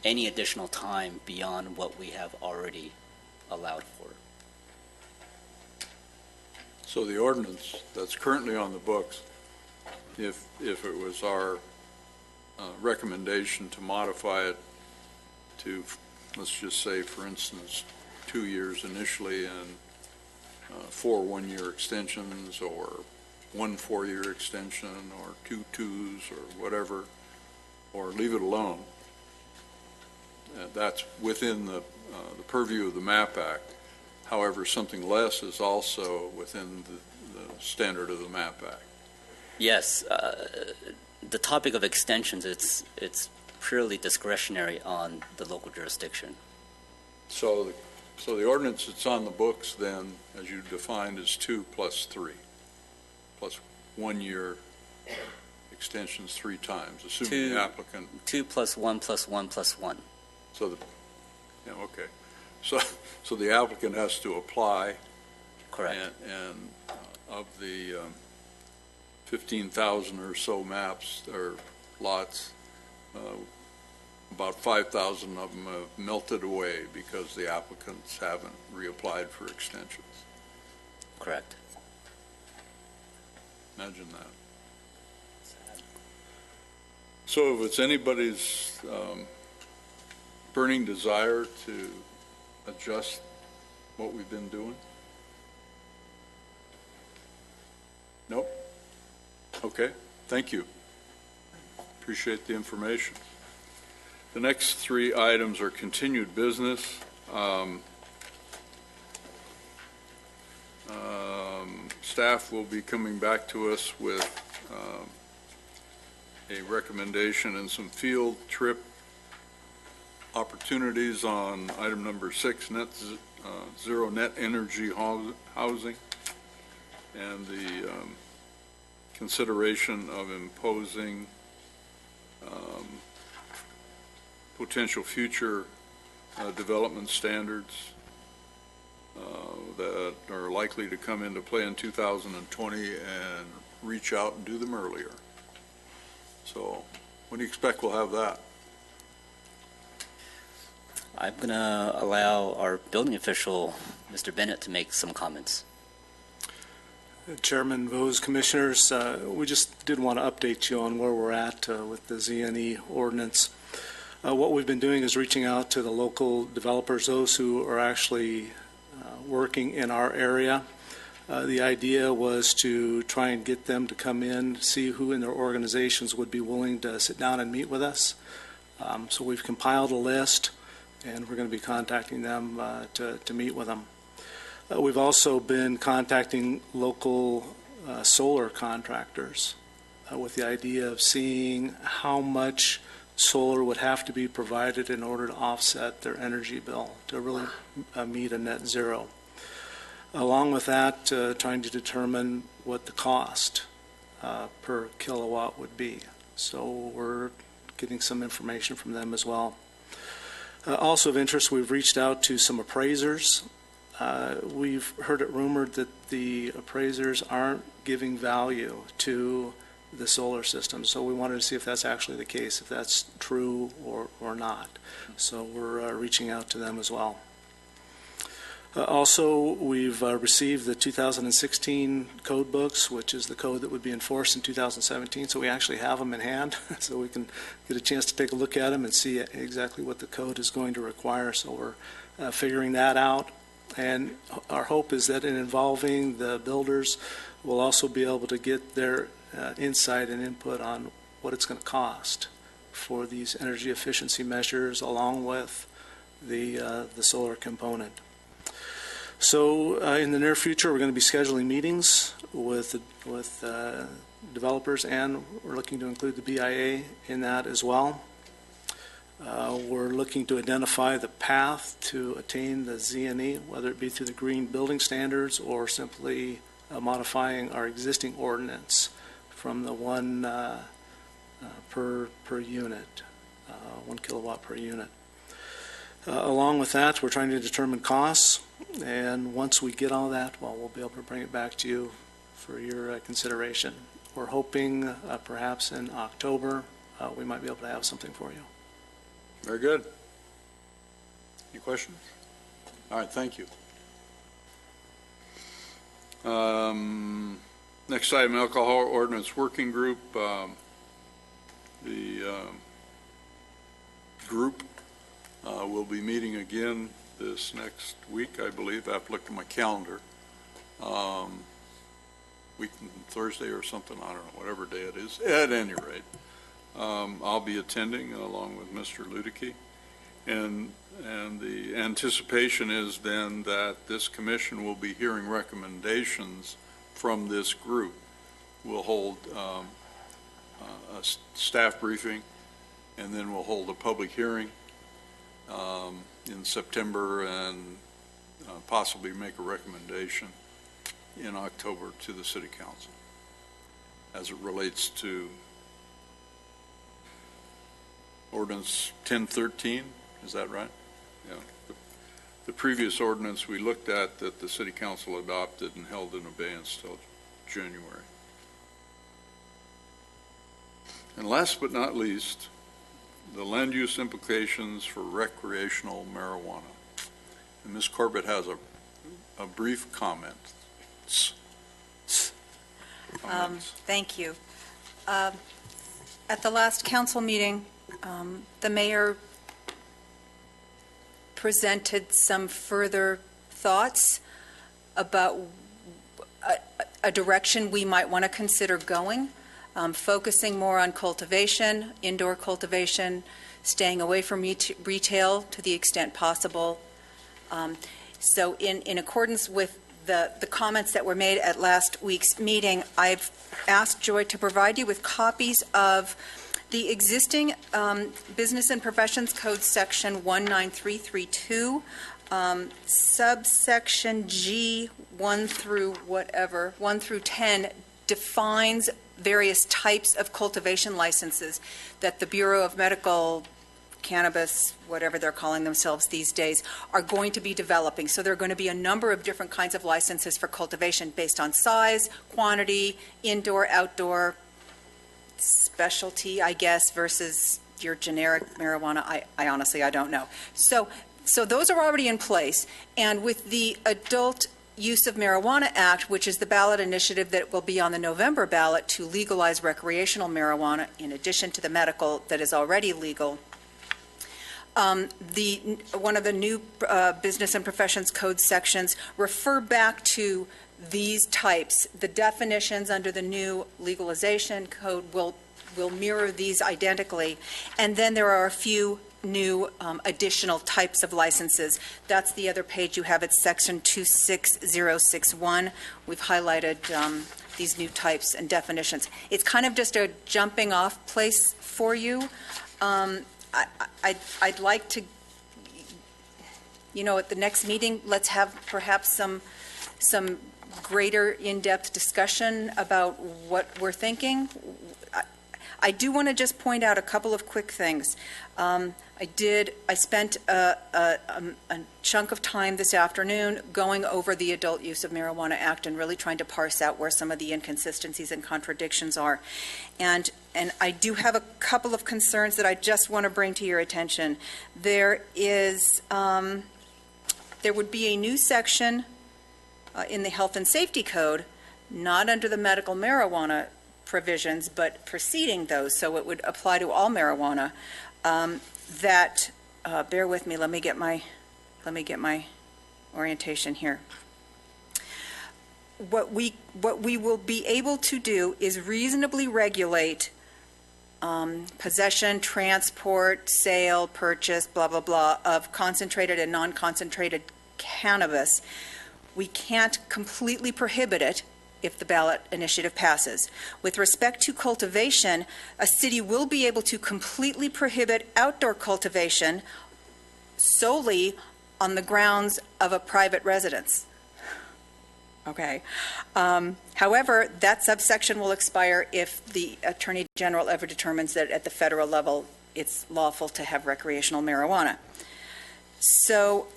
any additional time beyond what we have already allowed for. So the ordinance that's currently on the books, if it was our recommendation to modify it to, let's just say, for instance, 2 years initially and 4 one-year extensions, or 1 4-year extension, or 2 2s, or whatever, or leave it alone, that's within the purview of the MAP Act. However, something less is also within the standard of the MAP Act. Yes, the topic of extensions, it's purely discretionary on the local jurisdiction. So the ordinance that's on the books then, as you defined, is 2 plus 3, plus 1 year extensions 3 times, assuming the applicant. 2 plus 1 plus 1 plus 1. So okay. So the applicant has to apply. Correct. And of the 15,000 or so maps or lots, about 5,000 of them have melted away because the applicants haven't reapplied for extensions. Correct. Imagine that. So if it's anybody's burning desire to adjust what we've been doing? Nope. Okay, thank you. Appreciate the information. The next 3 items are continued business. Staff will be coming back to us with a recommendation and some field trip opportunities on item number 6, zero net energy housing, and the consideration of imposing potential future development standards that are likely to come into play in 2020 and reach out and do them earlier. So when do you expect we'll have that? I'm going to allow our building official, Mr. Bennett, to make some comments. Chairman, Vose, Commissioners, we just did want to update you on where we're at with the ZNE ordinance. What we've been doing is reaching out to the local developers, those who are actually working in our area. The idea was to try and get them to come in, see who in their organizations would be willing to sit down and meet with us. So we've compiled a list, and we're going to be contacting them to meet with them. We've also been contacting local solar contractors with the idea of seeing how much solar would have to be provided in order to offset their energy bill to really meet a net zero. Along with that, trying to determine what the cost per kilowatt would be. So we're getting some information from them as well. Also of interest, we've reached out to some appraisers. We've heard it rumored that the appraisers aren't giving value to the solar system, so we wanted to see if that's actually the case, if that's true or not. So we're reaching out to them as well. Also, we've received the 2016 code books, which is the code that would be enforced in 2017, so we actually have them in hand, so we can get a chance to take a look at them and see exactly what the code is going to require. So we're figuring that out, and our hope is that in involving the builders, we'll also be able to get their insight and input on what it's going to cost for these energy efficiency measures along with the solar component. So in the near future, we're going to be scheduling meetings with developers, and we're looking to include the BIA in that as well. We're looking to identify the path to attain the Z&E, whether it be through the green building standards or simply modifying our existing ordinance from the one per unit, 1 kilowatt per unit. Along with that, we're trying to determine costs, and once we get all that, well, we'll be able to bring it back to you for your consideration. We're hoping perhaps in October we might be able to have something for you. Very good. Any questions? All right, thank you. Next item, Alcohol Ordinance Working Group. The group will be meeting again this next week, I believe. I have to look at my calendar. Week Thursday or something, I don't know, whatever day it is. At any rate, I'll be attending along with Mr. Ludicky. And the anticipation is then that this commission will be hearing recommendations from this group. We'll hold a staff briefing, and then we'll hold a public hearing in September and possibly make a recommendation in October to the City Council as it relates to Ordinance 1013. Is that right? Yeah. The previous ordinance we looked at that the City Council adopted and held in abeyance till January. And last but not least, the land use implications for recreational marijuana. And Ms. Corbett has a brief comment. Thank you. At the last council meeting, the mayor presented some further thoughts about a direction we might want to consider going, focusing more on cultivation, indoor cultivation, staying away from retail to the extent possible. So in accordance with the comments that were made at last week's meeting, I've asked Joy to provide you with copies of the existing Business and Professions Code Section 19332, subsection G 1 through 10 defines various types of cultivation licenses that the Bureau of Medical Cannabis, whatever they're calling themselves these days, are going to be developing. So there are going to be a number of different kinds of licenses for cultivation based on size, quantity, indoor, outdoor, specialty, I guess, versus your generic marijuana. I honestly, I don't know. So those are already in place. And with the Adult Use of Marijuana Act, which is the ballot initiative that will be on the November ballot to legalize recreational marijuana, in addition to the medical that is already legal, one of the new Business and Professions Code sections refer back to these types. The definitions under the new legalization code will mirror these identically. And then there are a few new additional types of licenses. That's the other page you have. It's section 26061. We've highlighted these new types and definitions. It's kind of just a jumping off place for you. I'd like to, at the next meeting, let's have perhaps some greater in-depth discussion about what we're thinking. I do want to just point out a couple of quick things. I spent a chunk of time this afternoon going over the Adult Use of Marijuana Act and really trying to parse out where some of the inconsistencies and contradictions are. And I do have a couple of concerns that I just want to bring to your attention. There would be a new section in the Health and Safety Code, not under the medical marijuana provisions, but preceding those, so it would apply to all marijuana. Bear with me. Let me get my orientation here. What we will be able to do is reasonably regulate possession, transport, sale, purchase, blah, blah, blah, of concentrated and non-concentrated cannabis. We can't completely prohibit it if the ballot initiative passes. With respect to cultivation, a city will be able to completely prohibit outdoor cultivation solely on the grounds of a private residence. Okay. However, that subsection will expire if the Attorney General ever determines that at the federal level it's lawful to have recreational marijuana. So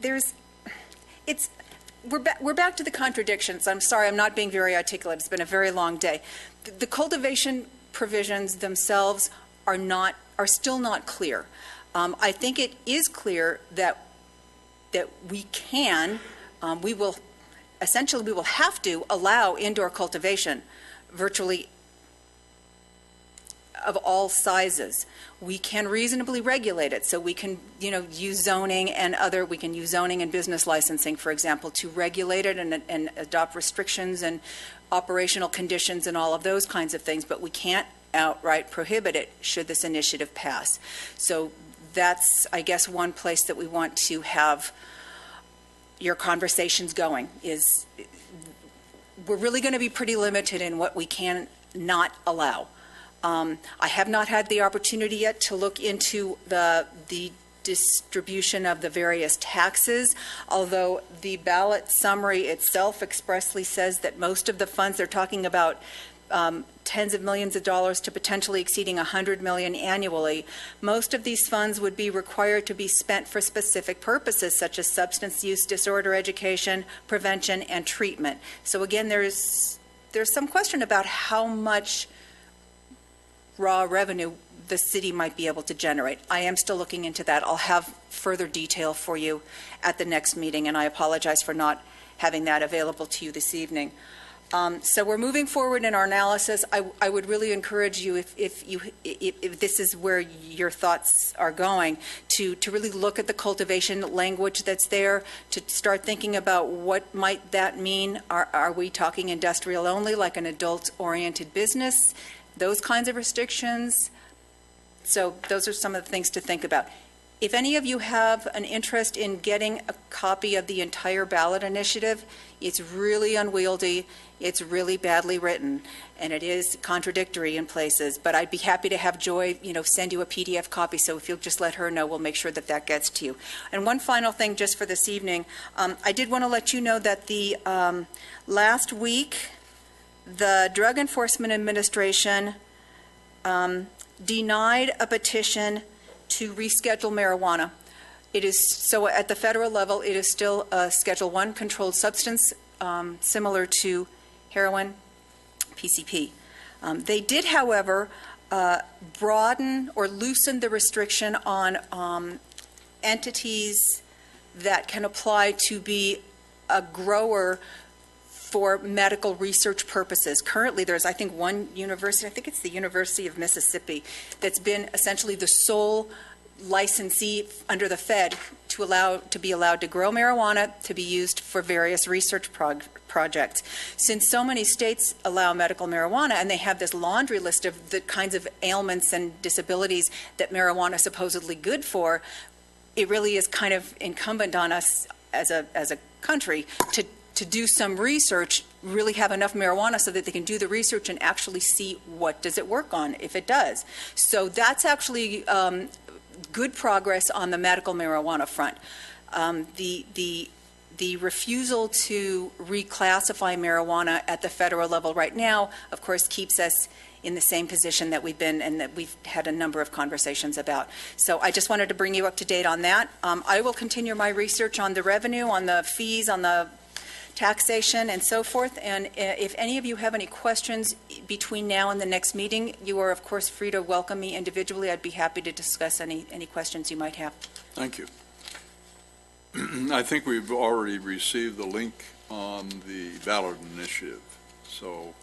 we're back to the contradictions. I'm sorry, I'm not being very articulate. It's been a very long day. The cultivation provisions themselves are still not clear. I think it is clear that we will have to allow indoor cultivation virtually of all sizes. We can reasonably regulate it, so we can, use zoning and business licensing, for example, to regulate it and adopt restrictions and operational conditions and all of those kinds of things, but we can't outright prohibit it should this initiative pass. So that's, I guess, one place that we want to have your conversations going is we're really going to be pretty limited in what we can not allow. I have not had the opportunity yet to look into the distribution of the various taxes, although the ballot summary itself expressly says that most of the funds, they're talking about tens of millions of dollars to potentially exceeding $100 million annually. Most of these funds would be required to be spent for specific purposes, such as substance use disorder education, prevention, and treatment. So again, there's some question about how much raw revenue the city might be able to generate. I am still looking into that. I'll have further detail for you at the next meeting, and I apologize for not having that available to you this evening. So we're moving forward in our analysis. I would really encourage you, if this is where your thoughts are going, to really look at the cultivation language that's there, to start thinking about what might that mean. Are we talking industrial only, like an adult-oriented business? Those kinds of restrictions. So those are some of the things to think about. If any of you have an interest in getting a copy of the entire ballot initiative, it's really unwieldy, it's really badly written, and it is contradictory in places, but I'd be happy to have Joy, send you a PDF copy, so if you'll just let her know, we'll make sure that that gets to you. And one final thing just for this evening, I did want to let you know that the last week, the Drug Enforcement Administration denied a petition to reschedule marijuana. It is so at the federal level, it is still a Schedule I controlled substance, similar to heroin, PCP. They did, however, broaden or loosen the restriction on entities that can apply to be a grower for medical research purposes. Currently, there's, I think, one university, I think it's the University of Mississippi, that's been essentially the sole licensee under the Fed to be allowed to grow marijuana to be used for various research projects. Since so many states allow medical marijuana and they have this laundry list of the kinds of ailments and disabilities that marijuana is supposedly good for, it really is kind of incumbent on us as a country to do some research, really have enough marijuana so that they can do the research and actually see what does it work on, if it does. So that's actually good progress on the medical marijuana front. The refusal to reclassify marijuana at the federal level right now, of course, keeps us in the same position that we've been and that we've had a number of conversations about. So I just wanted to bring you up to date on that. I will continue my research on the revenue, on the fees, on the taxation, and so forth. And if any of you have any questions between now and the next meeting, you are, of course, free to welcome me individually. I'd be happy to discuss any questions you might have. Thank you. I think we've already received the link on the ballot initiative. So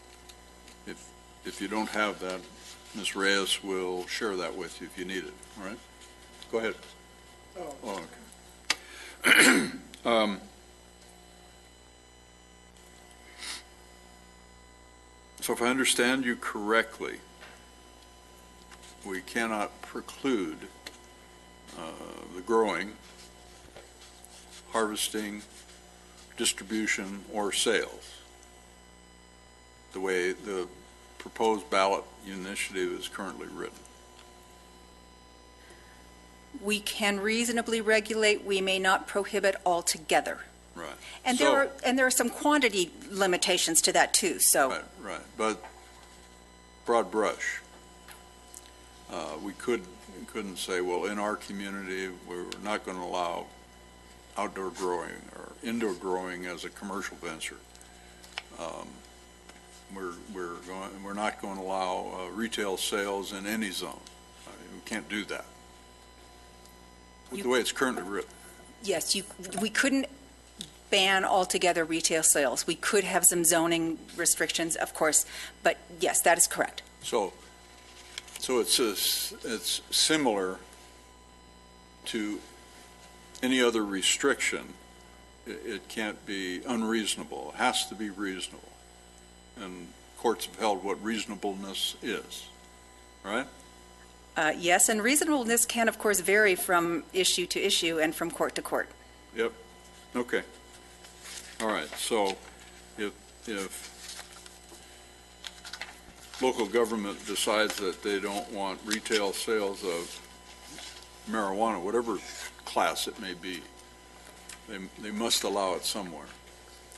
if you don't have that, Ms. Reyes will share that with you if you need it. All right? Go ahead. Oh, okay. So if I understand you correctly, we cannot preclude the growing harvesting, distribution, or sales, the way the proposed ballot initiative is currently written. We can reasonably regulate, we may not prohibit altogether. Right. And So- there are some quantity limitations to that too, so. Right, but broad brush. We couldn't say, well, in our community, we're not going to allow outdoor growing or indoor growing as a commercial venture. We're not going to allow retail sales in any zone. I mean, we can't do that. With the way it's currently written. Yes, we couldn't ban altogether retail sales. We could have some zoning restrictions, of course, but yes, that is correct. So it's similar to any other restriction. It can't be unreasonable. It has to be reasonable. And courts have held what reasonableness is, right? Yes, and reasonableness can, of course, vary from issue to issue and from court to court. Yep. Okay. All right. So if local government decides that they don't want retail sales of marijuana, whatever class it may be, they must allow it somewhere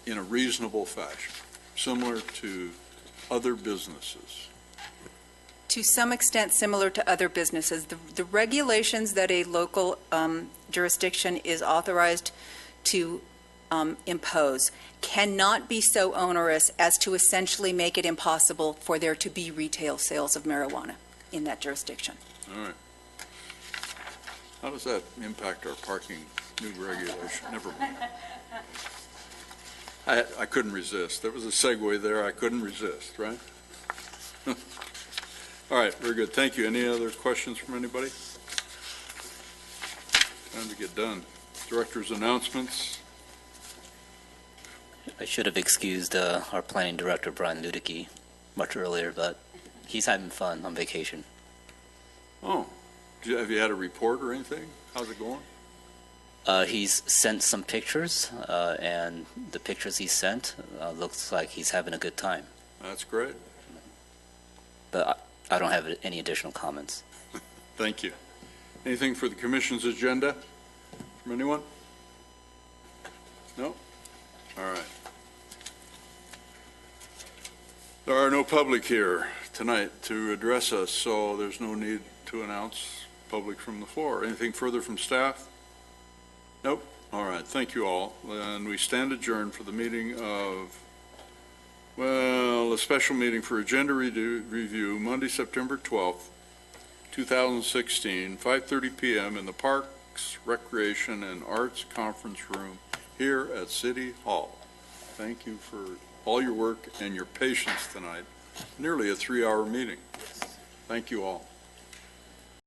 in a reasonable fashion, similar to other businesses. To some extent, similar to other businesses. The regulations that a local jurisdiction is authorized to impose cannot be so onerous as to essentially make it impossible for there to be retail sales of marijuana in that jurisdiction. All right. How does that impact our parking new regulation? Never mind. I couldn't resist. There was a segue there. I couldn't resist, right? All right, very good. Thank you. Any other questions from anybody? Time to get done. Director's announcements. I should have excused our planning director, Brian Ludicky, much earlier, but he's having fun on vacation. Oh, have you had a report or anything? How's it going? He's sent some pictures, and the pictures he sent looks like he's having a good time. That's great. But I don't have any additional comments. Thank you. Anything for the commission's agenda from anyone? No? All right. There are no public here tonight to address us, so there's no need to announce public from the floor. Anything further from staff? Nope. All right. Thank you all. And we stand adjourned for the meeting of, well, a special meeting for agenda review Monday, September 12th, 2016, 5:30 p.m. in the Parks, Recreation, and Arts Conference Room here at City Hall. Thank you for all your work and your patience tonight. Nearly a 3-hour meeting. Thank you all.